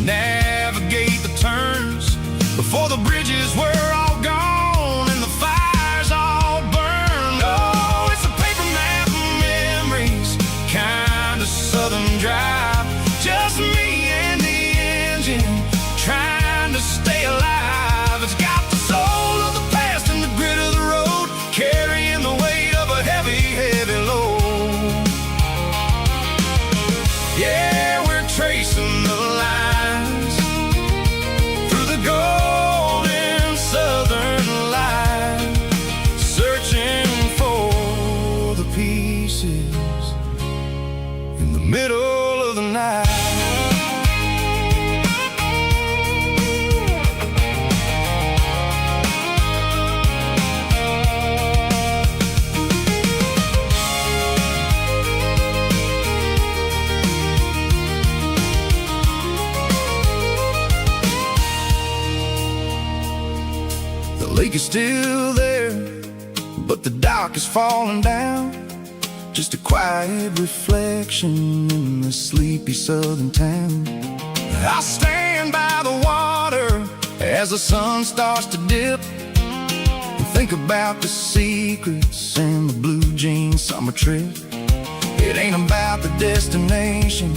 navigate the turns before the bridges were all gone and the fires all burned. Oh, it's a paper map of memories, kind of southern drive, just me and the engine trying to stay alive. It's got the soul of the past and the grit of the road, carrying the weight of a heavy, heavy load. Yeah, we're tracing the lines through the golden southern light, searching for the pieces in the middle of the night. The lake is still there, but the dock is falling down, just a quiet reflection in the sleepy southern town. I stand by the water as the sun starts to dip and think about the secrets and the blue jean summer trip. It ain't about the destination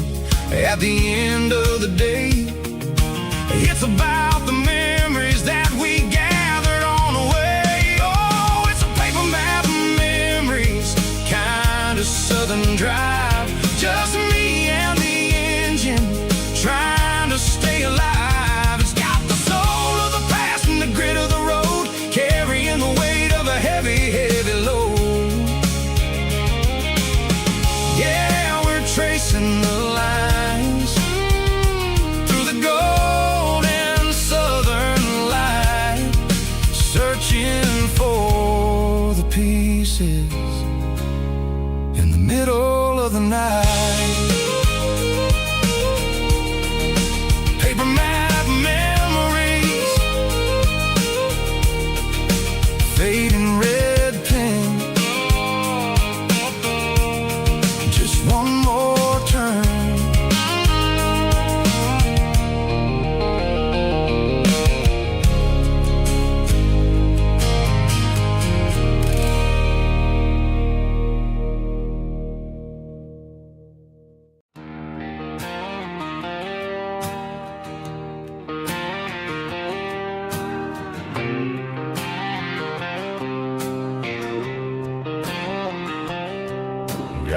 at the end of the day, it's about the memories that we gathered on the way. Oh, it's a paper map of memories, kind of southern drive, just me and the engine trying to stay alive. It's got the soul of the past and the grit of the road, carrying the weight of a heavy, heavy load. Yeah, we're tracing the lines through the golden southern light, searching for the pieces in the middle of the night. Paper map memories, fading red pen, just one more turn.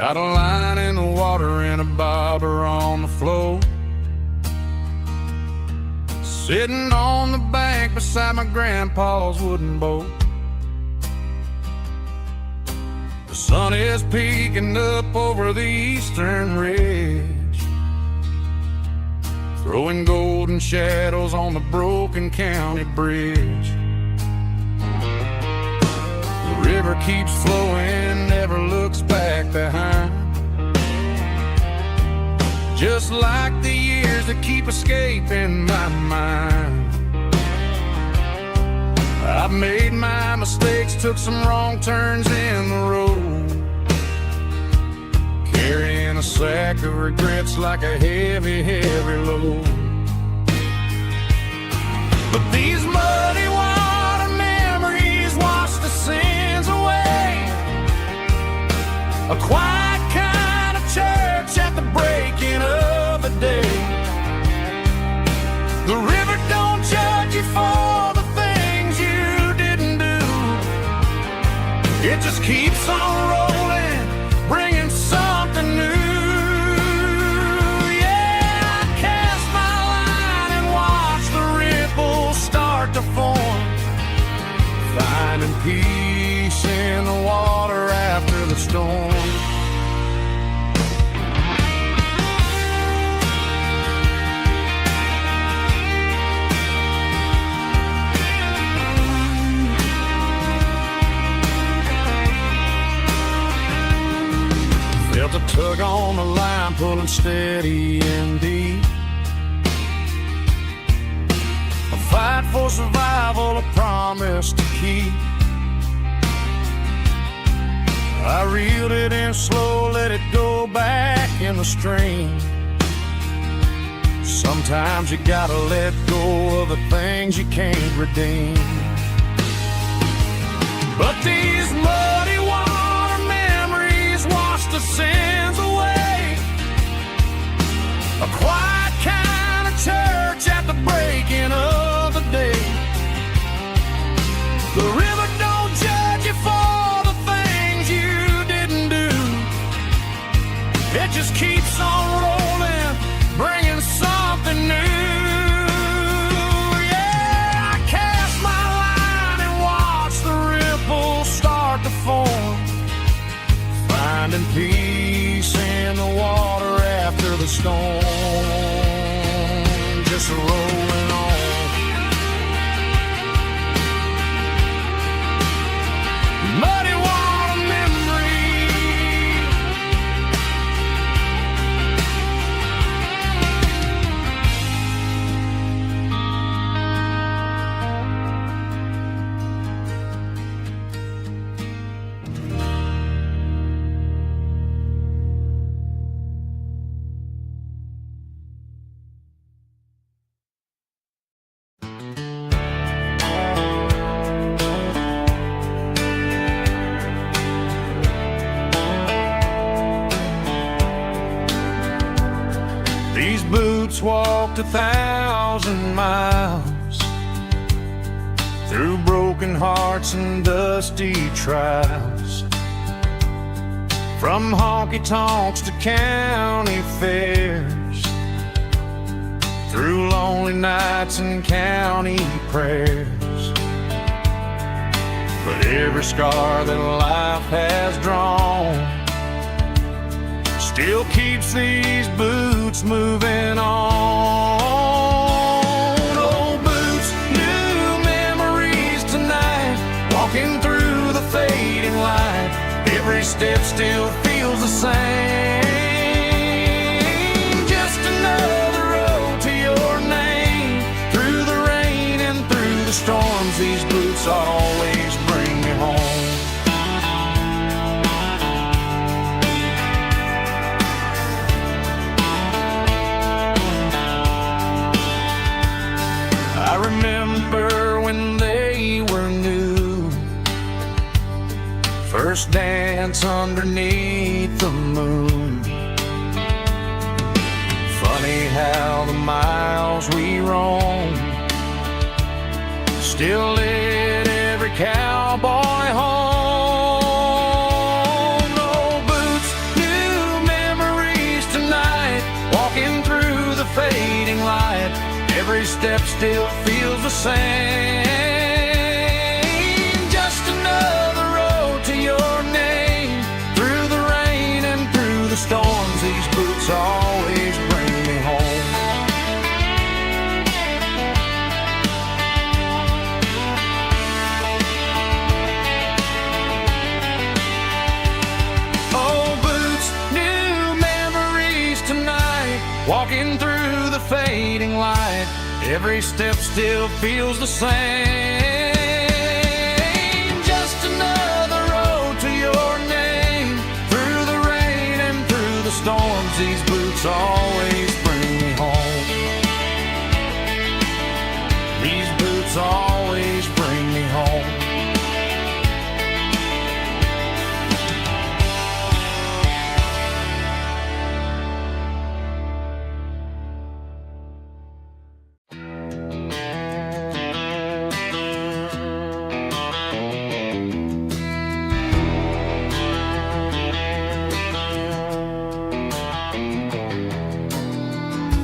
Got a line in the water and a bobber on the floor. Sitting on the bank beside my grandpa's wooden boat. The sun is peeking up over the eastern ridge, throwing golden shadows on the broken county bridge. The river keeps flowing, never looks back behind, just like the years that keep escaping my mind. I've made my mistakes, took some wrong turns in the road, carrying a sack of regrets like a heavy, heavy load. But these muddy water memories wash the sins away. A quiet kind of church at the breaking of the day. The river don't judge you for the things you didn't do. It just keeps on rolling, bringing something new. Yeah, I cast my line and watch the ripples start to form, finding peace in the water after the storm. Felt a tug on the line, pulling steady and deep. A fight for survival, a promise to keep. I reeled it in slow, let it go back in the stream. Sometimes you gotta let go of the things you can't redeem. But these muddy water memories wash the sins away. A quiet kind of church at the breaking of the day. The river don't judge you for the things you didn't do. It just keeps on rolling, bringing something new. Yeah, I cast my line and watch the ripples start to form, finding peace in the water after the storm. Just rolling on. Muddy water memory. These boots walked 1,000 miles through broken hearts and dusty trials, from honky-tonks to county fairs, through lonely nights and county prayers. But every scar that life has drawn still keeps these boots moving on. Old boots, new memories tonight, walking through the fading light. Every step still feels the same. Just another road to your name. Through the rain and through the storms, these boots always bring me home. I remember when they were new, first dance underneath the moon. Funny how the miles we roam still lit every cowboy home. Old boots, new step still feels the same. Just another road to your name. Through the rain and through the storms, these boots always bring me home. Old boots, new memories tonight. Walking through the fading light, every step still feels the same. Just another road to your name. Through the rain and through the storms, these boots always bring me home. These boots always bring me home.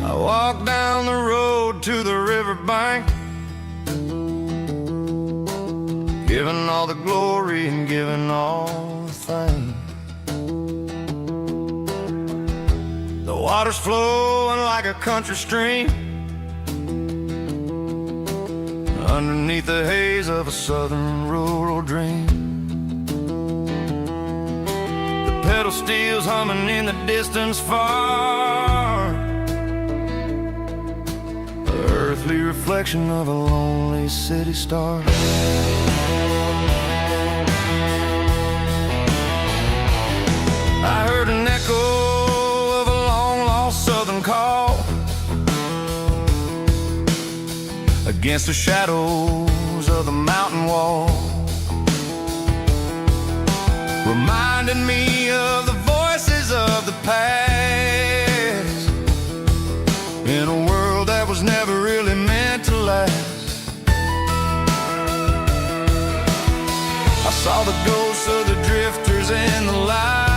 I walk down the road to the riverbank, giving all the glory and giving all the thanks. The water's flowing like a country stream, underneath the haze of a southern rural dream. The pedal steel's humming in the distance far, earthly reflection of a lonely city star. I heard an echo of a long-lost southern call against the shadows of the mountain wall, reminding me of the voices of the past, in a world that was never really meant to last. I saw the ghosts of the drifters in the light,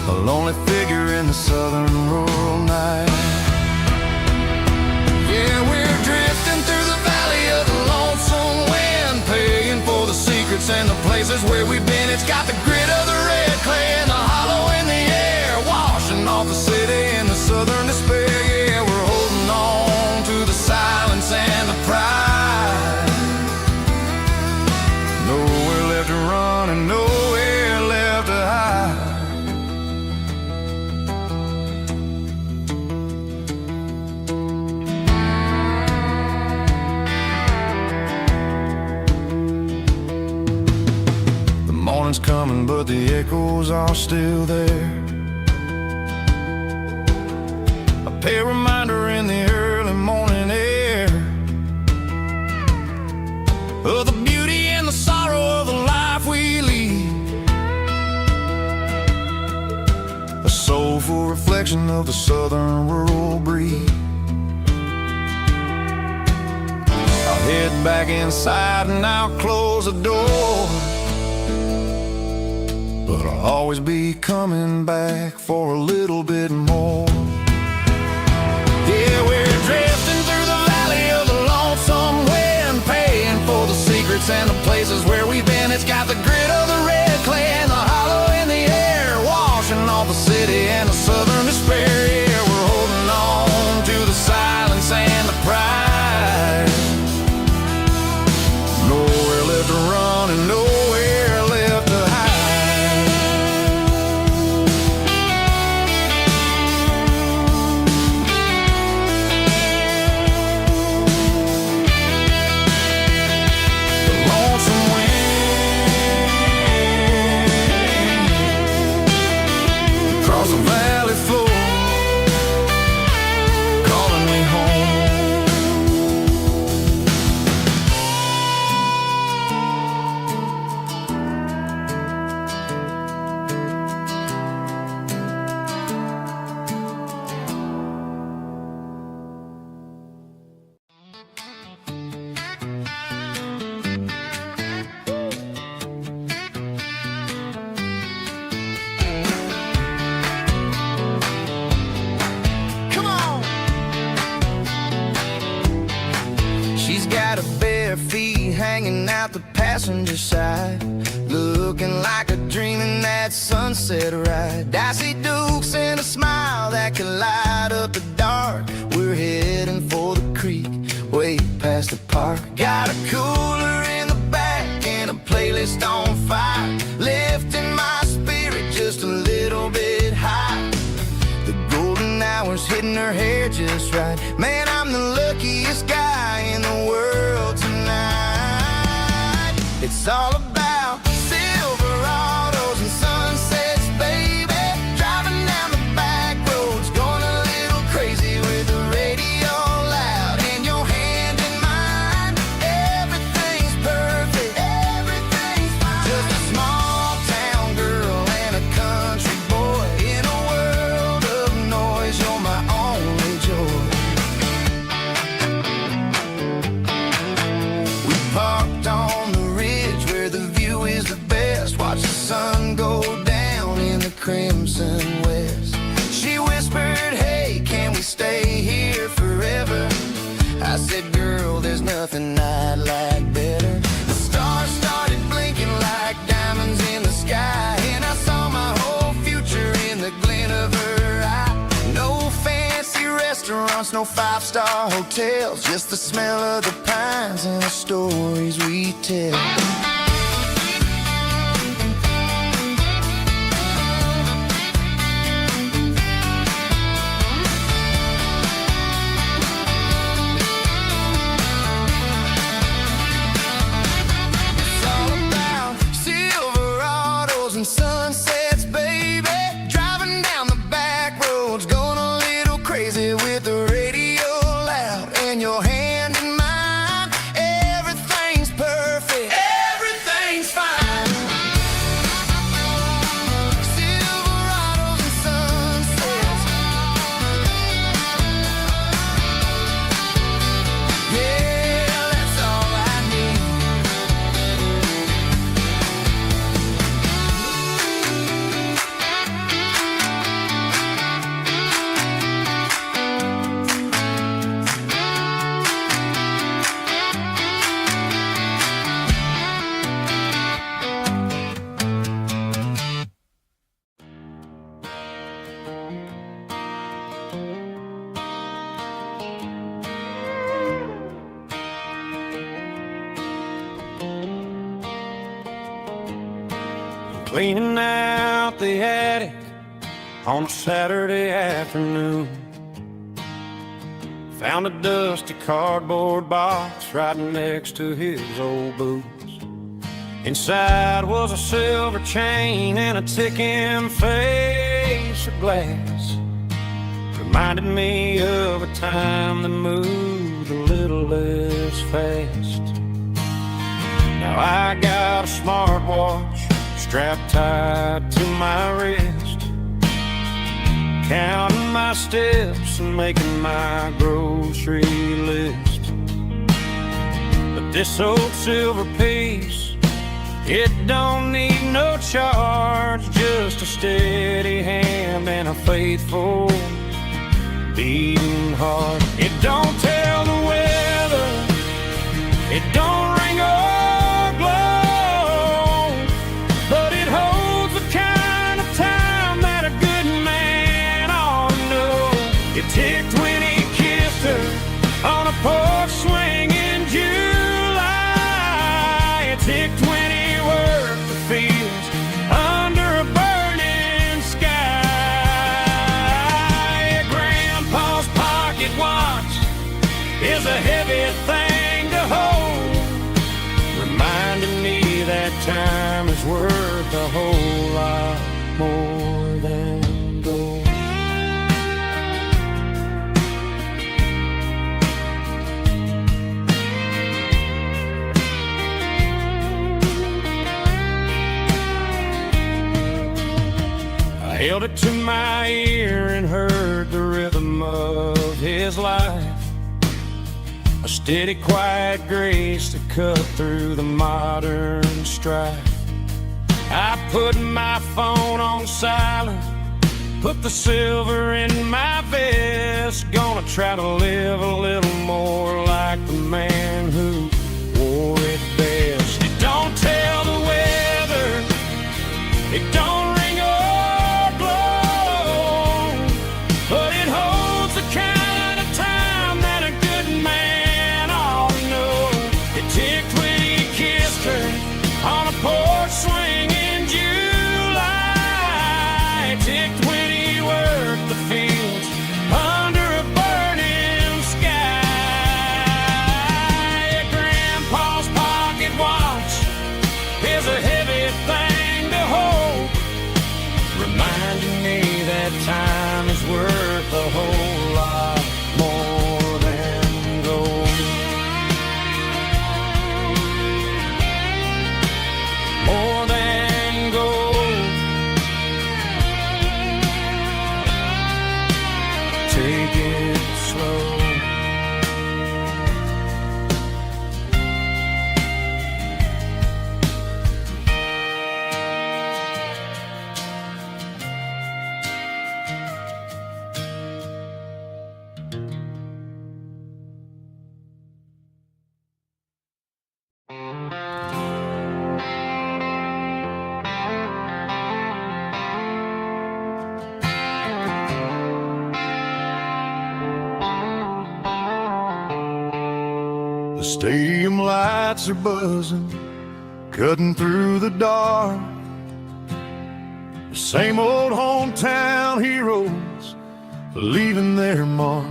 a lonely figure in the southern rural night. Yeah, we're drifting through the valley of the lonesome wind, paying for the secrets and the places where we've been. It's got the grit of the red clay and the hollow in the air, washing off the city and the southern despair. Yeah, we're holding on to the silence and the pride. Nowhere left to run and nowhere left to hide. The morning's coming, but the echoes are still there. A pale reminder in the early morning air of the beauty and the sorrow of the life we lead, a soulful reflection of the southern rural breed. I'll head back inside and I'll close the door, but I'll always be coming back for a little bit more. Yeah, we're drifting through the valley of the lonesome wind, paying for the secrets and the places where we've been. It's got the grit of the red clay and the hollow in the air, washing off the city and the southern despair. Yeah, we're holding on to the silence and the pride. Nowhere left to run and nowhere left to hide. got her bare feet hanging out the passenger side, looking like a dream in that sunset ride. I see Dukes and a smile that can light up the dark. We're heading for the creek, way past the park. Got a cooler in the back and a playlist on fire, lifting my spirit just a little bit high. The golden hours hitting her hair just right. Man, I'm the luckiest guy in the world tonight. It's all about Silverados and sunsets, baby. Driving down the back roads, going a little crazy with the radio loud and your hand in mine. Everything's perfect, everything's fine. Just a small town girl and a country boy in a world of noise. You're my only joy. We parked on the ridge where the view is the best. Watch the sun go down in the crimson west. She whispered, hey, can we stay here forever? I said, girl, there's nothing I'd like better. The stars started blinking like diamonds in the sky, and I saw my whole future in the glint of her eye. No fancy restaurants, no five-star hotels, just the smell of the pines and the stories we tell. It's all about Silverados and sunsets, baby. Driving down the back roads, going a little crazy with the radio loud and your hand in mine. Everything's perfect, everything's fine. Silverados and sunsets, yeah, that's all I need. Cleaning out the attic on a Saturday afternoon. Found a dusty cardboard box right next to his old boots. Inside was a silver chain and a ticking face of glass. Reminded me of a time that moved a little less fast. Now I got a smartwatch strapped tight to my wrist, counting my steps and making my grocery list. But this old silver piece, it don't need no charge, just a steady hand and a faithful beating heart. It don't tell the weather, it don't ring or glow, but it holds the kind of time that a good man ought to know. It ticked when he kissed her on a porch swing in July. It ticked when he worked the fields under a burning sky. Grandpa's pocket watch is a heavy thing to hold, reminding me that time is worth a whole lot more than gold. I held it to my ear and heard the rhythm of his life, a steady, quiet grace to cut through the modern strife. I put my phone on silent Put the silver in my vest, gonna try to live a little more like the man who wore it best. It don't tell the weather, it don't ring or blow, but it holds the kind of time that a good man ought to know. It ticked when he kissed her on a porch swing in July. It ticked when he worked the fields under a burning sky. Yeah, Grandpa's pocket watch is a heavy thing to hold, reminding me that time is worth a whole lot more than gold. More than gold. Take it slow. The stadium lights are buzzing, cutting through the dark. The same old hometown heroes leaving their mark.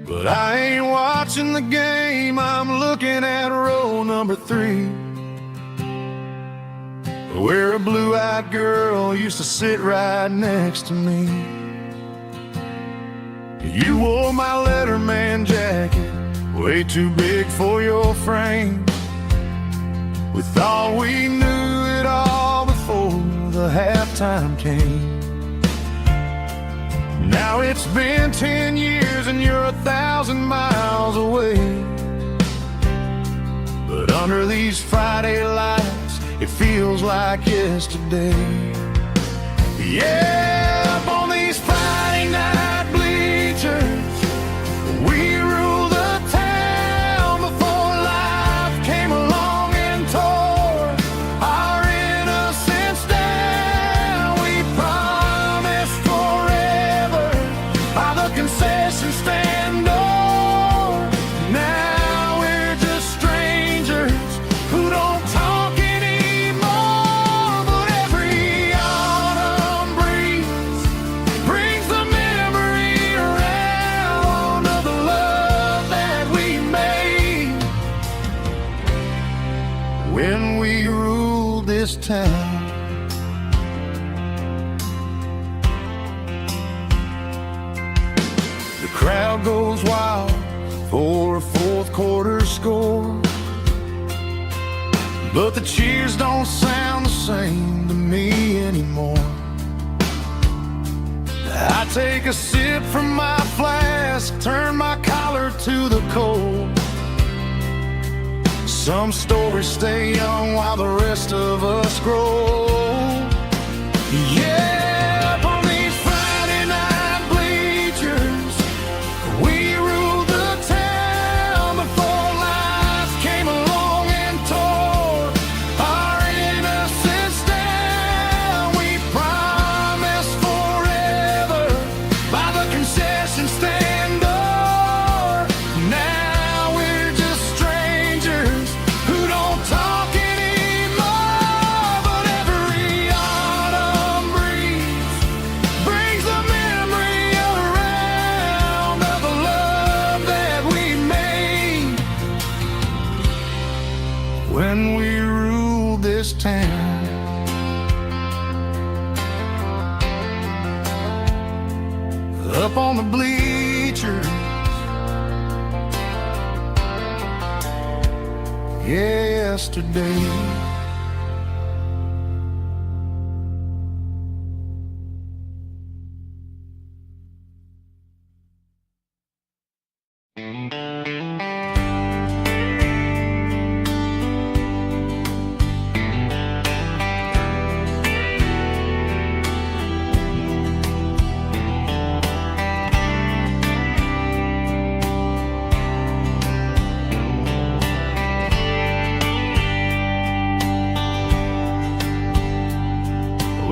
But I ain't watching the game, I'm looking at row number 3, where a blue-eyed girl used to sit right next to me. You wore my Letterman jacket, way too big for your frame. We thought we knew it all before the halftime came. Now it's been 10 years and you're 1,000 miles away. But under these Friday lights, it feels like yesterday. Yeah, up on these Friday night bleachers, we rule the town before life came along and tore our innocence down. We promised forever by the concession stand door. Now we're just strangers who don't talk anymore. But every autumn breeze brings the memory around of the love that we made when we ruled this town. The crowd goes wild for a fourth quarter score, but the cheers don't sound the same to me anymore. I take a sip from my flask, turn my collar to the cold. Some stories stay young while the rest of us grow. Yeah, up on these Friday night bleachers, we ruled the town before life came along and tore our innocence down. We promised forever by the concession stand door. Now we're just strangers who don't talk anymore. But every autumn breeze brings the memory around of the love that we made when we ruled this town. Up on the bleachers, yesterday.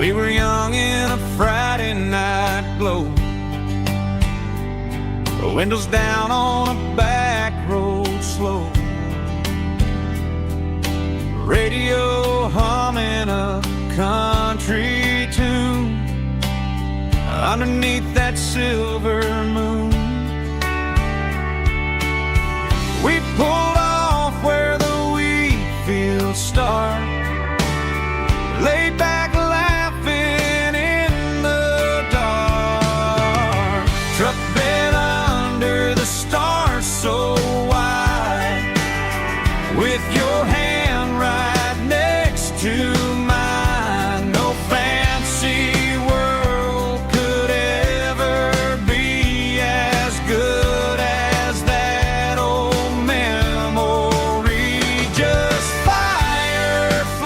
We were young in a Friday night glow, the windows down on a back road slow, radio humming a country tune underneath that silver moon. We pulled off where the wheat fields start, laid back laughing in the dark. Truck bed under the stars so wide, with your hand right next to mine. No fancy world could ever be as good as that old memory. Just fireflies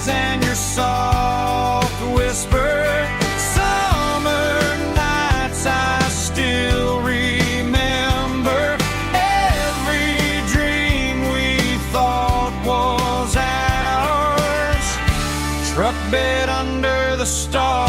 and your soft whisper. Summer nights I still remember. Every dream we thought was ours. Truck bed under the stars.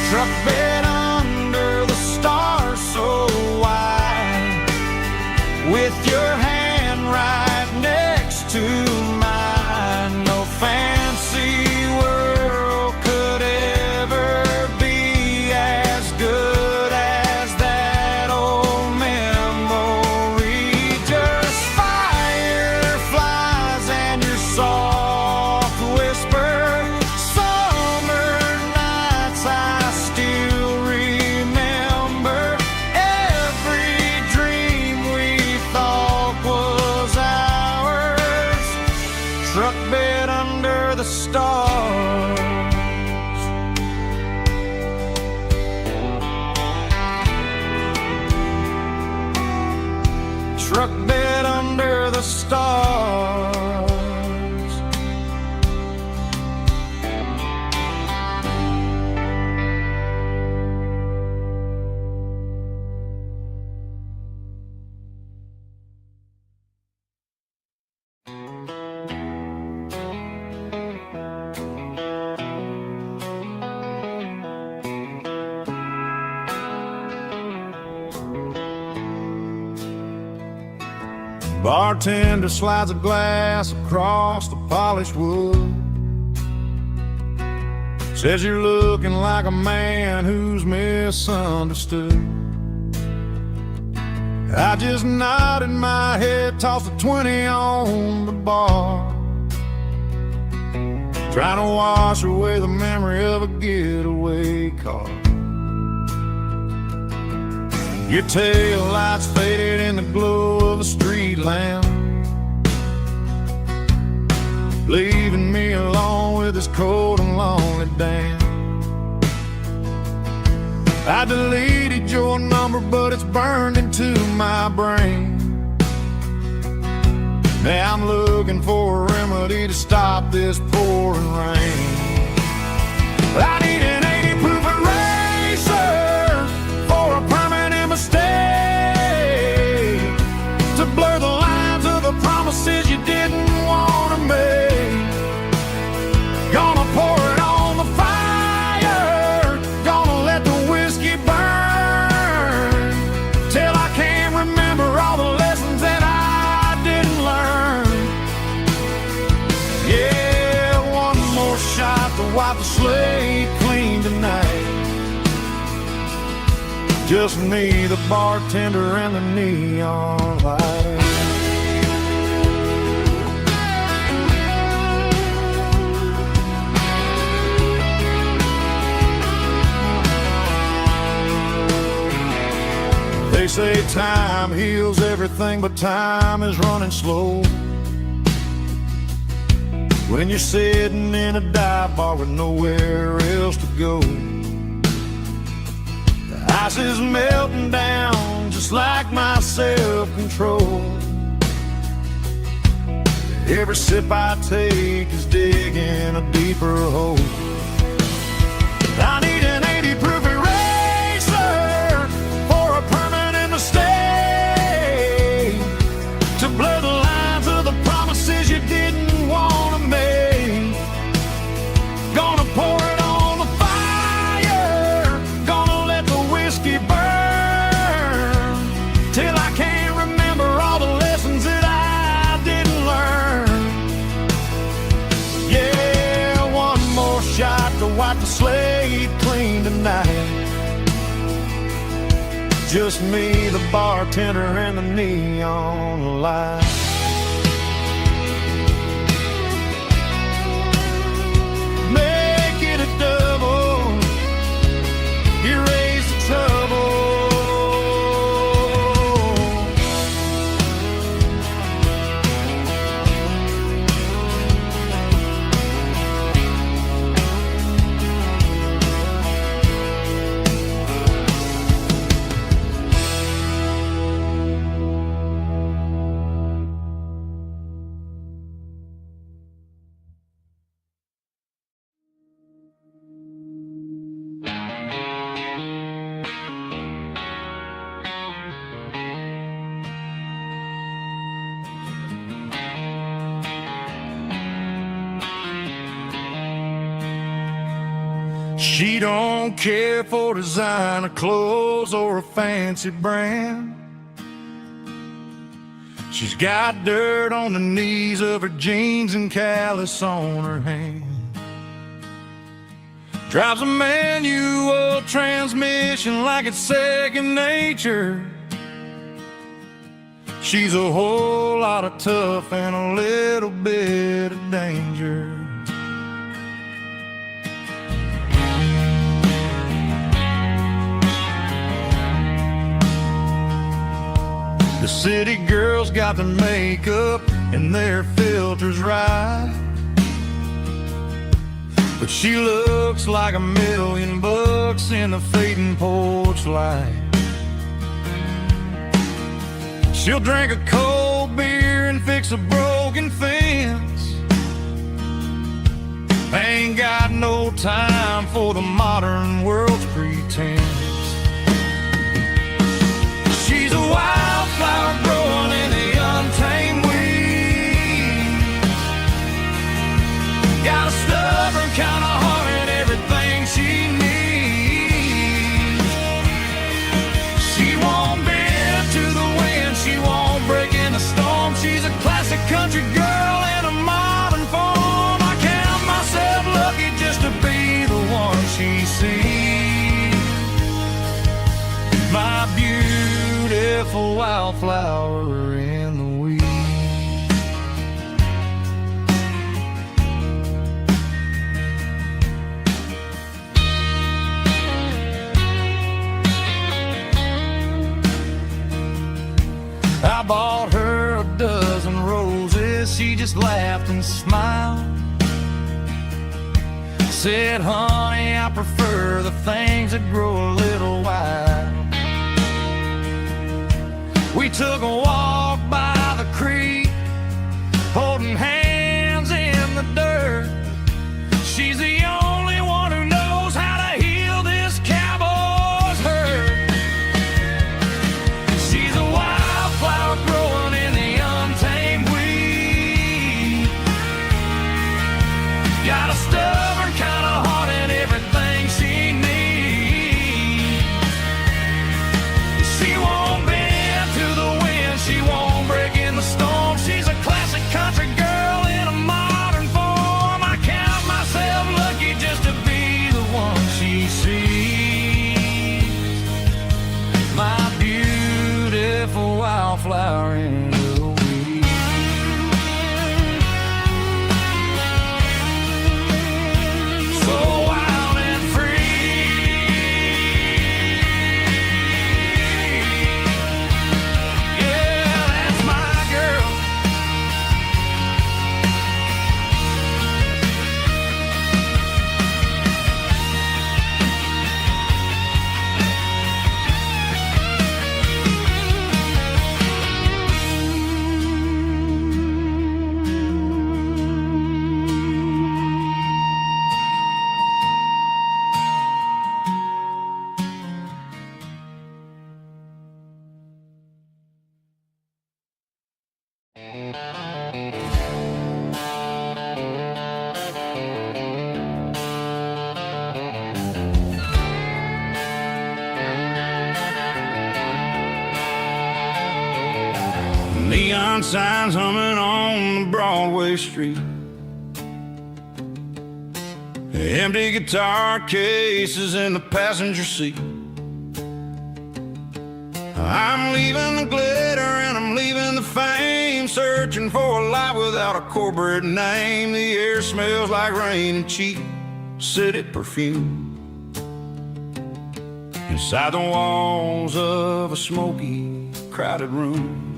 Truck bed under the stars so wide, with your hand right next to mine. No fancy world could ever be as good as that old memory. Just fireflies and your soft whisper. Summer nights I still remember. Every dream we thought was ours. Truck bed under the stars. Truck bed under the stars. Bartender slides a glass across the polished wood, says you're looking like a man who's misunderstood. I just nodded my head, tossed a 20 on the bar, trying to wash away the memory of a getaway car. Your tail lights faded in the glow of a street lamp, leaving me alone with this cold and lonely damn. I deleted your number, but it's burned into my brain. Now I'm looking for a remedy to stop this pouring rain. I need an 80 proof eraser for a permanent mistake, to blur the lines of the promises you didn't want to make. Gonna pour it on the fire, gonna let the whiskey burn, till I can't remember all the lessons that I didn't learn. Yeah, one more shot to wipe the slate clean tonight. Just me, the bartender, and the neon light. They say time heals everything, but time is running slow. When you're sitting in a dive bar with nowhere else to go, the ice is melting down just like my self-control. Every sip I take is digging a deeper hole. I need an 80 proof eraser for a permanent mistake, to blur the lines of the promises you didn't want to make. Gonna pour it on the fire, gonna let the whiskey burn, till I can't remember all the lessons that I didn't learn. Yeah, one more shot to wipe the slate clean tonight. Just me, the bartender, and the neon light. Make it a double, erase the trouble. She don't care for designer clothes or a fancy brand. She's got dirt on the knees of her jeans and callus on her hand. Drives a manual transmission like it's second nature. She's a whole lot of tough and a little bit of danger. The city girls got their makeup and their filters right, but she looks like $1,000,000 in the fading porch light. She'll drink a cold beer and fix a broken fence. Ain't got no time for the modern world's pretense. She's a wildflower growing in the untamed weeds. Got a stubborn kind of heart and everything she needs. She won't bend to the wind, she won't break in the storm. She's a classic country girl in a modern form. I count myself lucky just to be the one she sees. My beautiful wildflower in the weeds. I bought her a dozen roses, she just laughed and smiled. Said, honey, I prefer the things that grow a little wild. We took a walk by the creek, holding hands in the dirt. She's the only one who knows how to heal this cowboy's hurt. She's a wildflower growing in the untamed weed. Got a stubborn kind of heart and everything she needs. She won't bend to the wind, she won't break in the storm. She's a classic country girl in a modern form. I count myself lucky just to be the one she sees. My beautiful wildflower in the weeds. So wild and free. Yeah, that's my girl. neon signs humming on the Broadway street. Empty guitar cases in the passenger seat. I'm leaving the glitter and I'm leaving the fame, searching for a life without a corporate name. The air smells like rain and cheap city perfume. Inside the walls of a smoky, crowded room.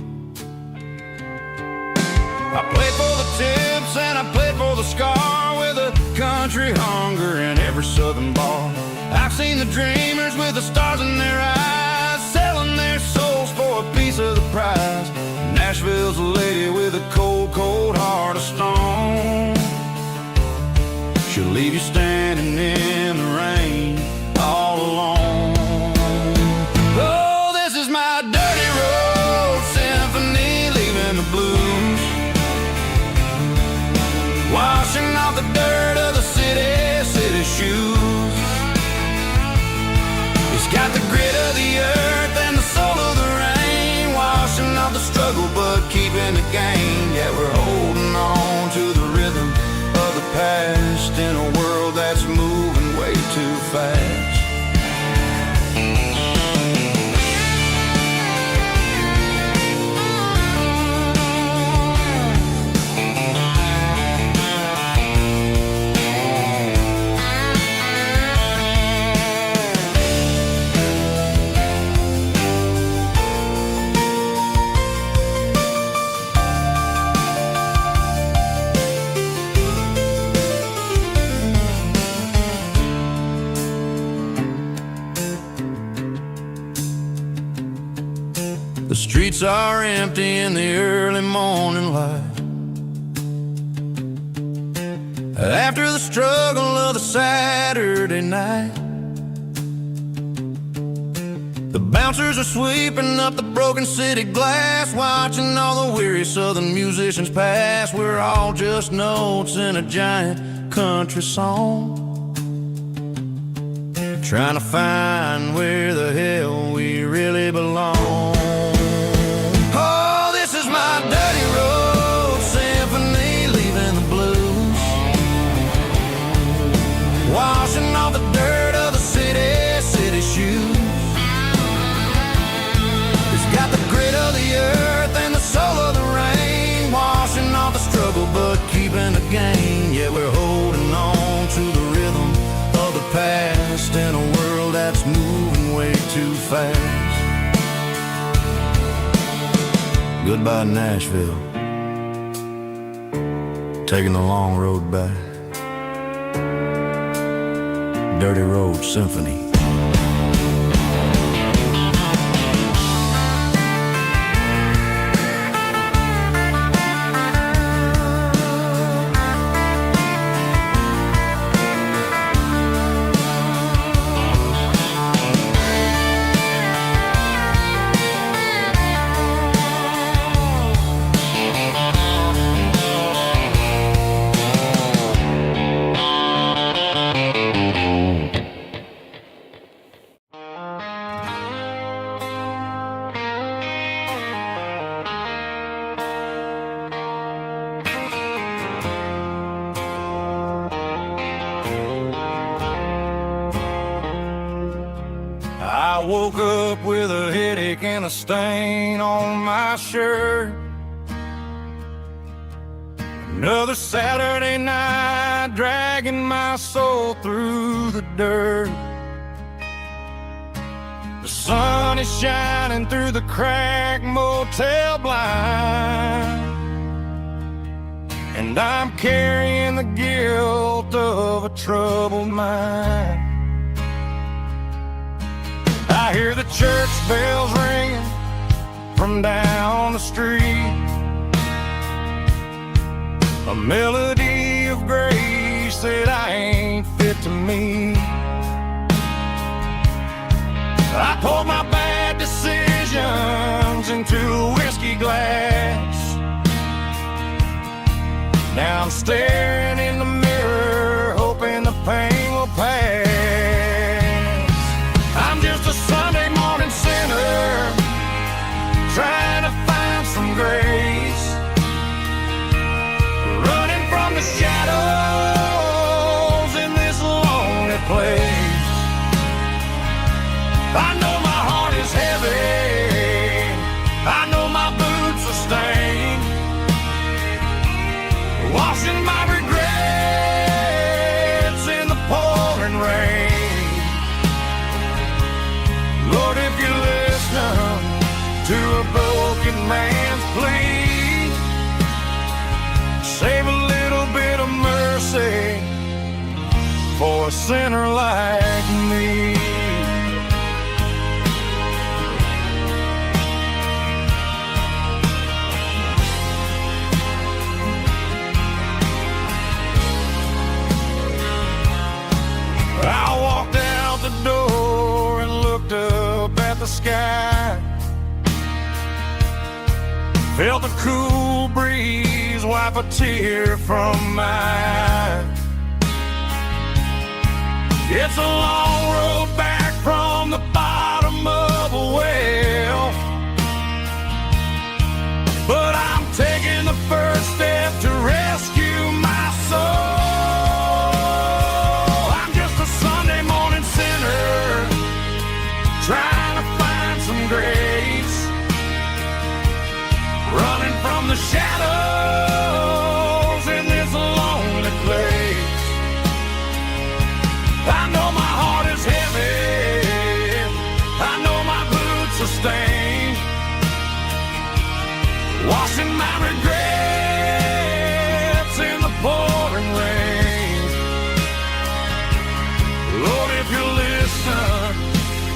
I played for the tips and I played for the scar, with a country hunger in every southern bar. I've seen the dreamers with the stars in their eyes, selling their souls for a piece of the prize. Nashville's a lady with a cold, cold heart of stone. She'll leave you standing in the rain all alone. Oh, this is my dirty road symphony, leaving the blues, washing off the dirt of the city shoes. It's got the grit of the earth and the soul of the rain, washing off the struggle but keeping the gain. Yeah, we're holding on to the rhythm of the past in a world that's moving way too fast. The streets are empty in the early morning light, after the struggle of the Saturday night. The bouncers are sweeping up the broken city glass, watching all the weary southern musicians pass. We're all just notes in a giant country song, trying to find where the hell we really belong. My dirty road symphony, leaving the blues, washing off the dirt of the city shoes. It's got the grit of the earth and the soul of the rain, washing off the struggle but keeping the gain. Yeah, we're holding on to the rhythm of the past in a world that's moving way too fast. Goodbye, Nashville, taking the long road back. Dirty Road Symphony. I woke up with a headache and a stain on my shirt. Another Saturday night, dragging my soul through the dirt. The sun is shining through the cracked motel blind, and I'm carrying the guilt of a troubled mind. I hear the church bells ringing from down the street, a melody of grace that I ain't fit to meet. I poured my bad decisions into a whiskey glass. Now I'm staring in the mirror, hoping the pain will pass. I'm just a Sunday morning sinner, trying to find some grace. man's plea. Save a little bit of mercy for a sinner like me. I walked out the door and looked up at the sky. Felt the cool breeze wipe a tear from my eye. It's a long road back from the bottom of a well, but I'm taking the first step to rescue my soul. I'm just a Sunday morning sinner trying to find some grace, running from the shadows in this lonely place. I know my heart is heavy, I know my boots are stained, washing my regrets in the pouring rain. Lord, if you listen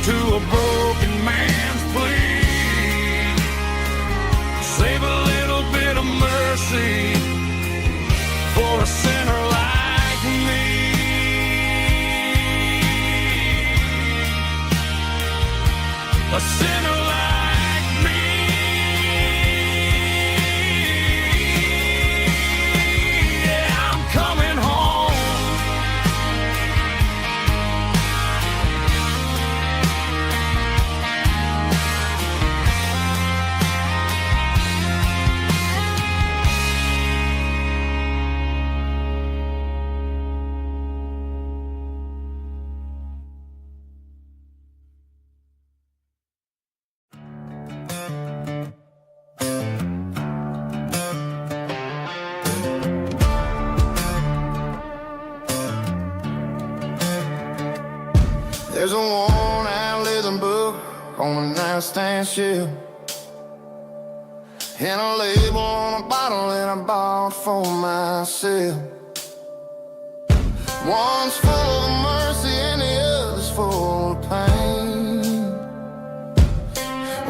to a broken man's plea, save a little bit of mercy for a sinner like me. A sinner like me. Yeah, I'm coming home. There's a worn-out leather book on a nightstand shelf, and a label on a bottle that I bought for myself. One's full of mercy and the other's full of pain.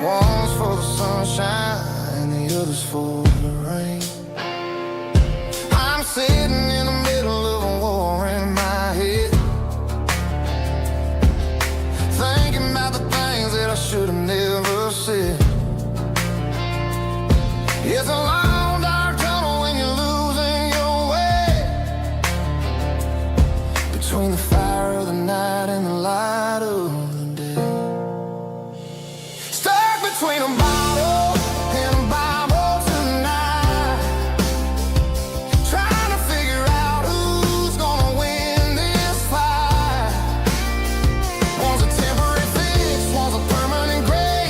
One's for the sunshine and the other's for the rain. I'm sitting in the middle of a war in my head, thinking about the things that I should have never said. It's a long dark tunnel when you're losing your way, between the fire of the night and the light of the day. Stuck between a bottle and a Bible tonight, trying to figure out who's gonna win this fight. One's a temporary fix, one's a permanent grave.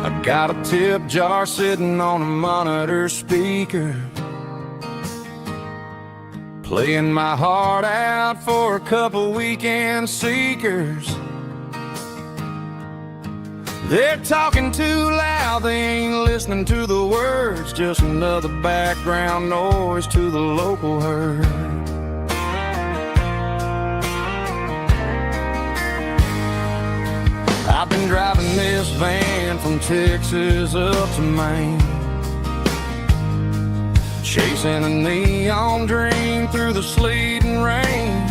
I got a tip jar sitting on a monitor speaker, playing my heart out for a couple weekend seekers. They're talking too loud, they ain't listening to the words, just another background noise to the local herd. I've been driving this van from Texas up to Maine, chasing a neon dream through the sleet and rain.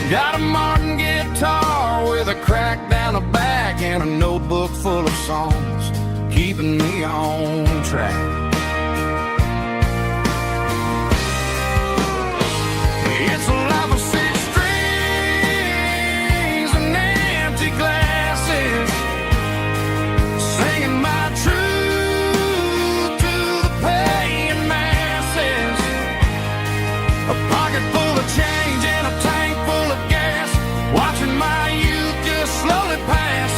Got a Martin guitar with a crack down the back and a notebook full of songs, keeping me on track. It's a life of six strings and empty glasses, singing my truth to the paying masses. A pocket full of change and a tank full of gas, watching my youth just slowly pass.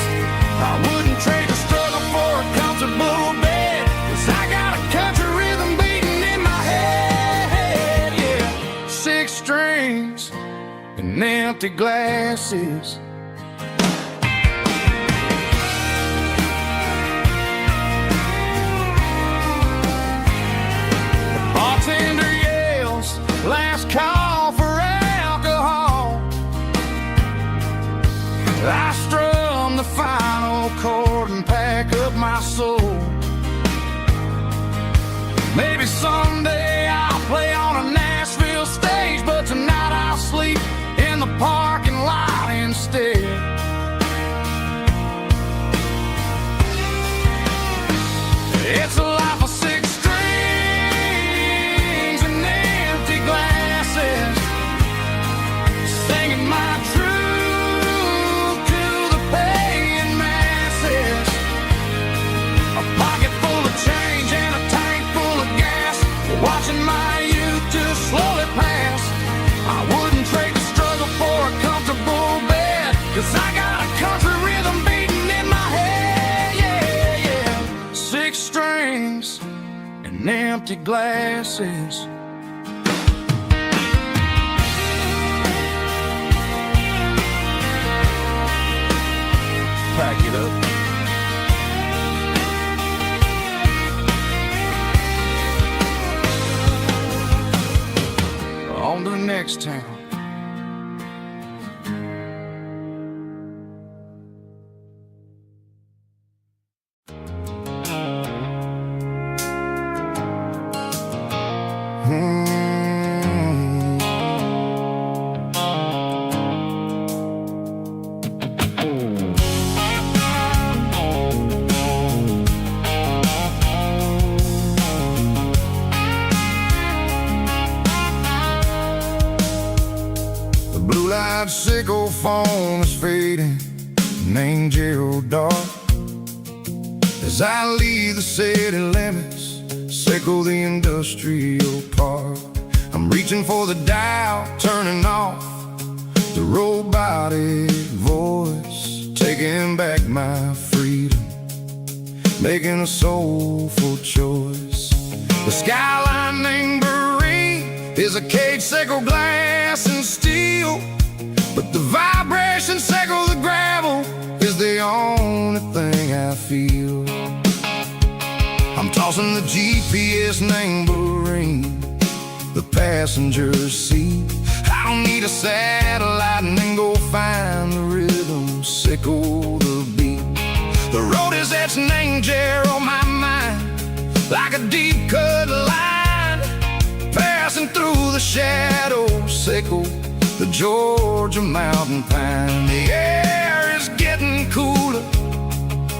I wouldn't trade the struggle for a comfortable bed, 'cause I got a country rhythm beating in my head, yeah. Six strings and empty glasses. The bartender yells, last call for alcohol. I strum the final chord and pack up my soul. Maybe someday I'll play on a Nashville stage, but tonight I'll sleep in the parking lot instead. It's a life of six strings and empty glasses, singing my truth to the paying masses. A pocket full of change and a tank full of gas, watching my youth just slowly pass. I wouldn't trade the struggle for a comfortable bed, 'cause I got a country rhythm beating in my head, yeah, yeah. Six strings and empty glasses. Pack it up. On to the next town. Sickle phone is fading, named Gerald dark. As I leave the city limits, sickle the industrial park. I'm reaching for the dial, turning off the robotic voice, taking back my freedom, making a soulful choice. The skyline named Marine is a cage, sickle glass and steel, but the vibration sickle the gravel is the only thing I feel. I'm tossing the GPS named Marine, the passenger's seat. I don't need a satellite and then go find the rhythm, sickle the beat. The road is etched named Jer on my mind, like a deep cut line, passing through the shadows, sickle the Georgia mountain pine. The air is getting cooler,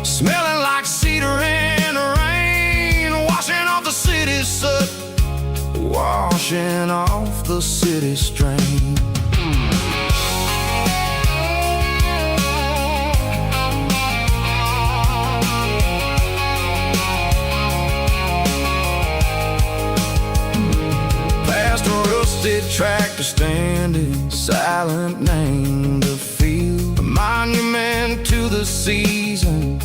smelling like cedar in the rain, washing off the city's soot, washing off the city strain. Tractor standing silent, named the field, a monument to the the seasons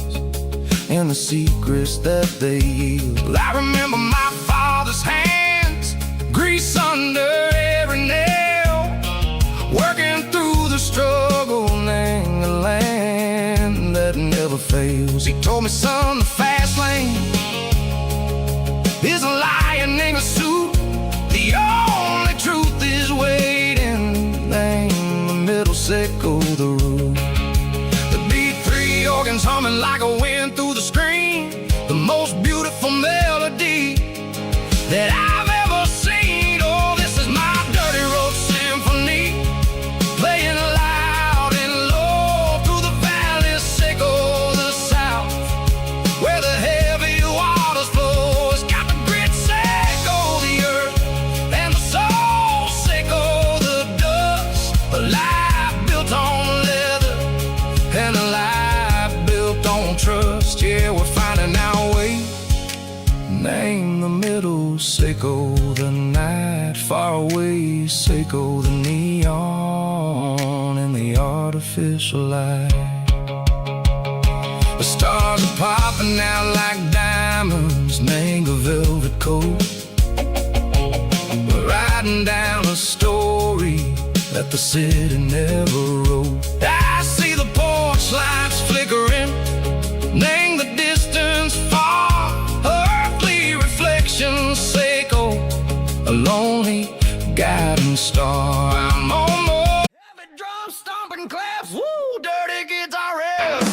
and the secrets that they yield. I remember my father's hands, grease under every nail, working through the struggle, name the land that never fails. He told me, son, the fast lane is a lion in a suit. The only truth is waiting. Name the middle, sickle the root. The beat, three organs humming like a wind through the screen. The most beautiful melody that I've ever seen. Oh, this is my dirty road symphony, playing loud and low through the valleys, sickle the south, where the heavy waters flow. It's got the grit, sickle the earth, and the soul, sickle the dust. A life built on leather and a life built on trust. Yeah, we're finding our way. Name the middle, sickle the night, far away, sickle the neon and the artificial light. The stars are popping out like diamonds, mango velvet coat. We're riding down a story that the city never wrote. I see the porch lights flickering, name the distance far, earthly reflections, sickle a lonely guiding star. I'm on more heavy drum stomping claps, woo, dirty guitar riffs.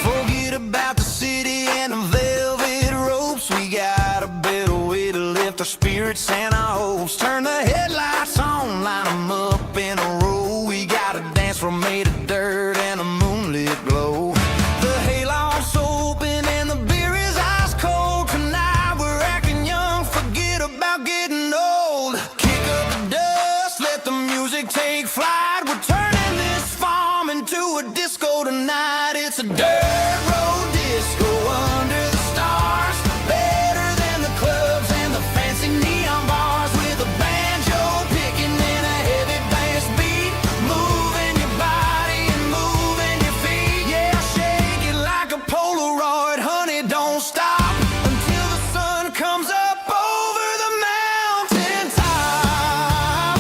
Forget about the city and the velvet ropes. We got a better way to lift our spirits and our hopes. Turn the headlights on, line them up in a row. We got a dance floor made of dirt and a moonlit glow. The hayloft's open and the beer is ice cold. Tonight we're acting young, forget about getting old. Kick up the dust, let the music take flight. We're turning this farm into a disco tonight. It's a dirt road disco under the stars, better than the clubs and the fancy neon bars. With a banjo picking and a heavy bass beat, moving your body and moving your feet. Yeah, shake it like a Polaroid, honey, don't stop until the sun comes up over the mountain top.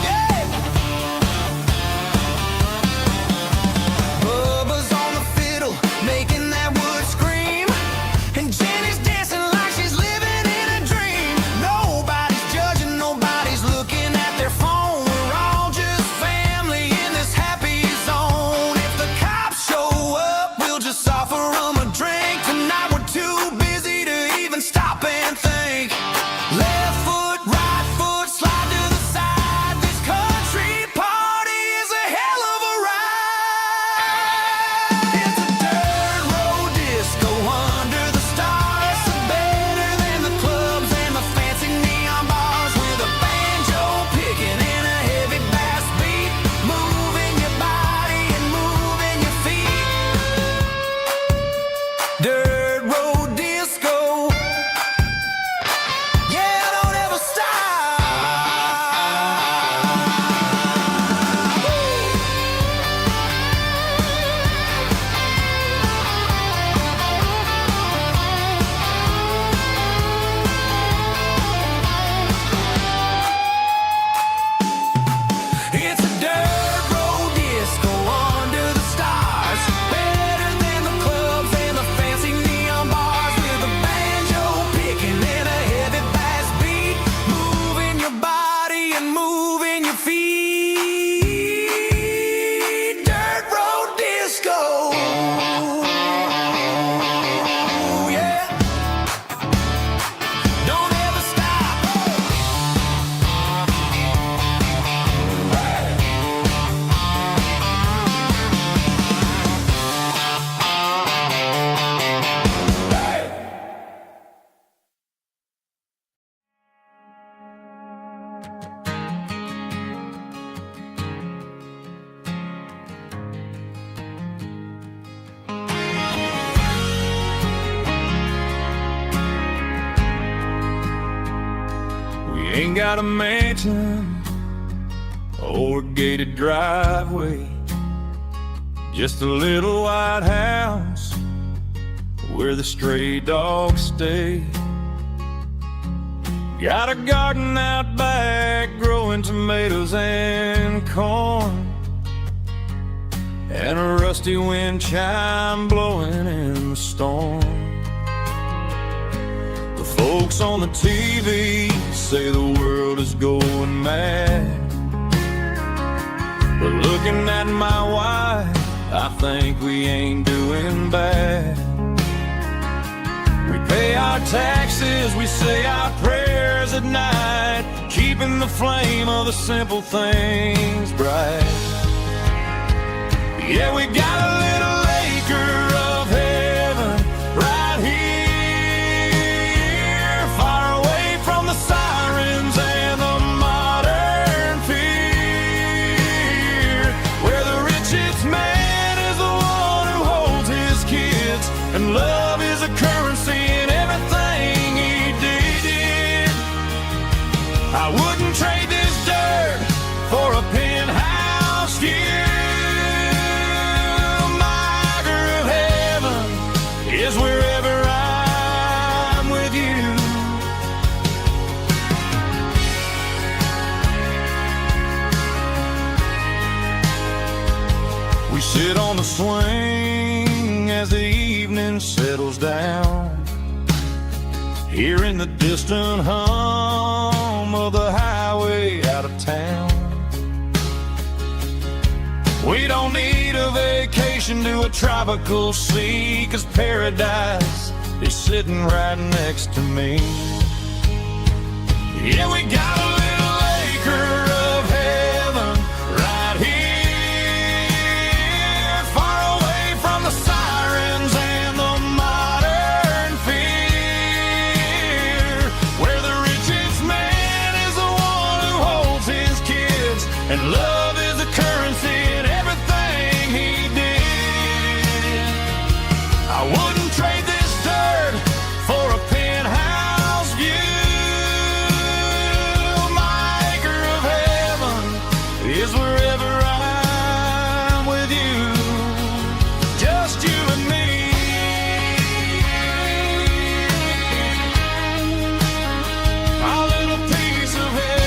Yeah. Bubba's Ain't got a mansion or a gated driveway, just a little white house where the stray dogs stay. Got a garden out back growing tomatoes and corn, and a rusty wind chime blowing in the storm. The folks on the TV say the world is going mad, but looking at my wife, I think we ain't doing bad. We pay our taxes, we say our prayers at night, keeping the flame of the simple things bright. Yeah, we got a little acre of heaven right here, far away from the sirens and the modern fear, where the richest man is the one who holds his kids, and love is a currency in everything he did. I wouldn't trade this dirt for a penthouse view. Is wherever I'm with you. We sit on the swing as the evening settles down, hearing the distant hum of the highway out of town. We don't need a vacation to a tropical sea, 'cause paradise is sitting right next to me. Yeah, we got a little acre of heaven right here, far away from the sirens and the modern fear, where the richest man is the one who holds his kids, and love is a currency in everything he did. I wouldn't trade this dirt for a penthouse view. My acre of heaven is wherever I'm with you, just you and me. Our little piece of heaven.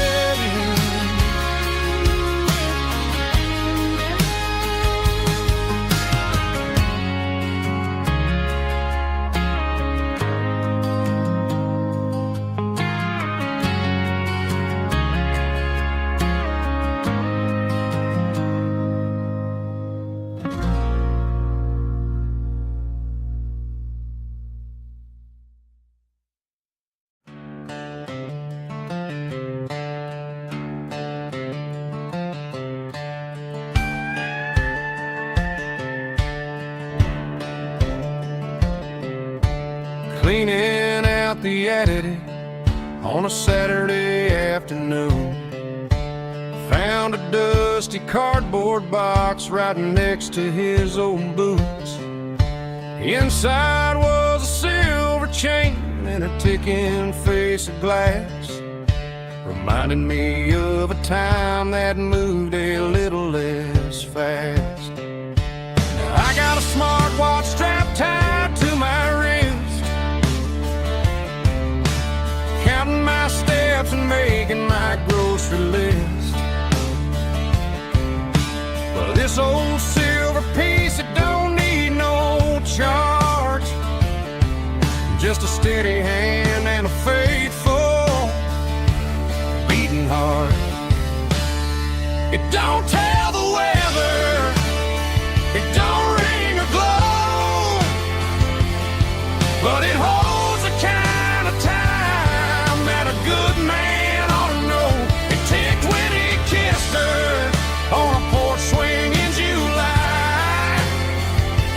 Cleaning out the attic on a Saturday afternoon, found a dusty cardboard box right next to his old boots. Inside was a silver chain and a ticking face of glass, reminding me of a time that moved a little less fast. Now I got a smartwatch strapped tied to my wrist, counting my steps and making my grocery list. But this old silver piece, it don't need no charge, just a steady hand and a faithful beating heart. It don't tell the weather, it don't ring or glow, but it holds the kind of time that a good man ought to know. It ticked when he kissed her on a porch swing in July.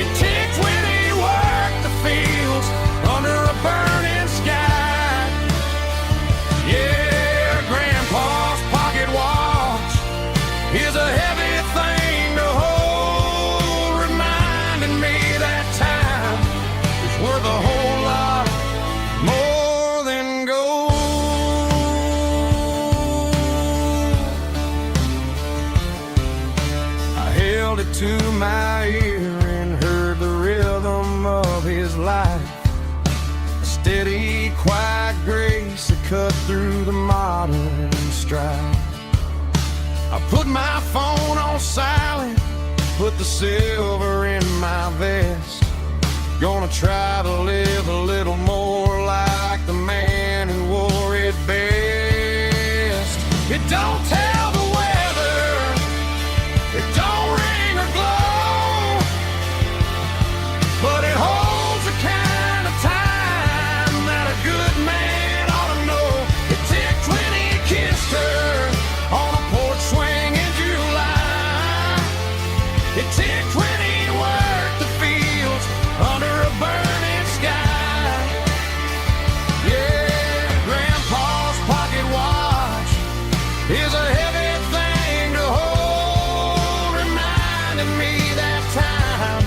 It ticked when he worked the fields under a burning sky. Yeah, Grandpa's pocket watch is a quiet grace that cut through the modern stride. I put my phone on silent, put the silver in my vest. Gonna try to live a little more like the man who wore it best. It don't tell the weather, it don't ring or glow, but it holds the kind of time that a good man ought to know. It ticked when he kissed her on a porch swing in July. It ticked when he worked the fields under a burning sky. Yeah, Grandpa's pocket watch is a heavy thing to hold, reminding me that time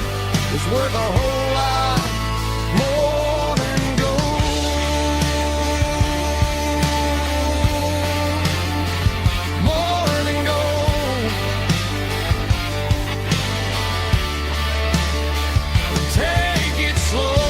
is worth a whole lot more than gold. More than gold. Take it slow.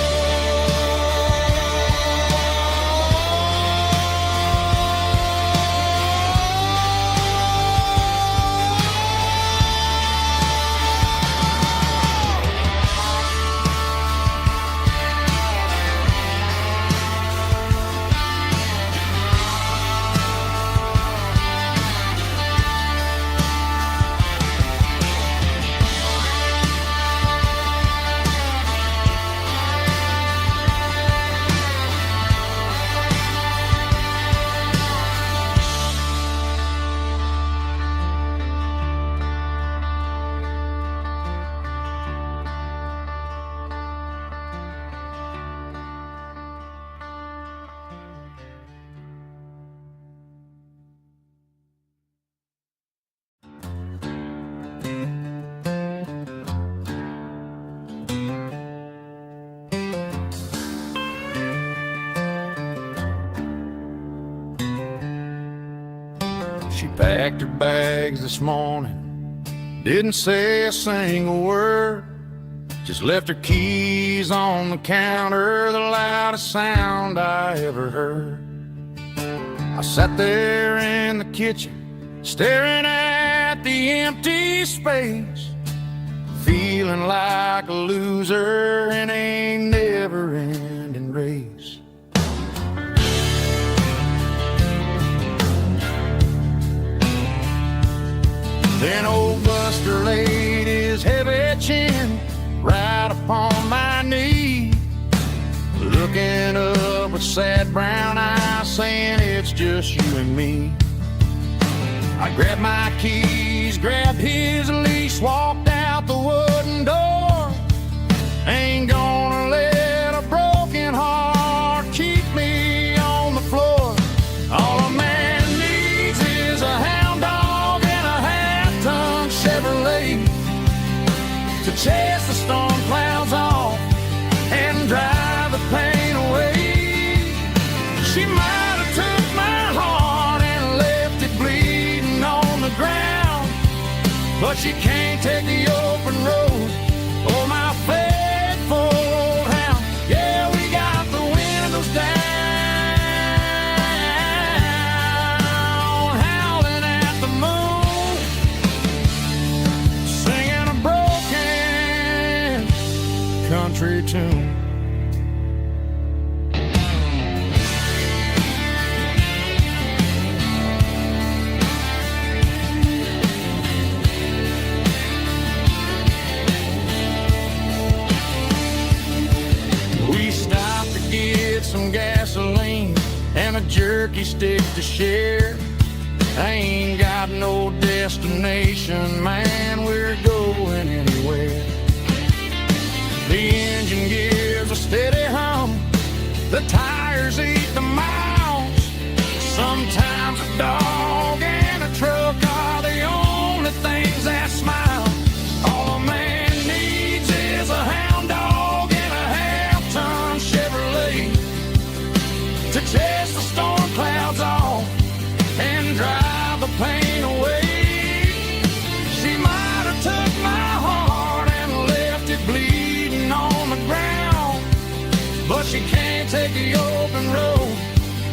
She packed her bags this morning, didn't say a single word, just left her keys on the counter, the loudest sound I ever heard. I sat there in the kitchen, staring at the empty space, feeling like a loser in a never-ending race. Then old Buster laid his heavy chin right upon my knee, looking up with sad brown eyes, saying it's just you and me. I grabbed my keys, grabbed his leash, walked out the wooden door. Ain't gonna let a broken heart keep me on the floor. All a man needs is a hound dog and a half-ton Chevrolet to chase the storm clouds off and drive the pain away. She might have took my heart and left it bleeding on the ground, but she can't take the open road or my faithful old hound. Yeah, we got the windows down, howling at the moon, singing a broken country tune. We stopped to get some gasoline and a jerky stick to share. I ain't got no destination, man, we're going anywhere. The engine gives a steady hum, the tires eat the miles. Sometimes a dog and a truck are the only things that smile. All a man needs is a hound dog and a half-ton Chevrolet to chase the storm clouds off and drive the pain away. She might have took my heart and left it bleeding on the ground, but she can't take the open road.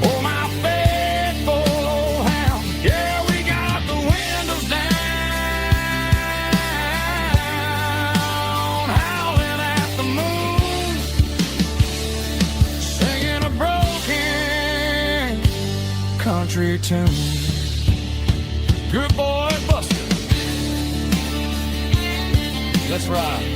Oh, my faithful old hound. Yeah, we got the windows down, howling at the moon, singing a broken country tune. Good boy, Buster. Let's ride.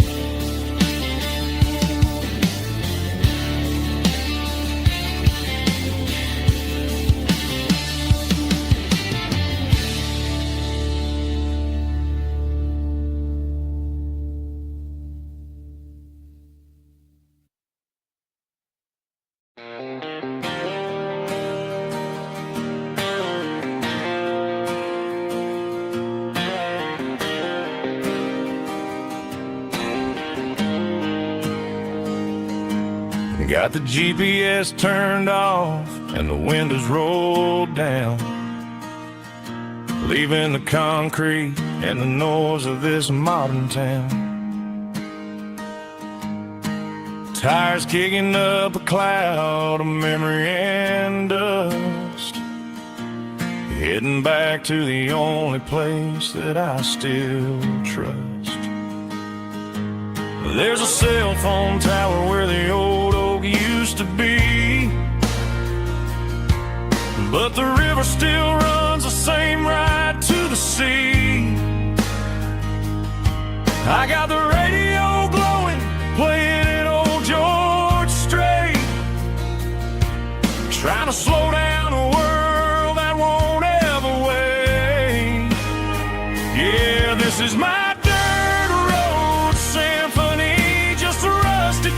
Got the GPS turned off and the windows rolled down, leaving the concrete and the noise of this modern town. Tires kicking up a cloud of memory and dust, heading back to the only place that I still trust. There's a cell phone tower where the old oak used to be, but the river still runs the same right to the sea. I got the radio glowing, playing an old George Strait, trying to slow down a world that won't ever wait. Yeah, this is my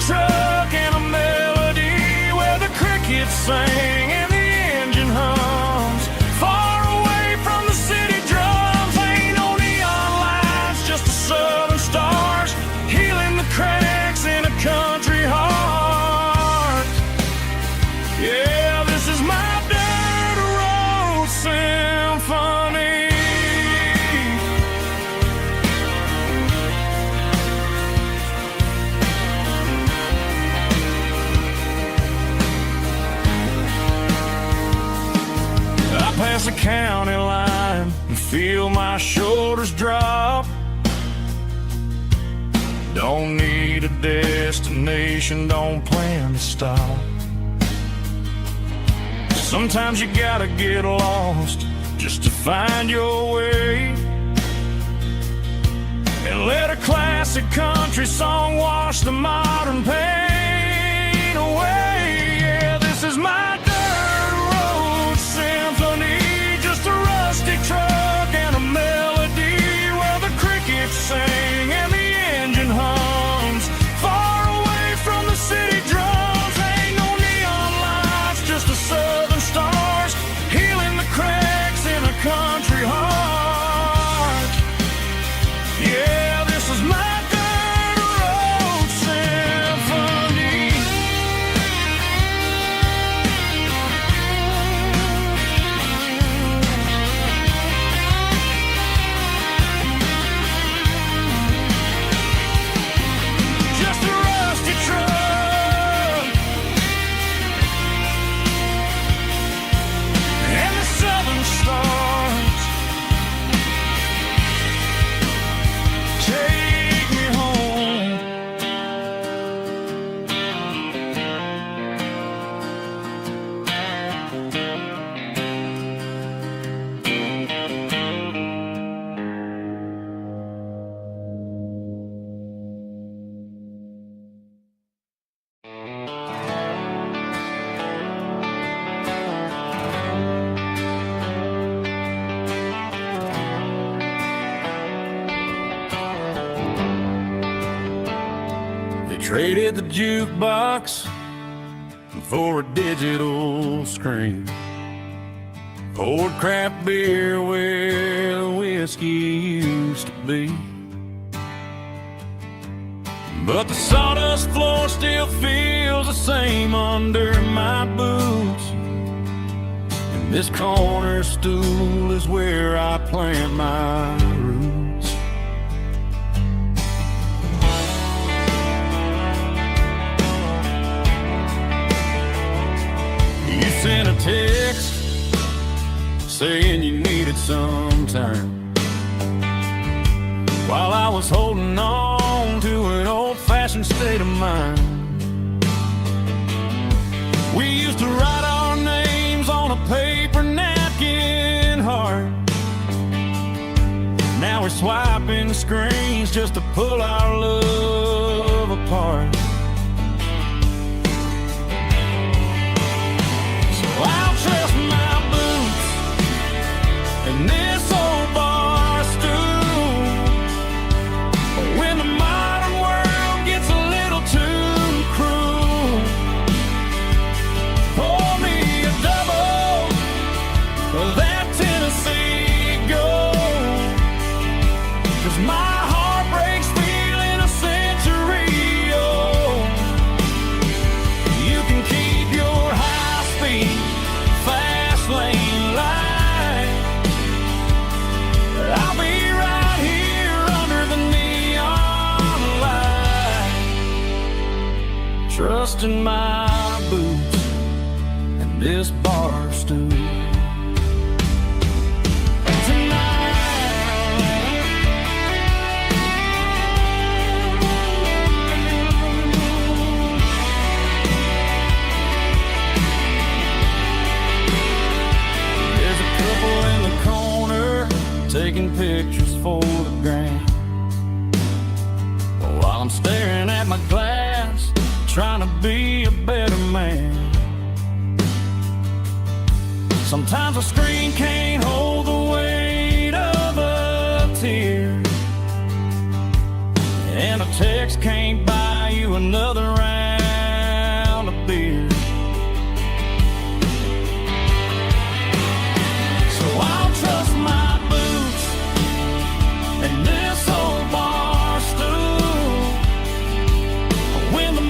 truck and a melody where the crickets sing and the engine hums, far away from the city drums. Ain't no neon lights, just the southern stars healing the cracks in a country heart. Yeah, this is my dirt road symphony. Past the county line and feel my shoulders drop. Don't need a destination, don't plan to stop. Sometimes you gotta get lost just to find your way, and let a classic country song wash the modern pain away. Yeah, this is my truck and a melody where the crickets sing and the engine hums, far away from the city drums. Ain't no neon lights, just the southern stars healing the cracks in a country heart. Yeah, this is my dirt road symphony. Traded the jukebox for a digital screen, poured craft beer where the whiskey used to be. But the sawdust floor still feels the same under my boots, and this corner stool is where I plant my roots. text saying you needed some time, while I was holding on to an old-fashioned state of mind. We used to write our names on a paper napkin heart. Now we're swiping screens just to pull our love apart. So I'll trust my boots and this old bar stool. When the modern world gets a little too cruel, pour me a double of that Tennessee Gold, 'cause my heart breaks feeling a century old. You can keep your high-speed, fast lane light, but I'll be right here under the neon light, trusting my boots and this bar stool. Taking pictures for the gram, while I'm staring at my glass, trying to be a better man. Sometimes a screen can't hold the weight of a tear, and a text can't buy you another round of beer. So I'll trust my and this old bar stool when the